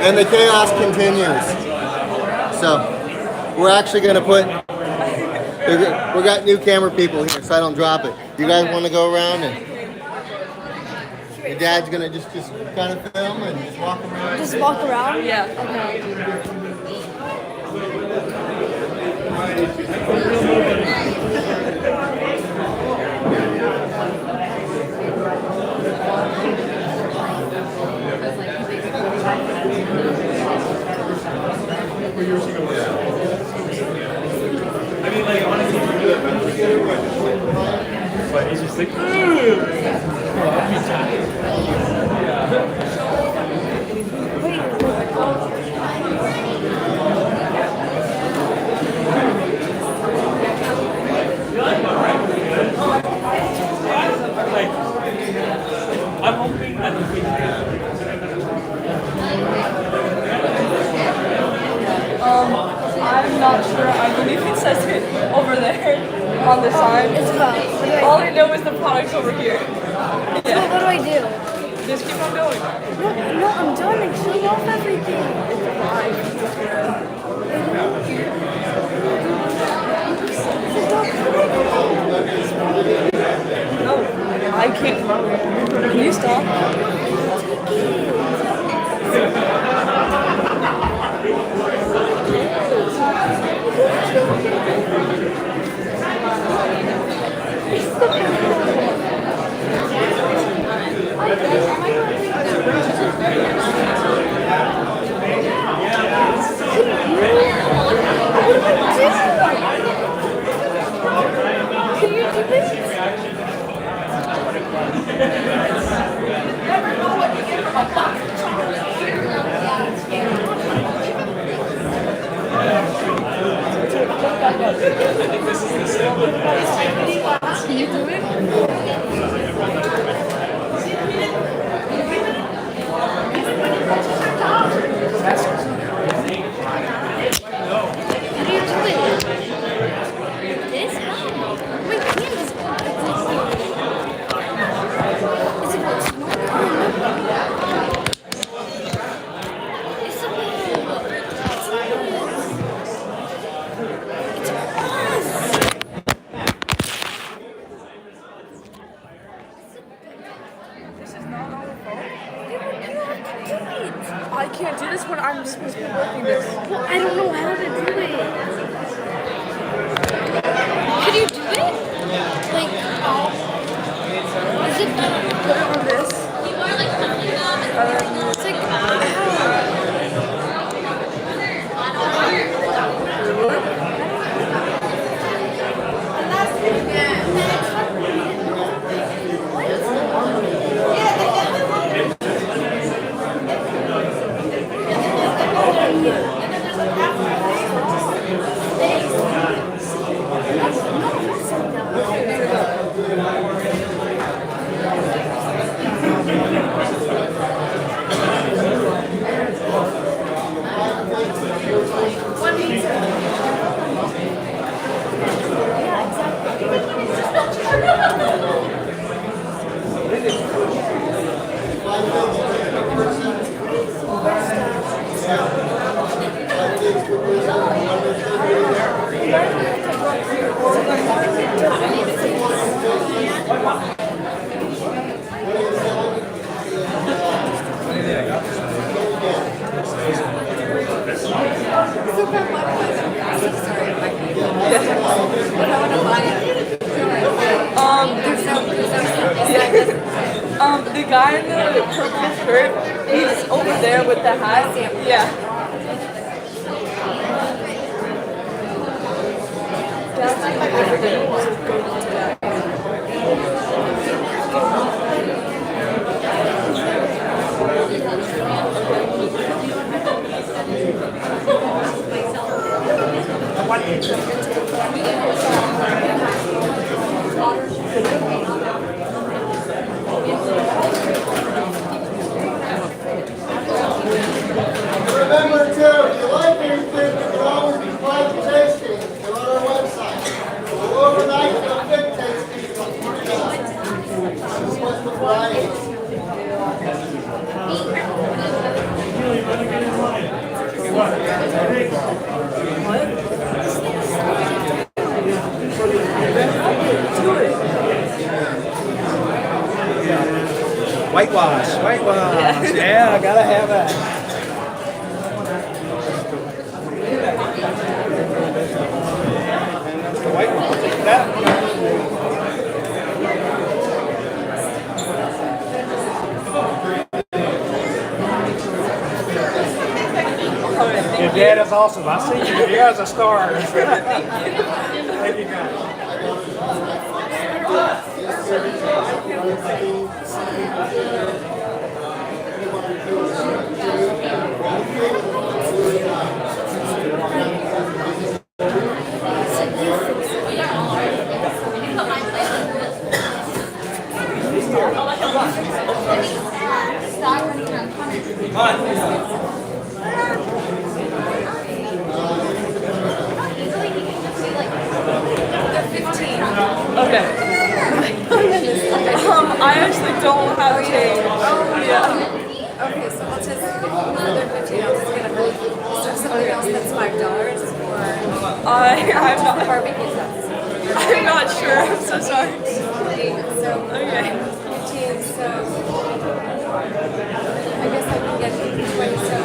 And the chaos continues. So we're actually going to put, we got new camera people here, so I don't drop it. You guys want to go around and, Your dad's gonna just kind of film and just walk around? Just walk around? Yeah. Okay. I mean, like, honestly, but he's just like, I'm hoping that I'm not sure. I believe it says it over there on the sign. It's about. What do I All I know is the product's over here. So what do I do? Just keep on going. No, I'm done. I cleaned off everything. No, I can't. Can you stop? Can you do it? I can't do this when I'm supposed to be working this. Well, I don't know how to do it. Can you do it? Like, is it Put it on this. It's like, The guy in the purple shirt, he's over there with the hat. Yeah. Remember too, if you like anything, you can always be flight tasting. They're on our website. So overnight, the big tasting. This is what's the variety. What? Whitewash. Yeah, gotta have that. That's the whitewash. I'll take that. Your dad is awesome. I see you. You guys are stars. Thank you guys. Okay. I actually don't have change. Yeah. Okay, so I'll just another 15 ounces gonna hurt. Is there something else that's $5 or I'm not. barbecue sauce? I'm not sure. I'm so sorry. So Okay. 15, so I guess I can get 20, so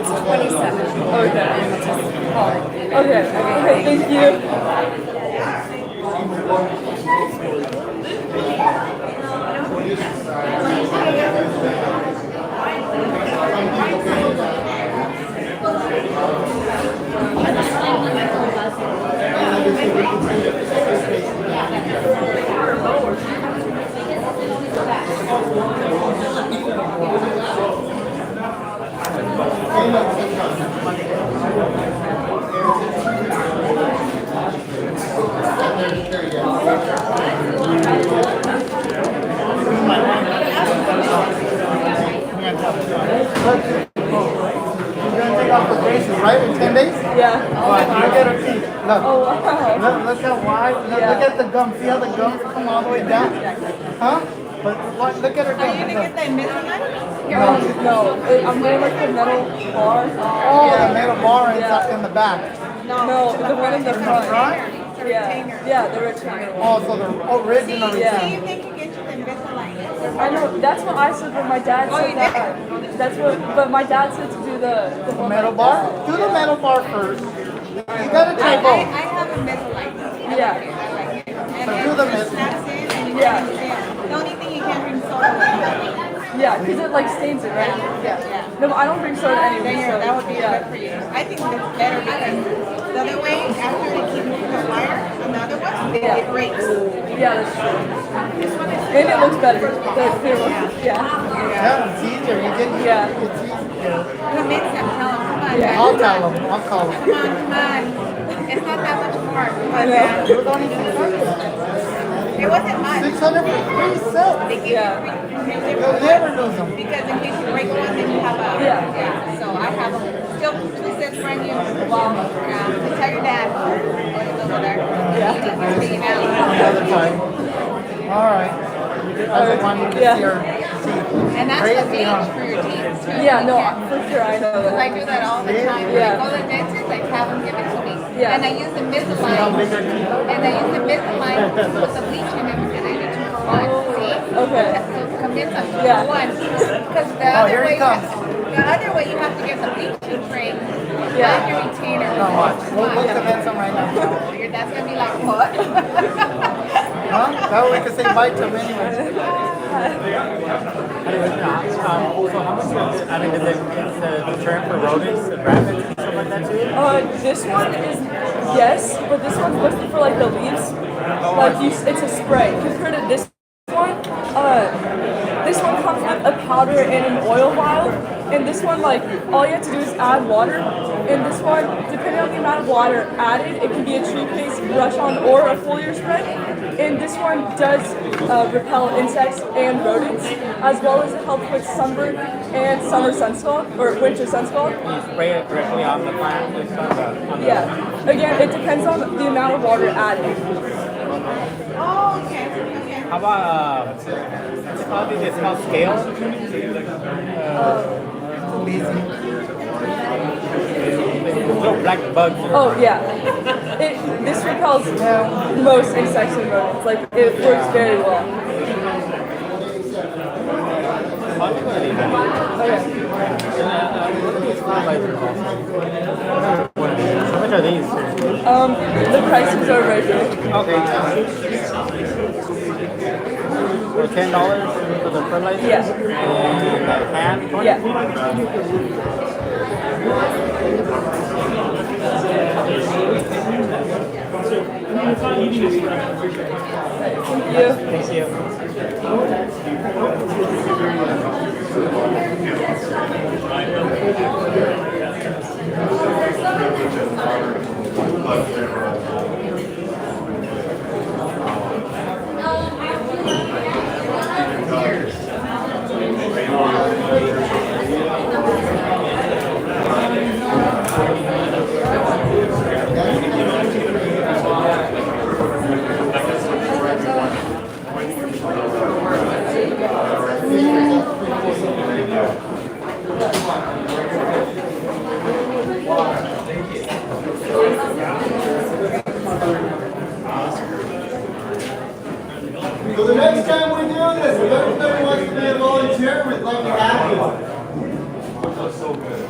27. Okay. Okay. Okay. Thank you. Right, in 10 days? Yeah. Look at her teeth. Look. Oh wow. Look how wide. Look at the gum. See how the gums come all the way down? Huh? But look at her gum. Are you gonna get the Invisalign? No. I'm going like the metal bar. Oh, the metal bar in the back. No, the one in the front. Right? Yeah. Yeah, the retainer. Oh, so the original Yeah. So you think you get you the Invisalign? I know, that's what I said, but my dad said that. That's what, but my dad said to do the one metal like bar? that. Do the metal bar first. You gotta try I both. have Invisalign. Yeah. And do the it mid- snaps in and you Yeah. can stand. The only thing you can't drink soda with. Yeah, because it like stains it, right? Yeah. No, but I don't drink soda anyway. Then So, that would be good for you. I think that's better because the other way, after they keep moving the wire, on the other one, it breaks. Yeah, that's true. And it looks better. The clear one. Yeah. Yeah, it's easier. You get Yeah. it's easier. Convince them, tell them, come on, Yeah. I'll tell them. I'll call them. come on. It's not that much more. Come I on, know. Dad. It was only 600. It wasn't much. 600 for 3 sets. They give Yeah. you You'll never lose them. because in case you break one, then you have a Yeah. So I have still 2 sets brand new. Well, to tell your dad, or it's over there. Yeah. Take it out. Another time. All right. I just want you to Yeah. see your teeth. And that's Crazy, the beach huh? for your teeth too. Yeah, no, for sure, I know Because I that. do that all the time. When Yeah. I go to the dentist, I have them give it to me. Yeah. And I use the Invisalign. How big are teeth? And I use the Invisalign with the bleach in it because I get 2 for 1. See? Okay. So convince them 2 Yeah. for 1. Because the Oh, other here he way, comes. the other way you have to get the bleaching tray. Yeah. Not your retainer. Not much. Come We'll on. convince them right now. That's gonna be like $4 what? Huh? That way we can say bye to them anyway. So how much I mean, is it the term for rodents and rabbits and stuff like that too? This one is yes, but this one's mostly for like the leaves. Like it's a spray. Compared to this one comes with a powder and an oil vial. And this one, like, all you have to do is add water. And this one, depending on the amount of water added, it can be a tree paste, brush on, or a foliar spray. And this one does repel insects and rodents, as well as it helps with sunburn and summer sunscald, or winter sunscald. You spray it directly on the plant? Yeah. Again, it depends on the amount of water added. Oh, okay. How about, it's called scale? Little black bugs. Oh, yeah. This repels most insects and rodents. Like, it works very well. How much are these? The prices are right here. Okay. For $10 for the fertilizer? Yeah. And the can? Yeah. Thank you. So the next time we do this, if everybody wants to be a volunteer, we'd love to have you. That's so good.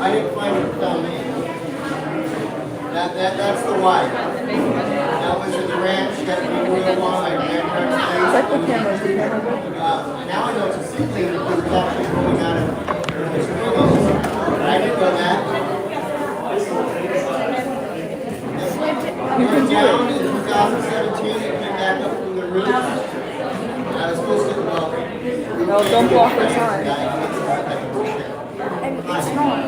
I didn't find it found me. That's the why. That was is a ranch that we grew up on, my grandparents' place. Check the camera. Is the camera good? Now I know it's a seedling because it's actually growing out of the sprinkles. I didn't know that. You can do Down it. in 2017, it came back up from the roots. I was supposed to, well. No, don't block the sign. And it's not.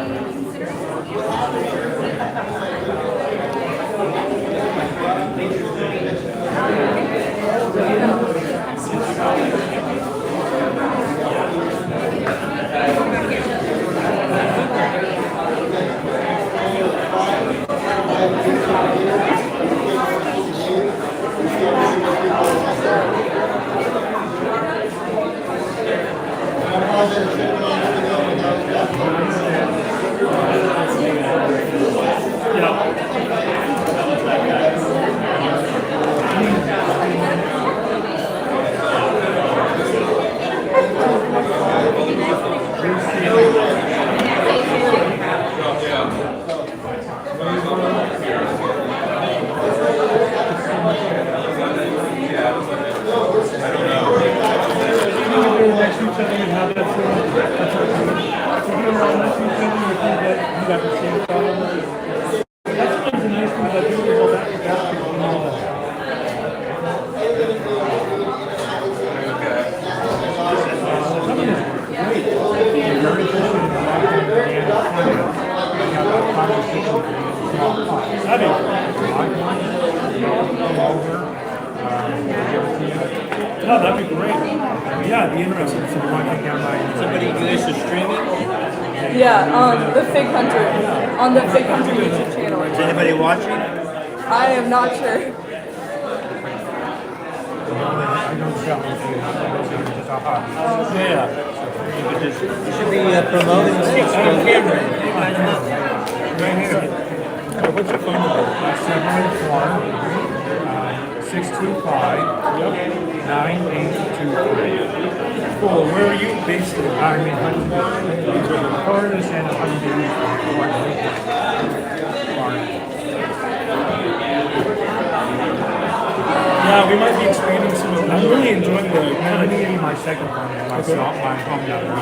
No, that'd be great. Yeah, it'd be interesting if someone came down by. Somebody do this to stream it? Yeah, the Fig Hunter. On the Fig Hunter YouTube channel. Is anybody watching? I am not sure. Yeah. You should be promoting six on camera. What's your phone number? 714-625-9823. Cool. Where are you based in? I'm in Huntington. Florida and Yeah, we might be expanding some of I'm really enjoying the. I'm going to give you my second phone number, my home number.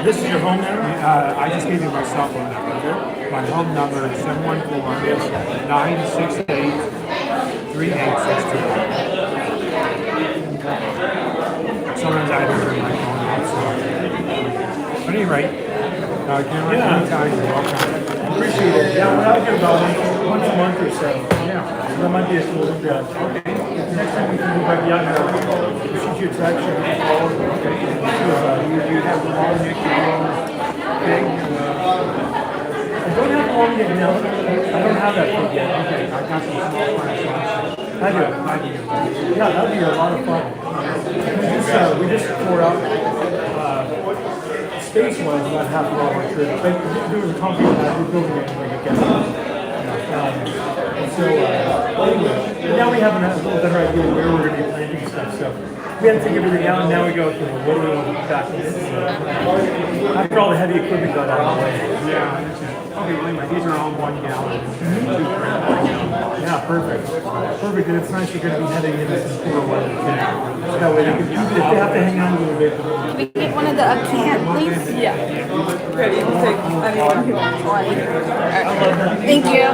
This is your home number? I just gave you my cell phone number. My home number is 714-968-3862. Sometimes I don't turn my phone off, so. But anyway, anytime you're welcome. Appreciate it. Yeah, we're out here about once a month or so. Yeah. That might be a cool job. Okay. Next time we can go back out here, shoot you a text or a call. You have the long neck, big. I don't have the long neck now. I don't have that big yet. Okay. I got some small ones. I do. Yeah, that'd be a lot of fun. We just tore out space-wise, about half of our trip. But doing the concrete, we're building it like a guest. So, anyway, now we have a little better idea of where we're going to be planting stuff. So, we had to take everything out, and now we go, what do we want to back in? After all the heavy equipment got out of the way. Yeah. Okay, well, anyway, these are all 1 gallon. Yeah, perfect. Perfect, and it's nice you're going to be heading into some cooler weather. That way they can, if they have to hang on a little bit. Can we get one of the can, please? Yeah. Ready? Take anyone who wants one. Thank you.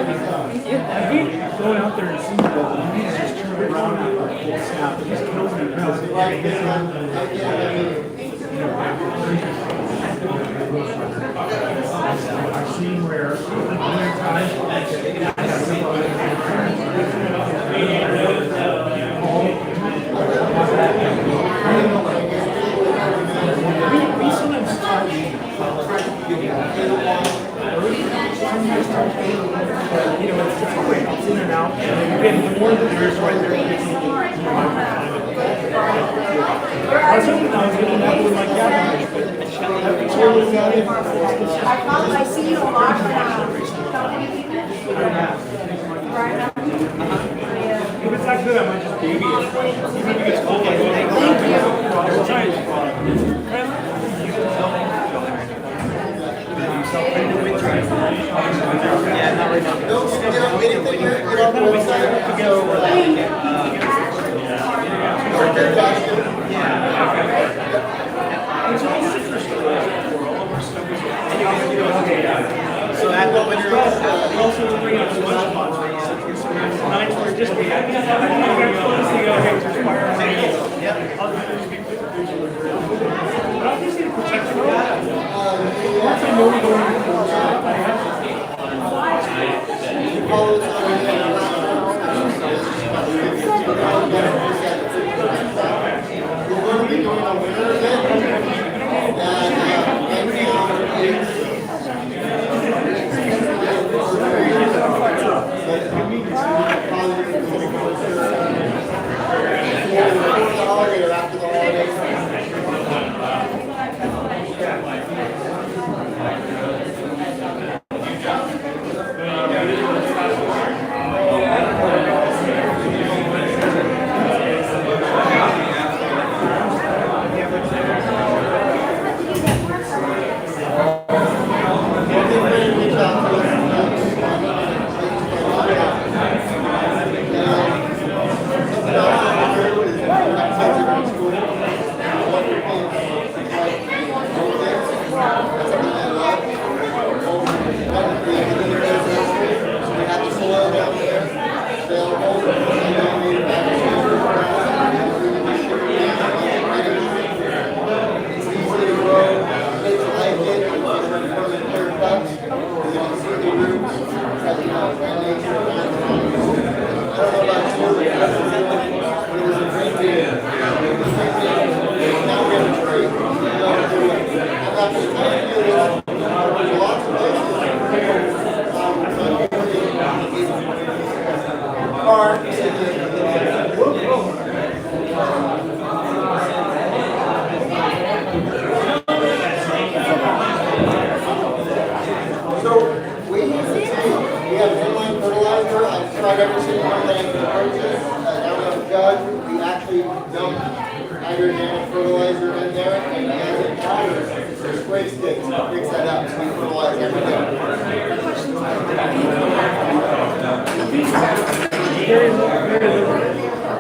Thank you. Going out there and seeing people, you just turn around and get snapped. It just kills me because I've seen where many times we sometimes try to it's quick, it's in and out. And more than there's right there. I was hoping I was going to have one like that. I see you a lot. If it's not good, I might just baby it. Even if it's cold, I'll try it. Yeah, not right now. No, you don't get anything here, you don't go inside. So, good question. So at the winter, we also bring out some lunch pots for you. It's nice for just the, I think we're close to go ahead to fire. But I'll just need to protect you. Once I know we're going to We're going to be doing a winter event. After the holidays.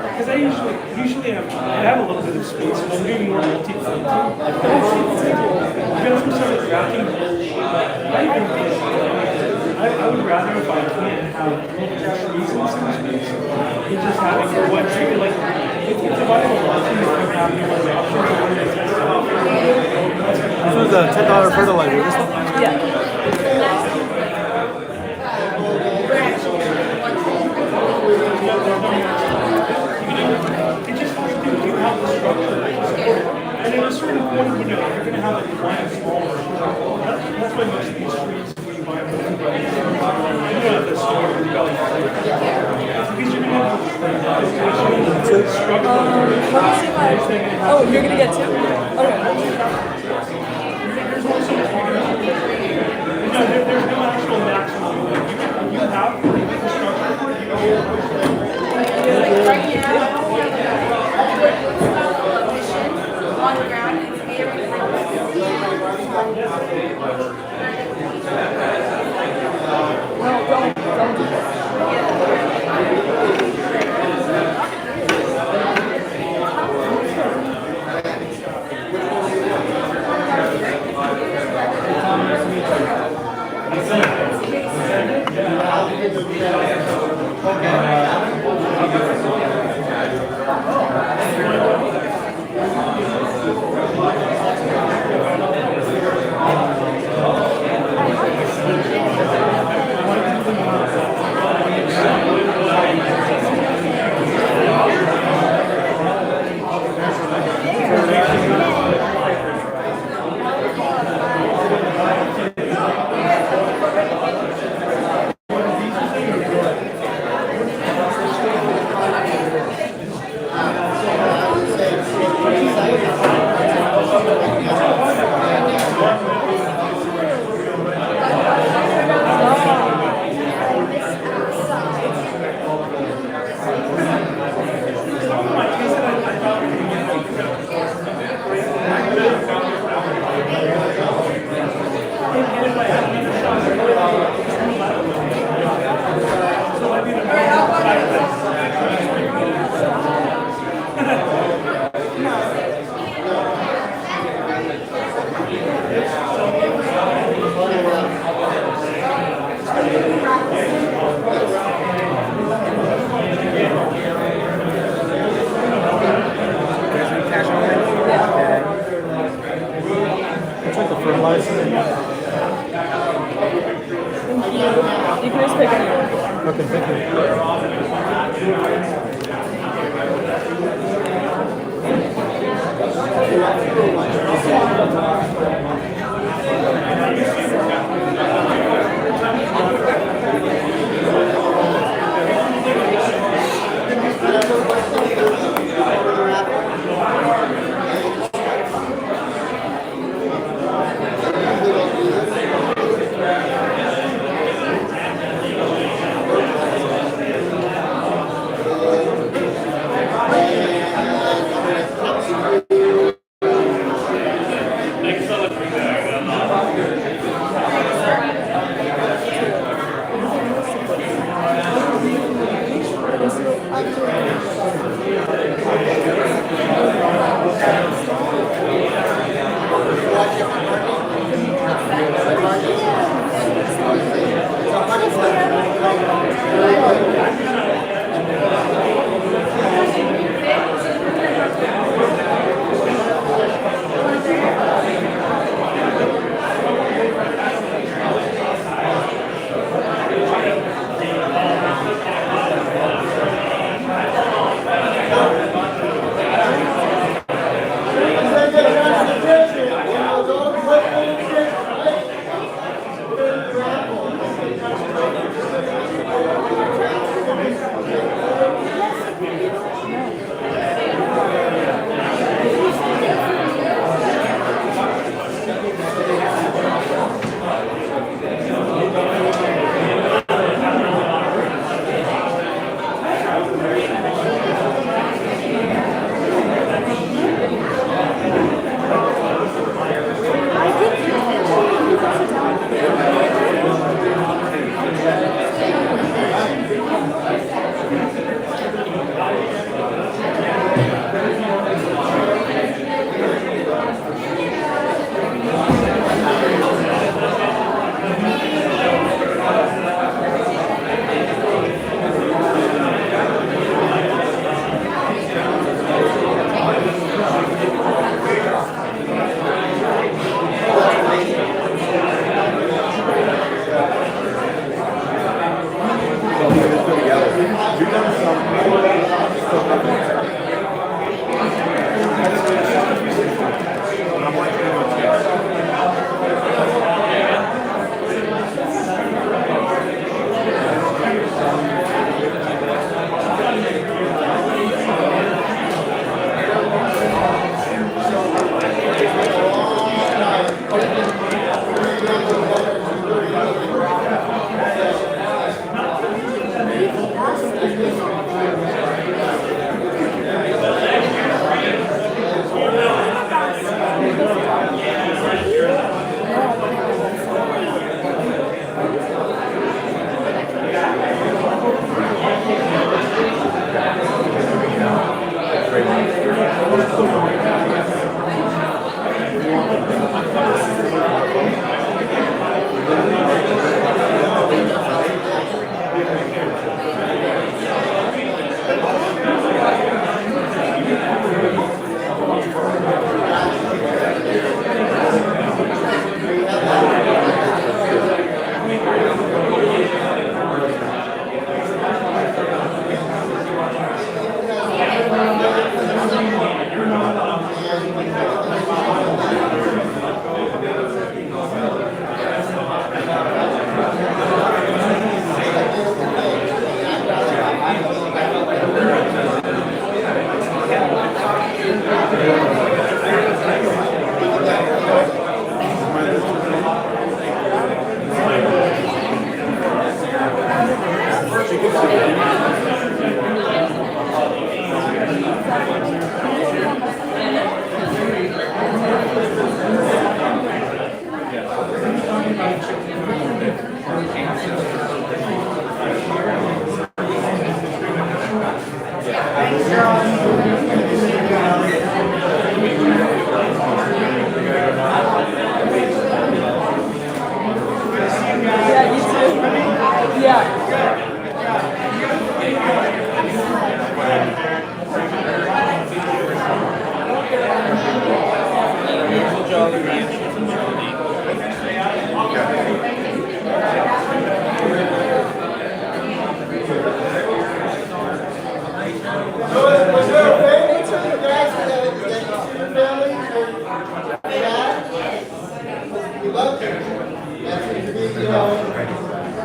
Because I usually have a little bit of space, and I'm doing more multi-plant. Because I'm sort of grafting, I would rather if I can have trees in some space, than just having one tree. Like, it's a viable option if I'm having one option. This was a $10 fertilizer. This one? Yeah. It just has to do with how the structure is. And at a certain point, you're going to have like one small version. That's why most of these trees, when you buy them, you don't have the store, you got like because you're going to have the structure. Oh, you're going to get two? Okay. There's no actual maximum. You have the structure for it, you know. Right now, on the ground, it's very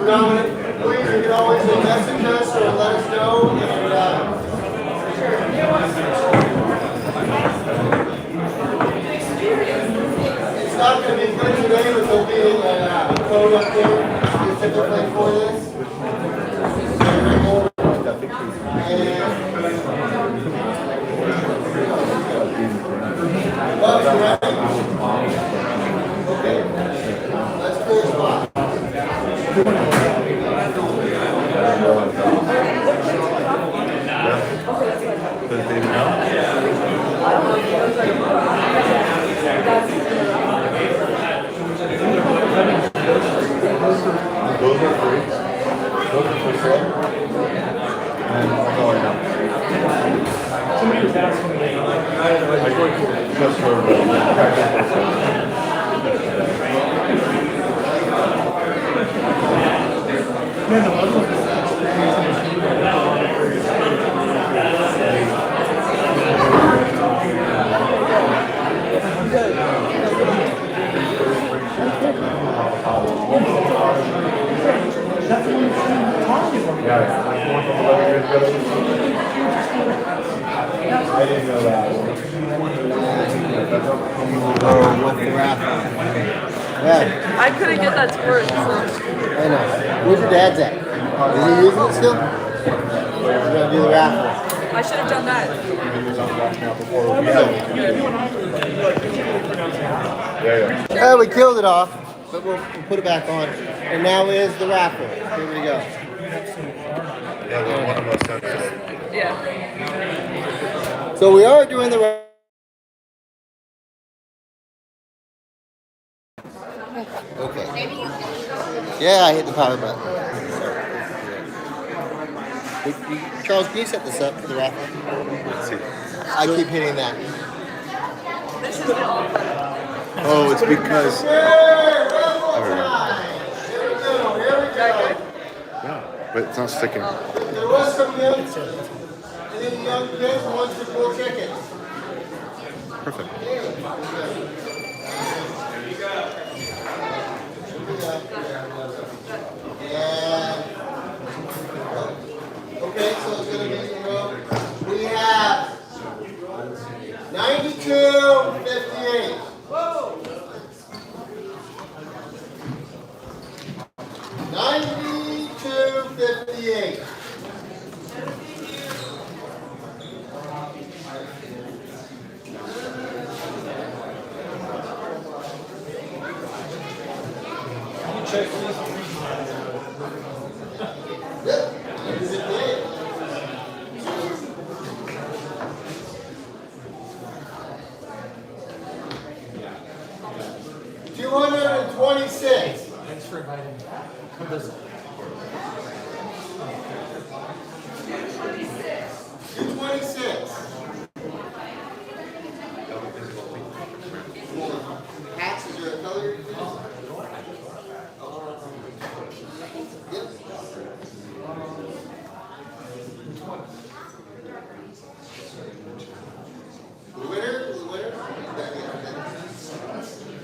Predominant, please, you can always message us or let us know. And, it's not going to be good today, but there'll be a code up there specifically for this. Okay, let's clear the spot. Those are free. Those are for sale. And no, I don't. Somebody was asking me. I go just for Good. Yeah. I didn't know that. Oh, what's the raffle? Yeah, I couldn't get that to work, so. I know. Where's your dad's at? Is he using it still? We're gonna do the raffle. I should have done that. Yeah, we killed it off, but we'll put it back on. And now is the raffle. Here we go. Yeah, one of us sent it. Yeah. So we are doing the raffle. Okay. Yeah, I hit the power button. Charles, can you set this up for the raffle? Let's see. I keep hitting that. This is the all. Oh, it's because. Yeah, but it's not sticking. There was some young, and then the young kids wants to pull chickens. Perfect. Yeah. Okay, so it's gonna be in row. We have 92.58. Whoa. 92.58. Thanks for inviting me. Come visit. 226. Hats, is there a color you use? Yep. The winner?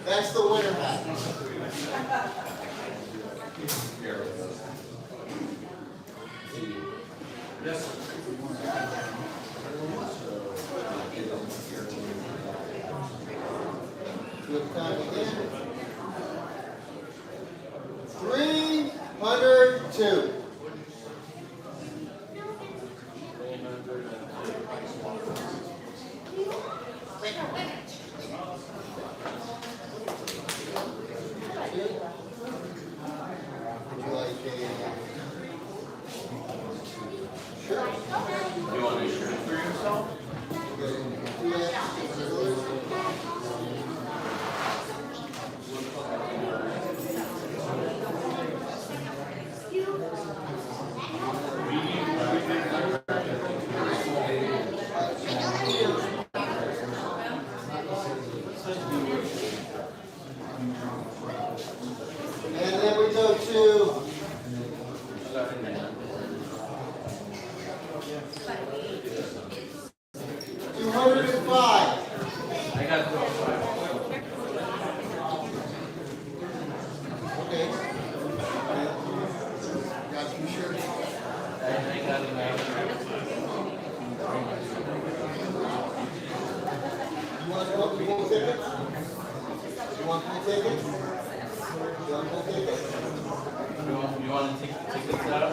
That's the winner hat. Yes. Good time again. 302. You want a shirt for yourself? And then we go to 205. I got Okay. Got some shirts. I got it. You want full tickets? You want full tickets? You want full tickets? You want to take the tickets out?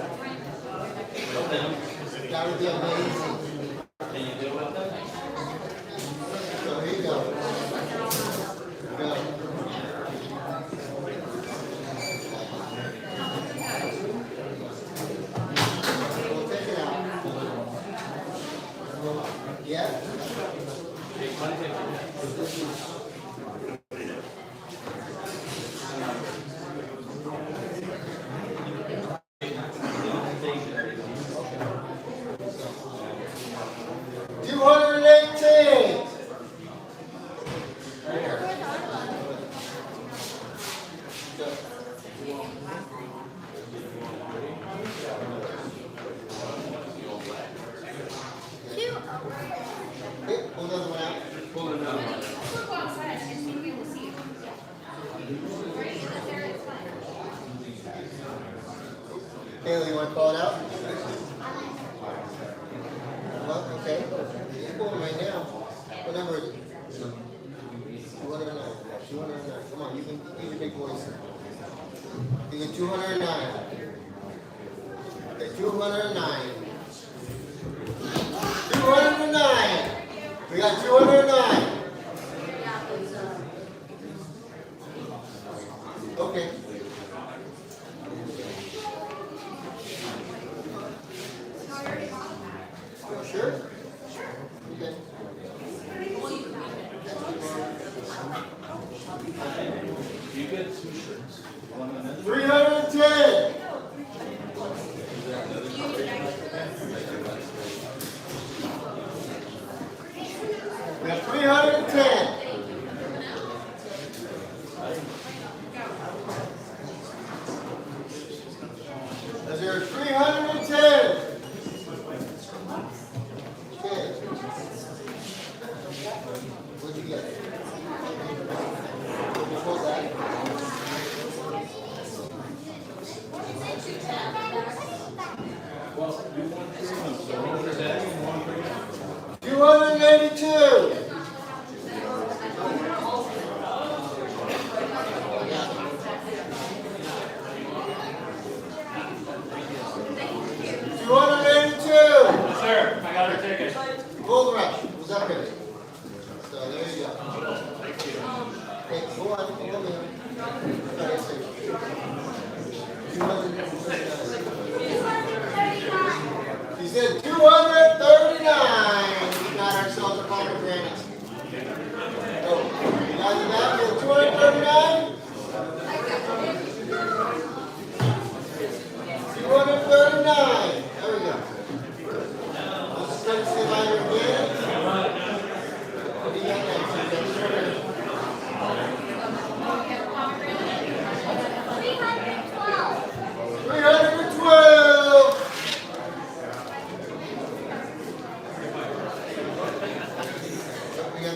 With them? That would be amazing. Can you deal with them? So here you go. Go. We'll take it out. Yeah? Kayla, you want to call it out? Well, okay. It's going right now. What number is it? 209. 209. Come on, you can use your big voice. You get 209. Okay, 209. 209. We got 209. Okay. Sure? Okay. You get 2 shirts. 310. We have 310. Is there 310? Okay. What'd you get? Hold that. 282. 282. Yes, sir. I got her ticket. Gold rush was up here. So there you go. Okay, go on. Go on. He said 239. We got ourselves a pomegranate. Oh, you guys are back with 239? 239. There we go. Let's try to see if I can get it. What do you got next? 312. We got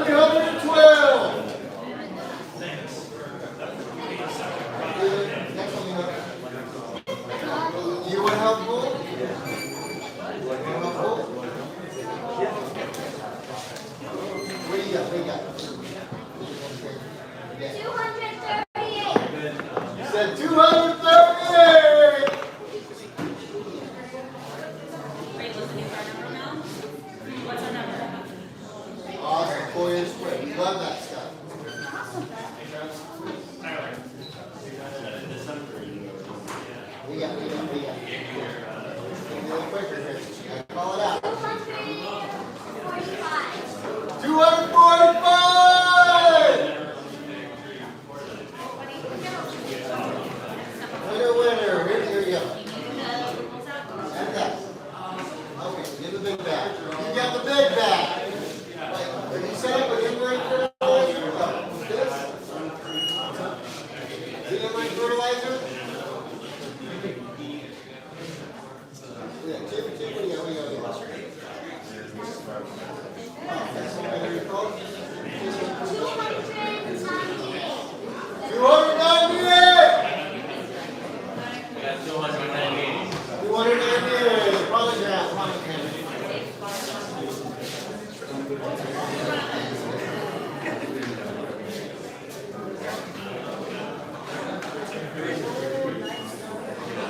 312. Next one, you want helpful? What do you got? What do you got? 238. You said 238. Awesome. 4-inch square. We love that stuff. We got. A little quicker here. Call it out. 245. Winner. Here you go. And that. Okay, give the big bag. You got the big bag. Wait, are you set up with in-line fertilizer? This? Is it in-line fertilizer? Yeah, Chip, what do you got? That's what you're called? 298. 298. Polygraph.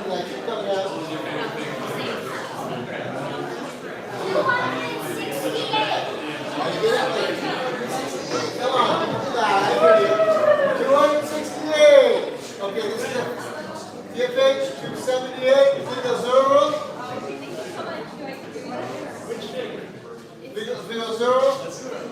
Yeah, keep coming out. 268. Come on, I heard you. 268. Okay, this is a PFH 278. Vigo Zero. Vigo Zero.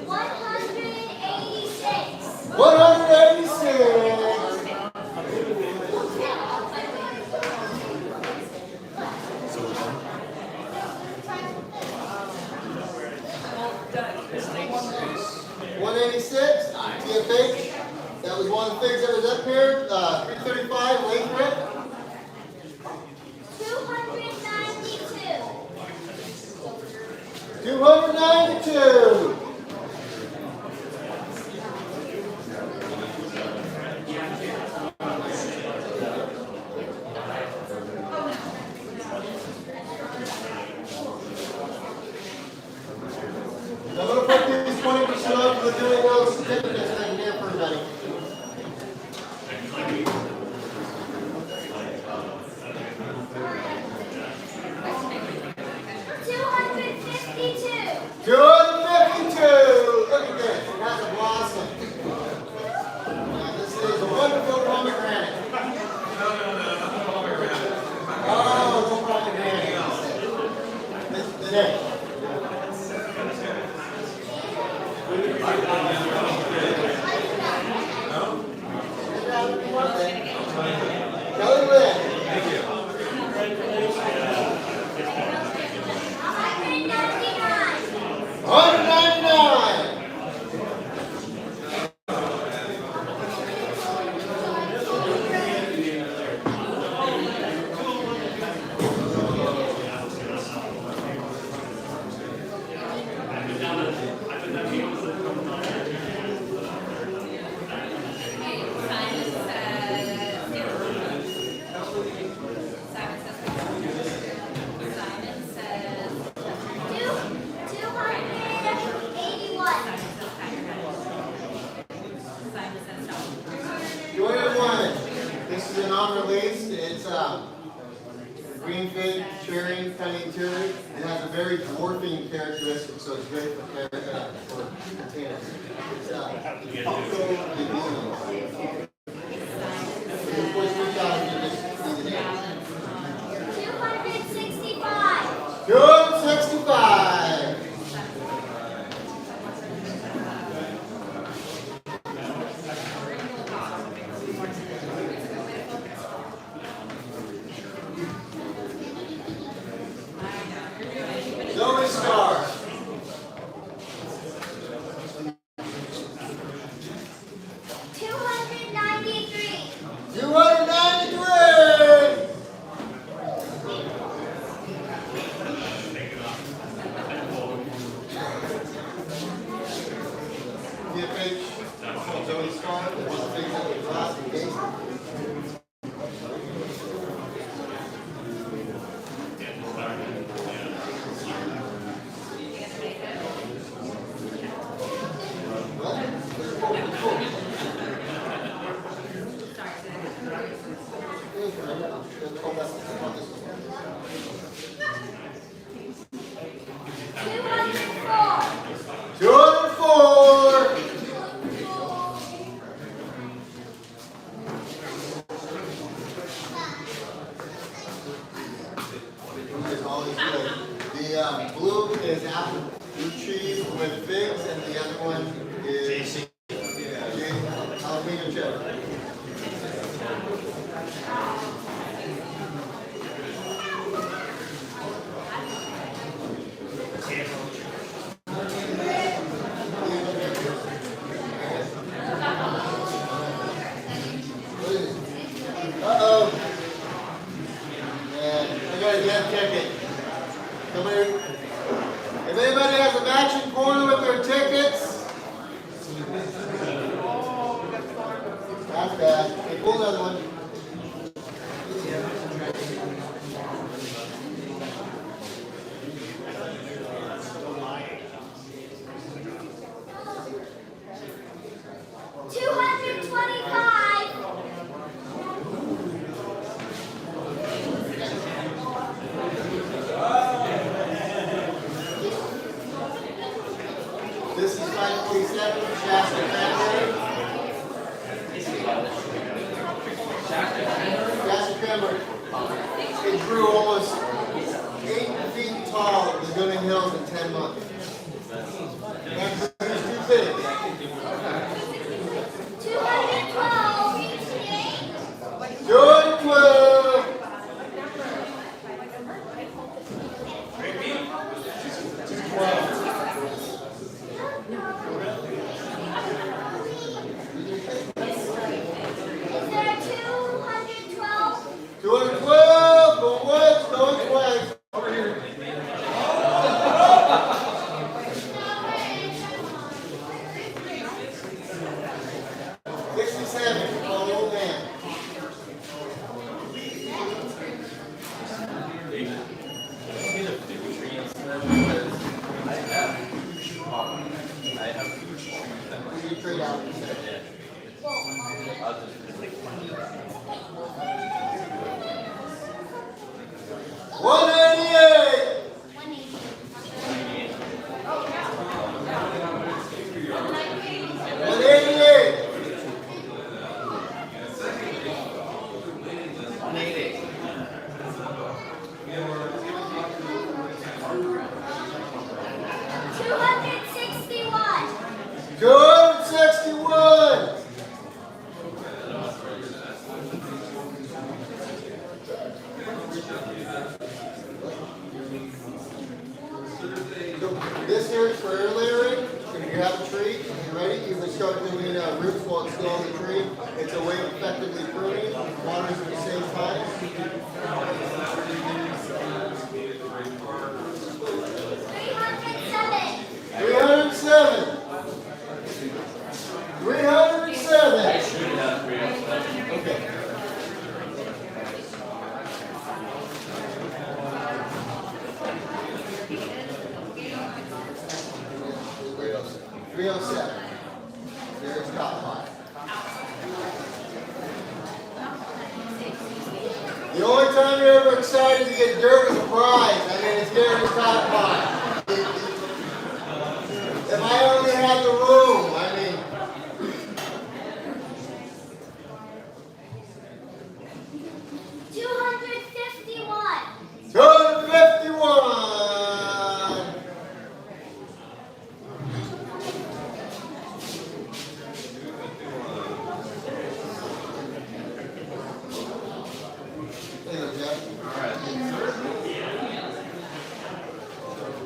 186. 186. TFH. That was one of the things that was up here. 335 lake rip. 292. 292. non-released. It's green fig, cherry, cunning cherry. It has a very dwarfing characteristic, so it's great for containers. It's Paco de Vino. Of course, 2,000 you just leave it in. 265. 265. Zoe Star. 293. 293. DFH, Zoe Star, the one thing that we lost in case. The blue is apple blue cheese with figs, and the other one is jalapeno cheddar. Uh-oh. Man, I got a damn ticket. Somebody, if anybody has a matching corner with their tickets, that's bad. Hey, pull another one. 225. This is 547 Shasta Cranberry. Shasta Cranberry. It grew almost 8 feet tall in the Gunning Hills in 10 months. And it's too big. 212. 212. Is there 212? 212. Go once, go twice. Over here. 67. Oh man. You trade out. 188. 188. 261. 261. So this here is for air layering. If you have a tree and you're ready, you can start doing roots while it's still on the tree. It's a way of effectively pruning. Waters at the same time. 307. 307. Okay. .307. There's top line. The only time you're ever excited to get dirt is a prize. I mean, it's Gary's top five. If I only had the room, I mean. 251. 251.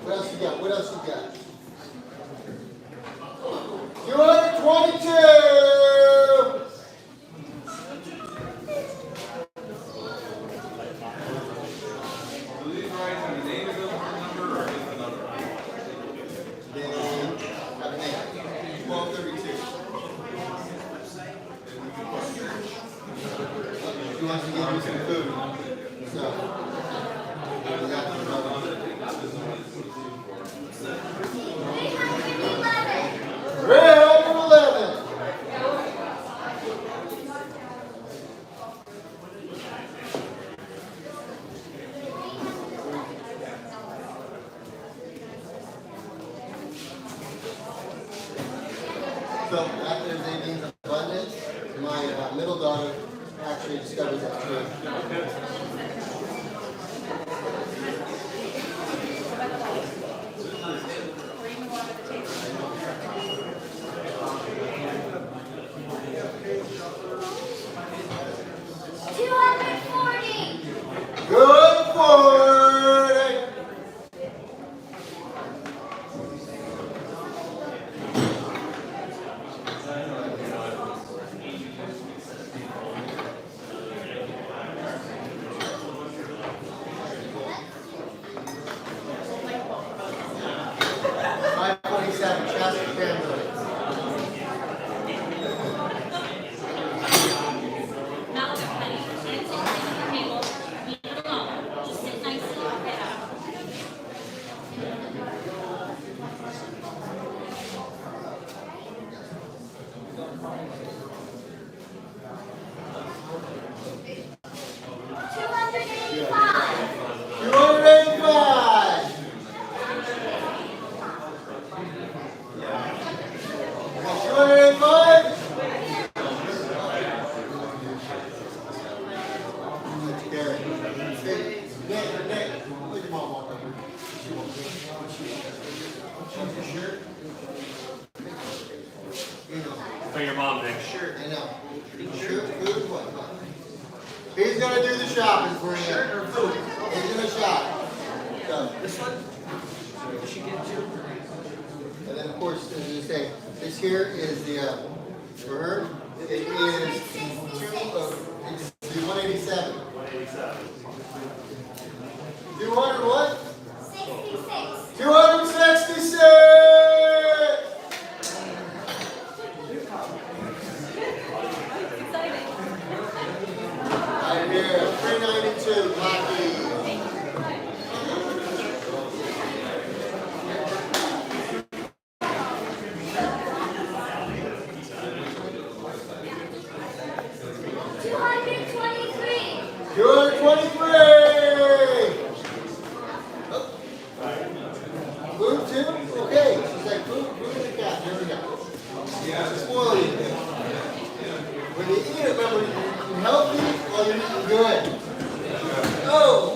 What else you got? What else you got? 222. He wants to give you some food. So, we got 311. So after they being abundant, my middle daughter actually discovered that tree. 240. Good for it. For your mom, Nick. Sure. I know. Sure. Food. What? He's gonna do the shopping for you. Shirt or food? He's gonna shop. So. This one? Does she get two? And then of course, as you say, this here is the for her. It is 187. 187. 200 what? 66. 266. Right here, 392, Lucky. Food too? Okay. She's like, food and the cat. Here we go. Yeah. Spoil you. When you eat it, remember, you're healthy or you're eating good. Oh!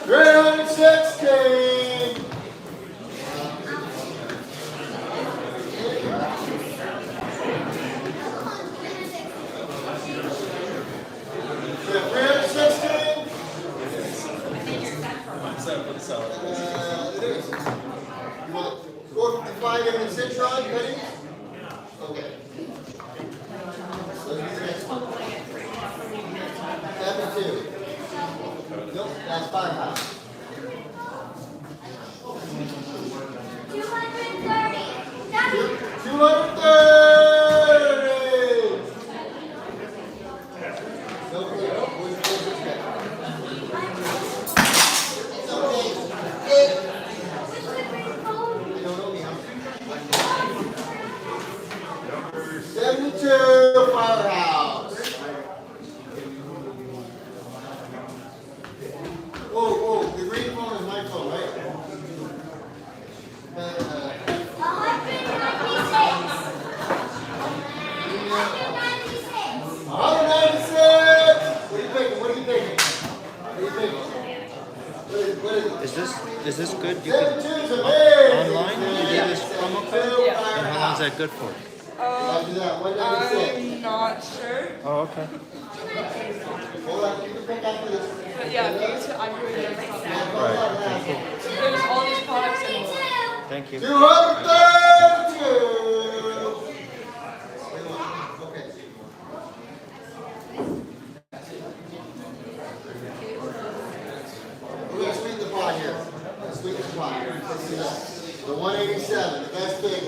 316! It is. You want 455 in the citron, ready? Okay. Let's do the next one. 72. Nope, that's firehouse. 230. 230! Nope, where's this guy? It's okay. You don't know me, huh? 72 firehouse. is this good? You can 72's amazing. online. You did this promo code. Yeah. And how long is that good for? After that, 196. I'm not sure. Oh, okay. Hold on, you can pick after this. But yeah, I'm doing it. Right. Okay, cool. There's all these products in one. Thank you. 232. Okay. We're gonna sweeten the pot here. Let's sweeten the pot. Let's see that. The 187, the best thing is.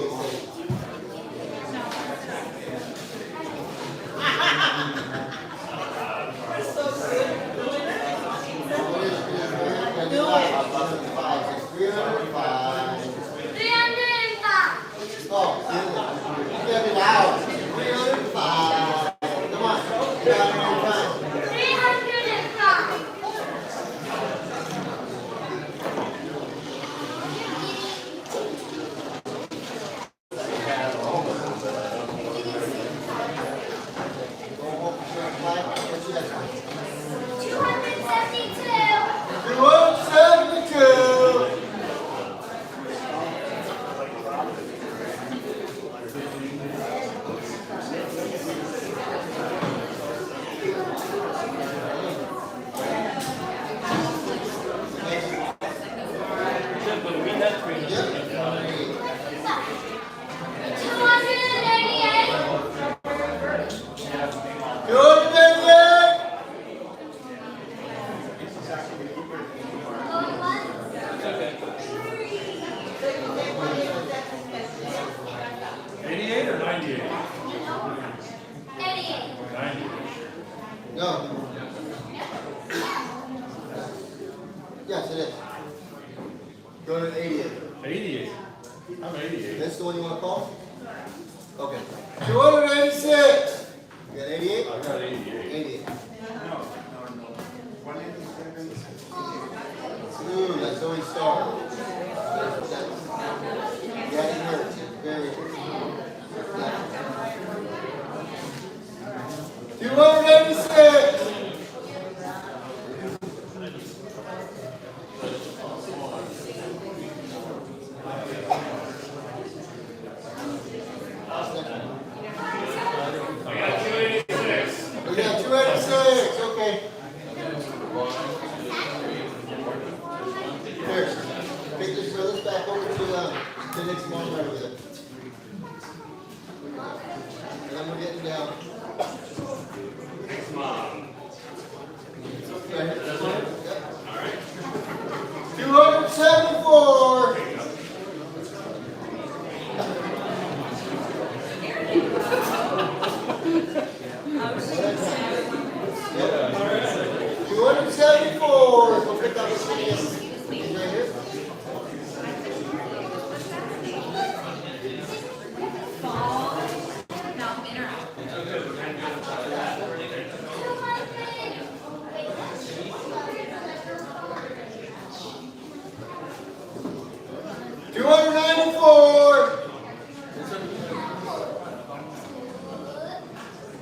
No. Yes, it is. Go to 88. 88. I'm 88. That's the one you want to call? Okay. 286. You got 88? I got 88. 88. Ooh, that's always started. Yeah, it hurts. It's very hurt. 286. We got 286. Okay. Here, take this brothers back over to the next one right over there. And then we're getting down. Right here. Yep. All right. 274. Yep. 274. Go pick up this thing right here.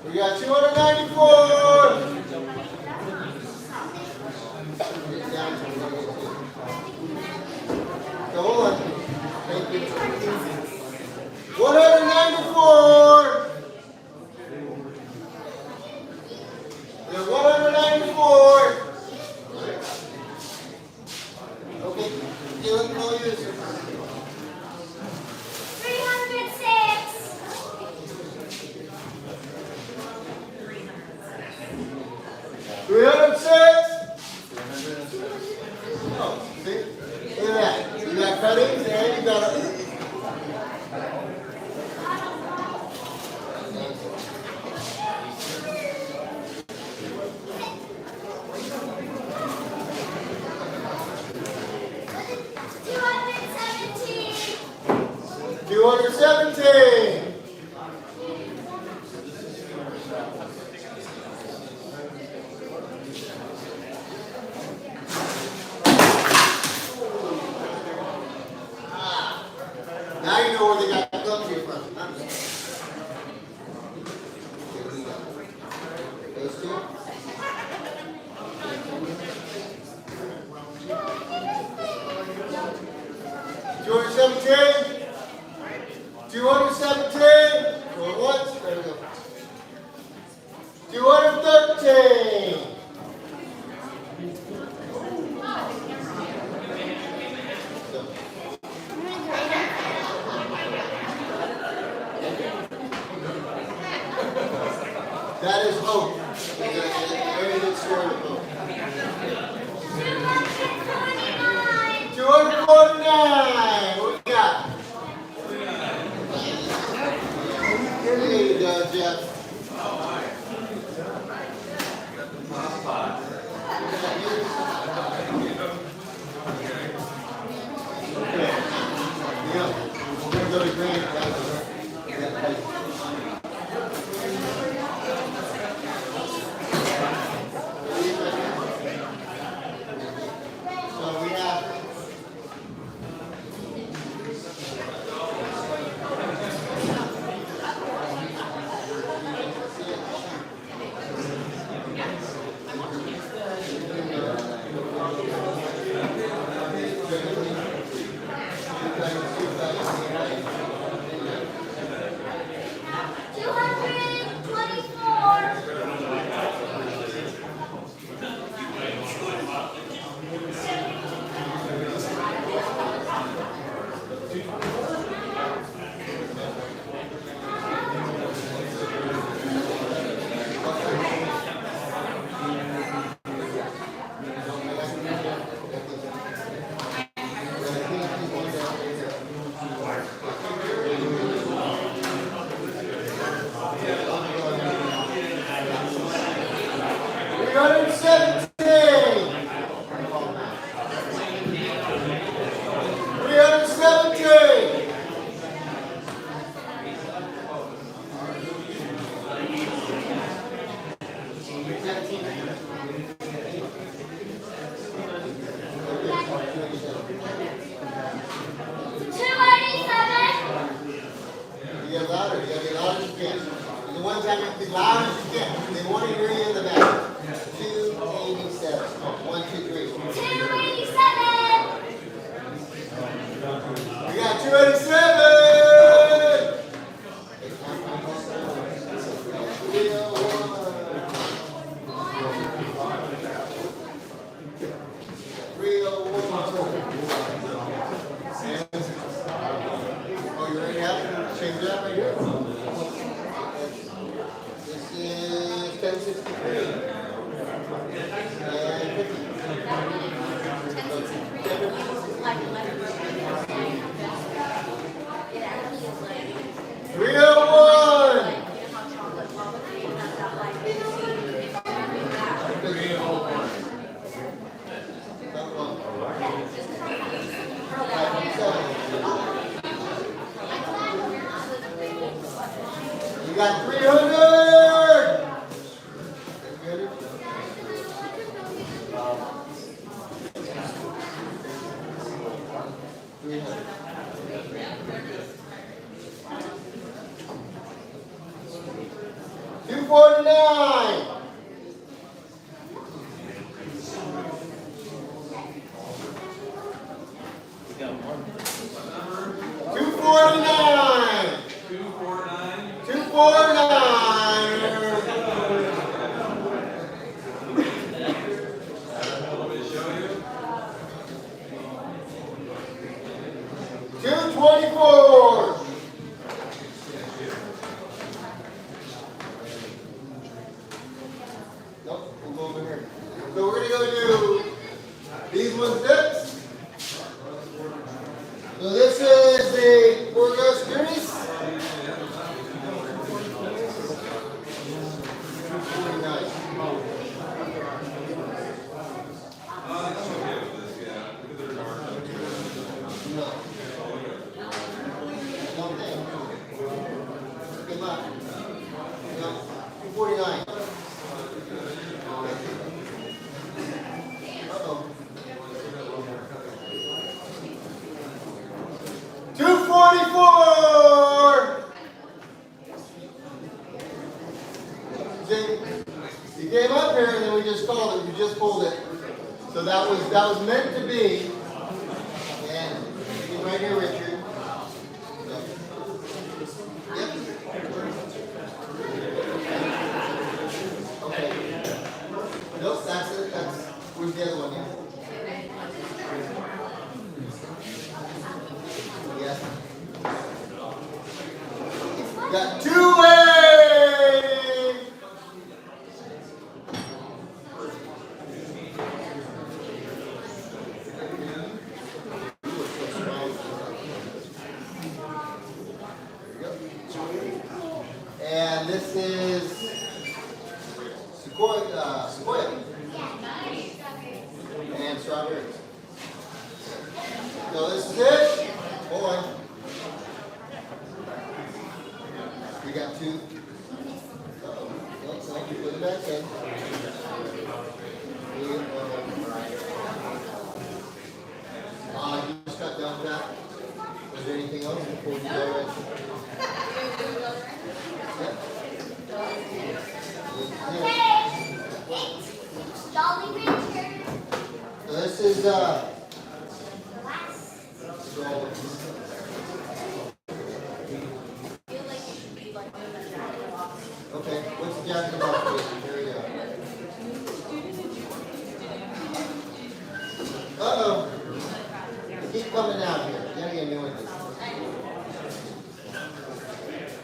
We got 294. So hold on. Thank you. 194. There's 194. Okay. Let me know you. 306. 306. Oh, see? Look at that. You got cuttings and you got a... 217. Now you know where they got the clumsy from. Huh? Those two. whitewashing. That is hope. It's a very good story of hope. 249. What we got? There you go, Jeff. Okay. Yeah. We're going to go to green. So we have You came up here and then we just called it. You just pulled it. So that was meant to be. And you right here, Richard. Yep. Okay. Nope, that's it, where's the other one here? Yeah. Got 2 eggs! And this is sequoia. And strawberries. So this is it. Hold on. We got 2. Uh-oh. Let's put it back in. You just got done with that. Was there anything else before you go in? Jolly Rancher. So this is okay, what's the Jack in the Box? Here we go. Uh-oh. Keep coming out here. You gotta get new ones.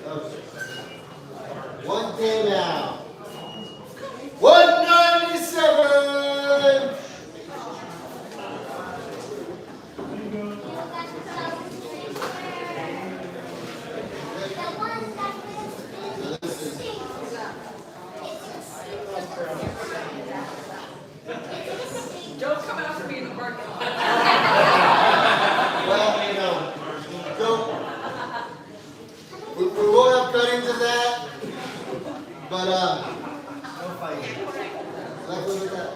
Okay. 1 came out. 197! Don't come after me in the parking lot. Well, you know, so we will have cuttings of that, but don't fight it. Let's look at that.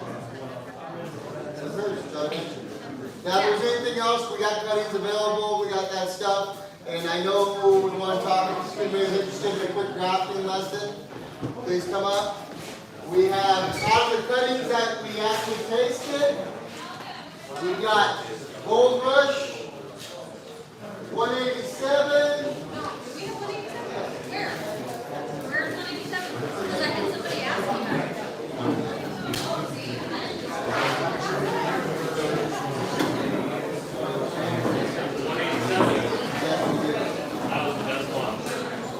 That's hers, Johnny. Now, if there's anything else, we got cuttings available, we got that stuff, and I know we want to talk, if anybody's interested in a quick grafting lesson, please come up. We have out of the cuttings that we actually tasted. We got Gold Rush, 187. Where? Where's 187? Because I had somebody ask me that.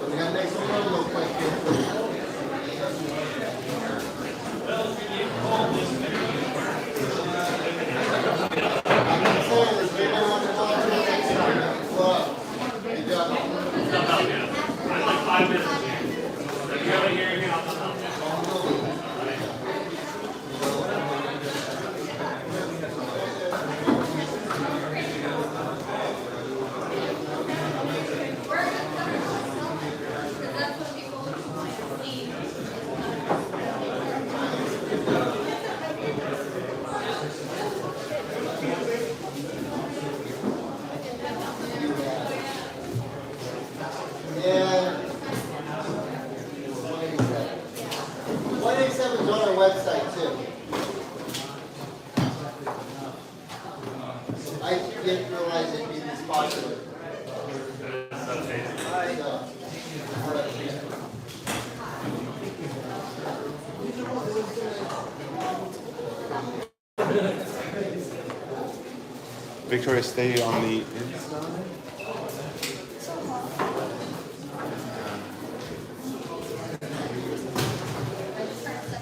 We gotta make some money real quick here. Website too. I didn't realize it'd be this popular. Victoria, stay on the inside.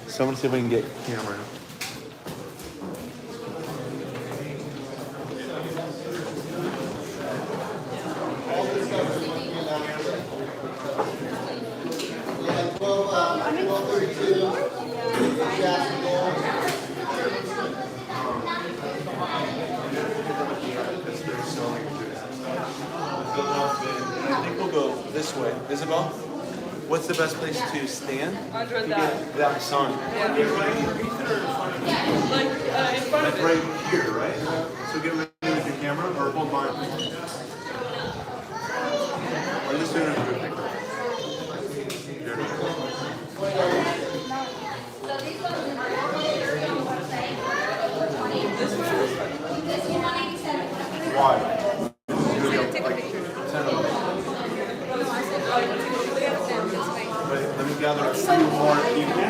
Someone see if we can get camera. I think we'll go this way. Isabel, what's the best place to stand? Under To that. get that sun. Yeah. Like in front of it. Right here, right? So get ready with your camera or hold mine. Or just doing it for a picture. Why? But let me gather a few more people.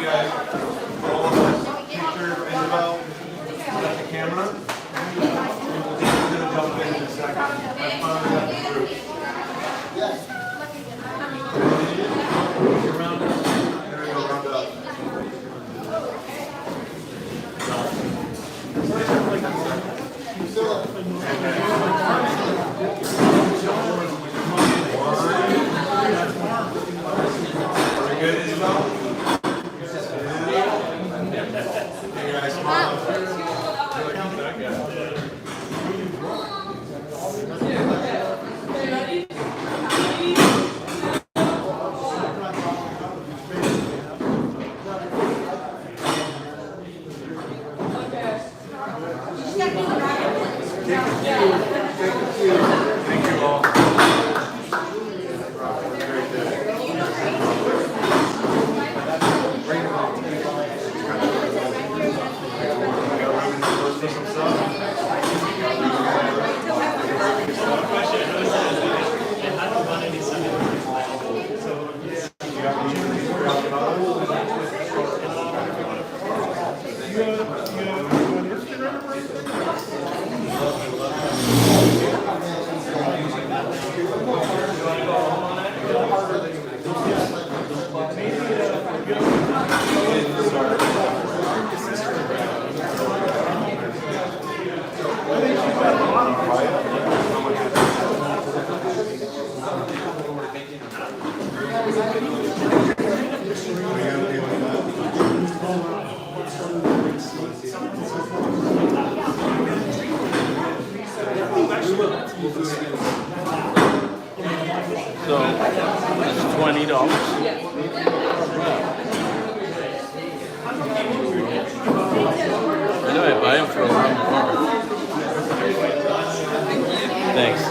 guys, all of us, picture of Isabel, got the camera. He's gonna jump in a second. I finally got the group. Round up. There we go, round up. Very good, Isabel. Hey guys, smile. Thank you all. So, it's $20. I know I buy them for a lot more. Thanks.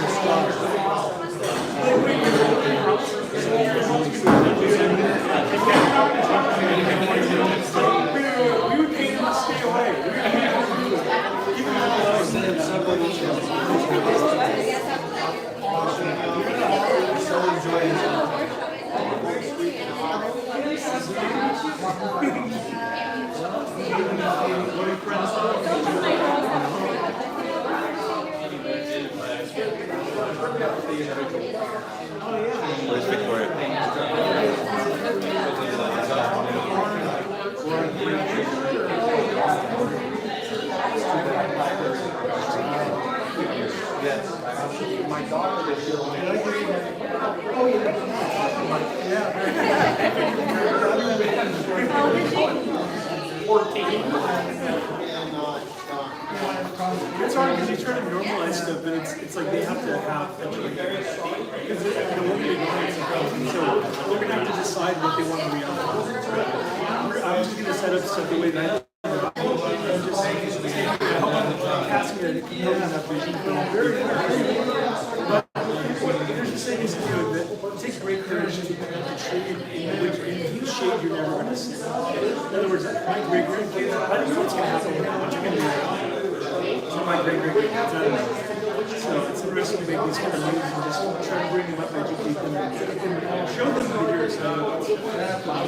Where's Victoria? My daughter is here. It's hard because you try to normalize stuff, but it's like they have to have because the women ignore so they're gonna have to decide what they want to react to. I'm just gonna set up stuff the way that I casting it enough vision. Very but there's a saying is good that it takes great courage to trade in huge shade you're never gonna see. In other words, my great grandkids, I don't know what's gonna happen with them, but you're gonna so my great grandkids, so it's interesting to make these kind of moves and just try to bring them up, educate them, and show them that you're excited about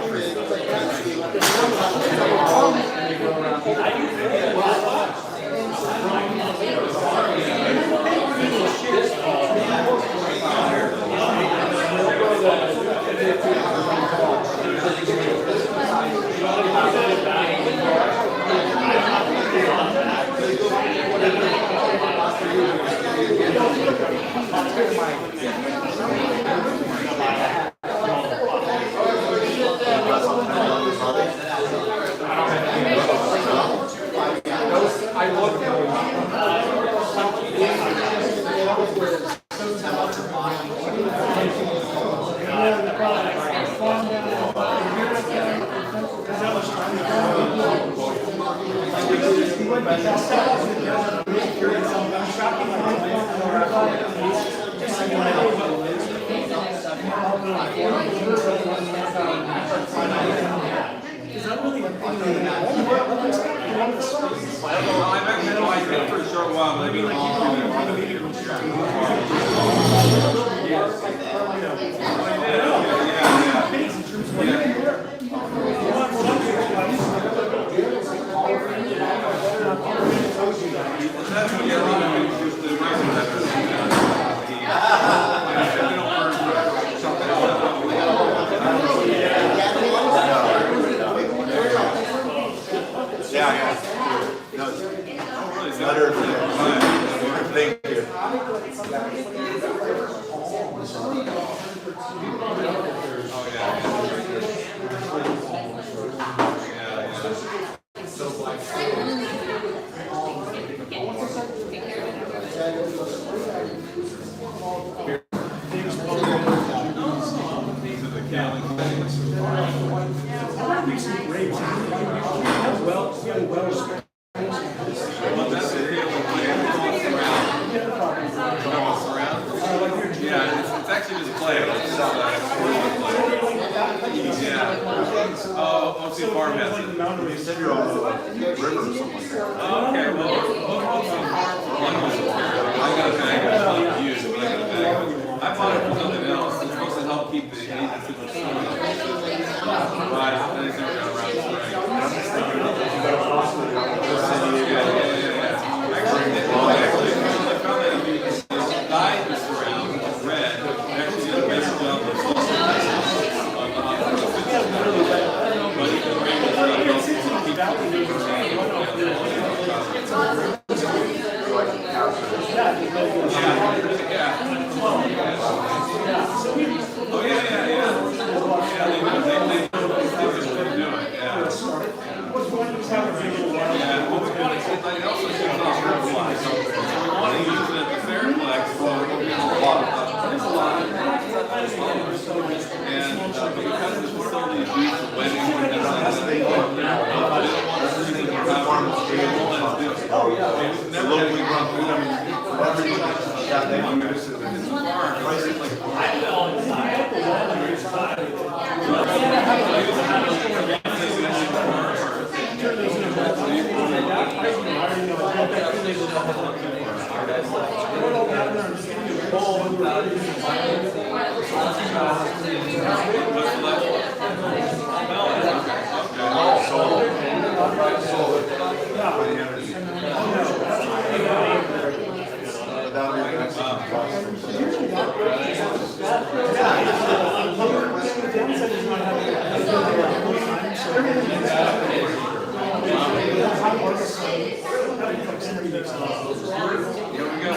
For I've actually liked it for a short while, but I've been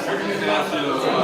we're getting down to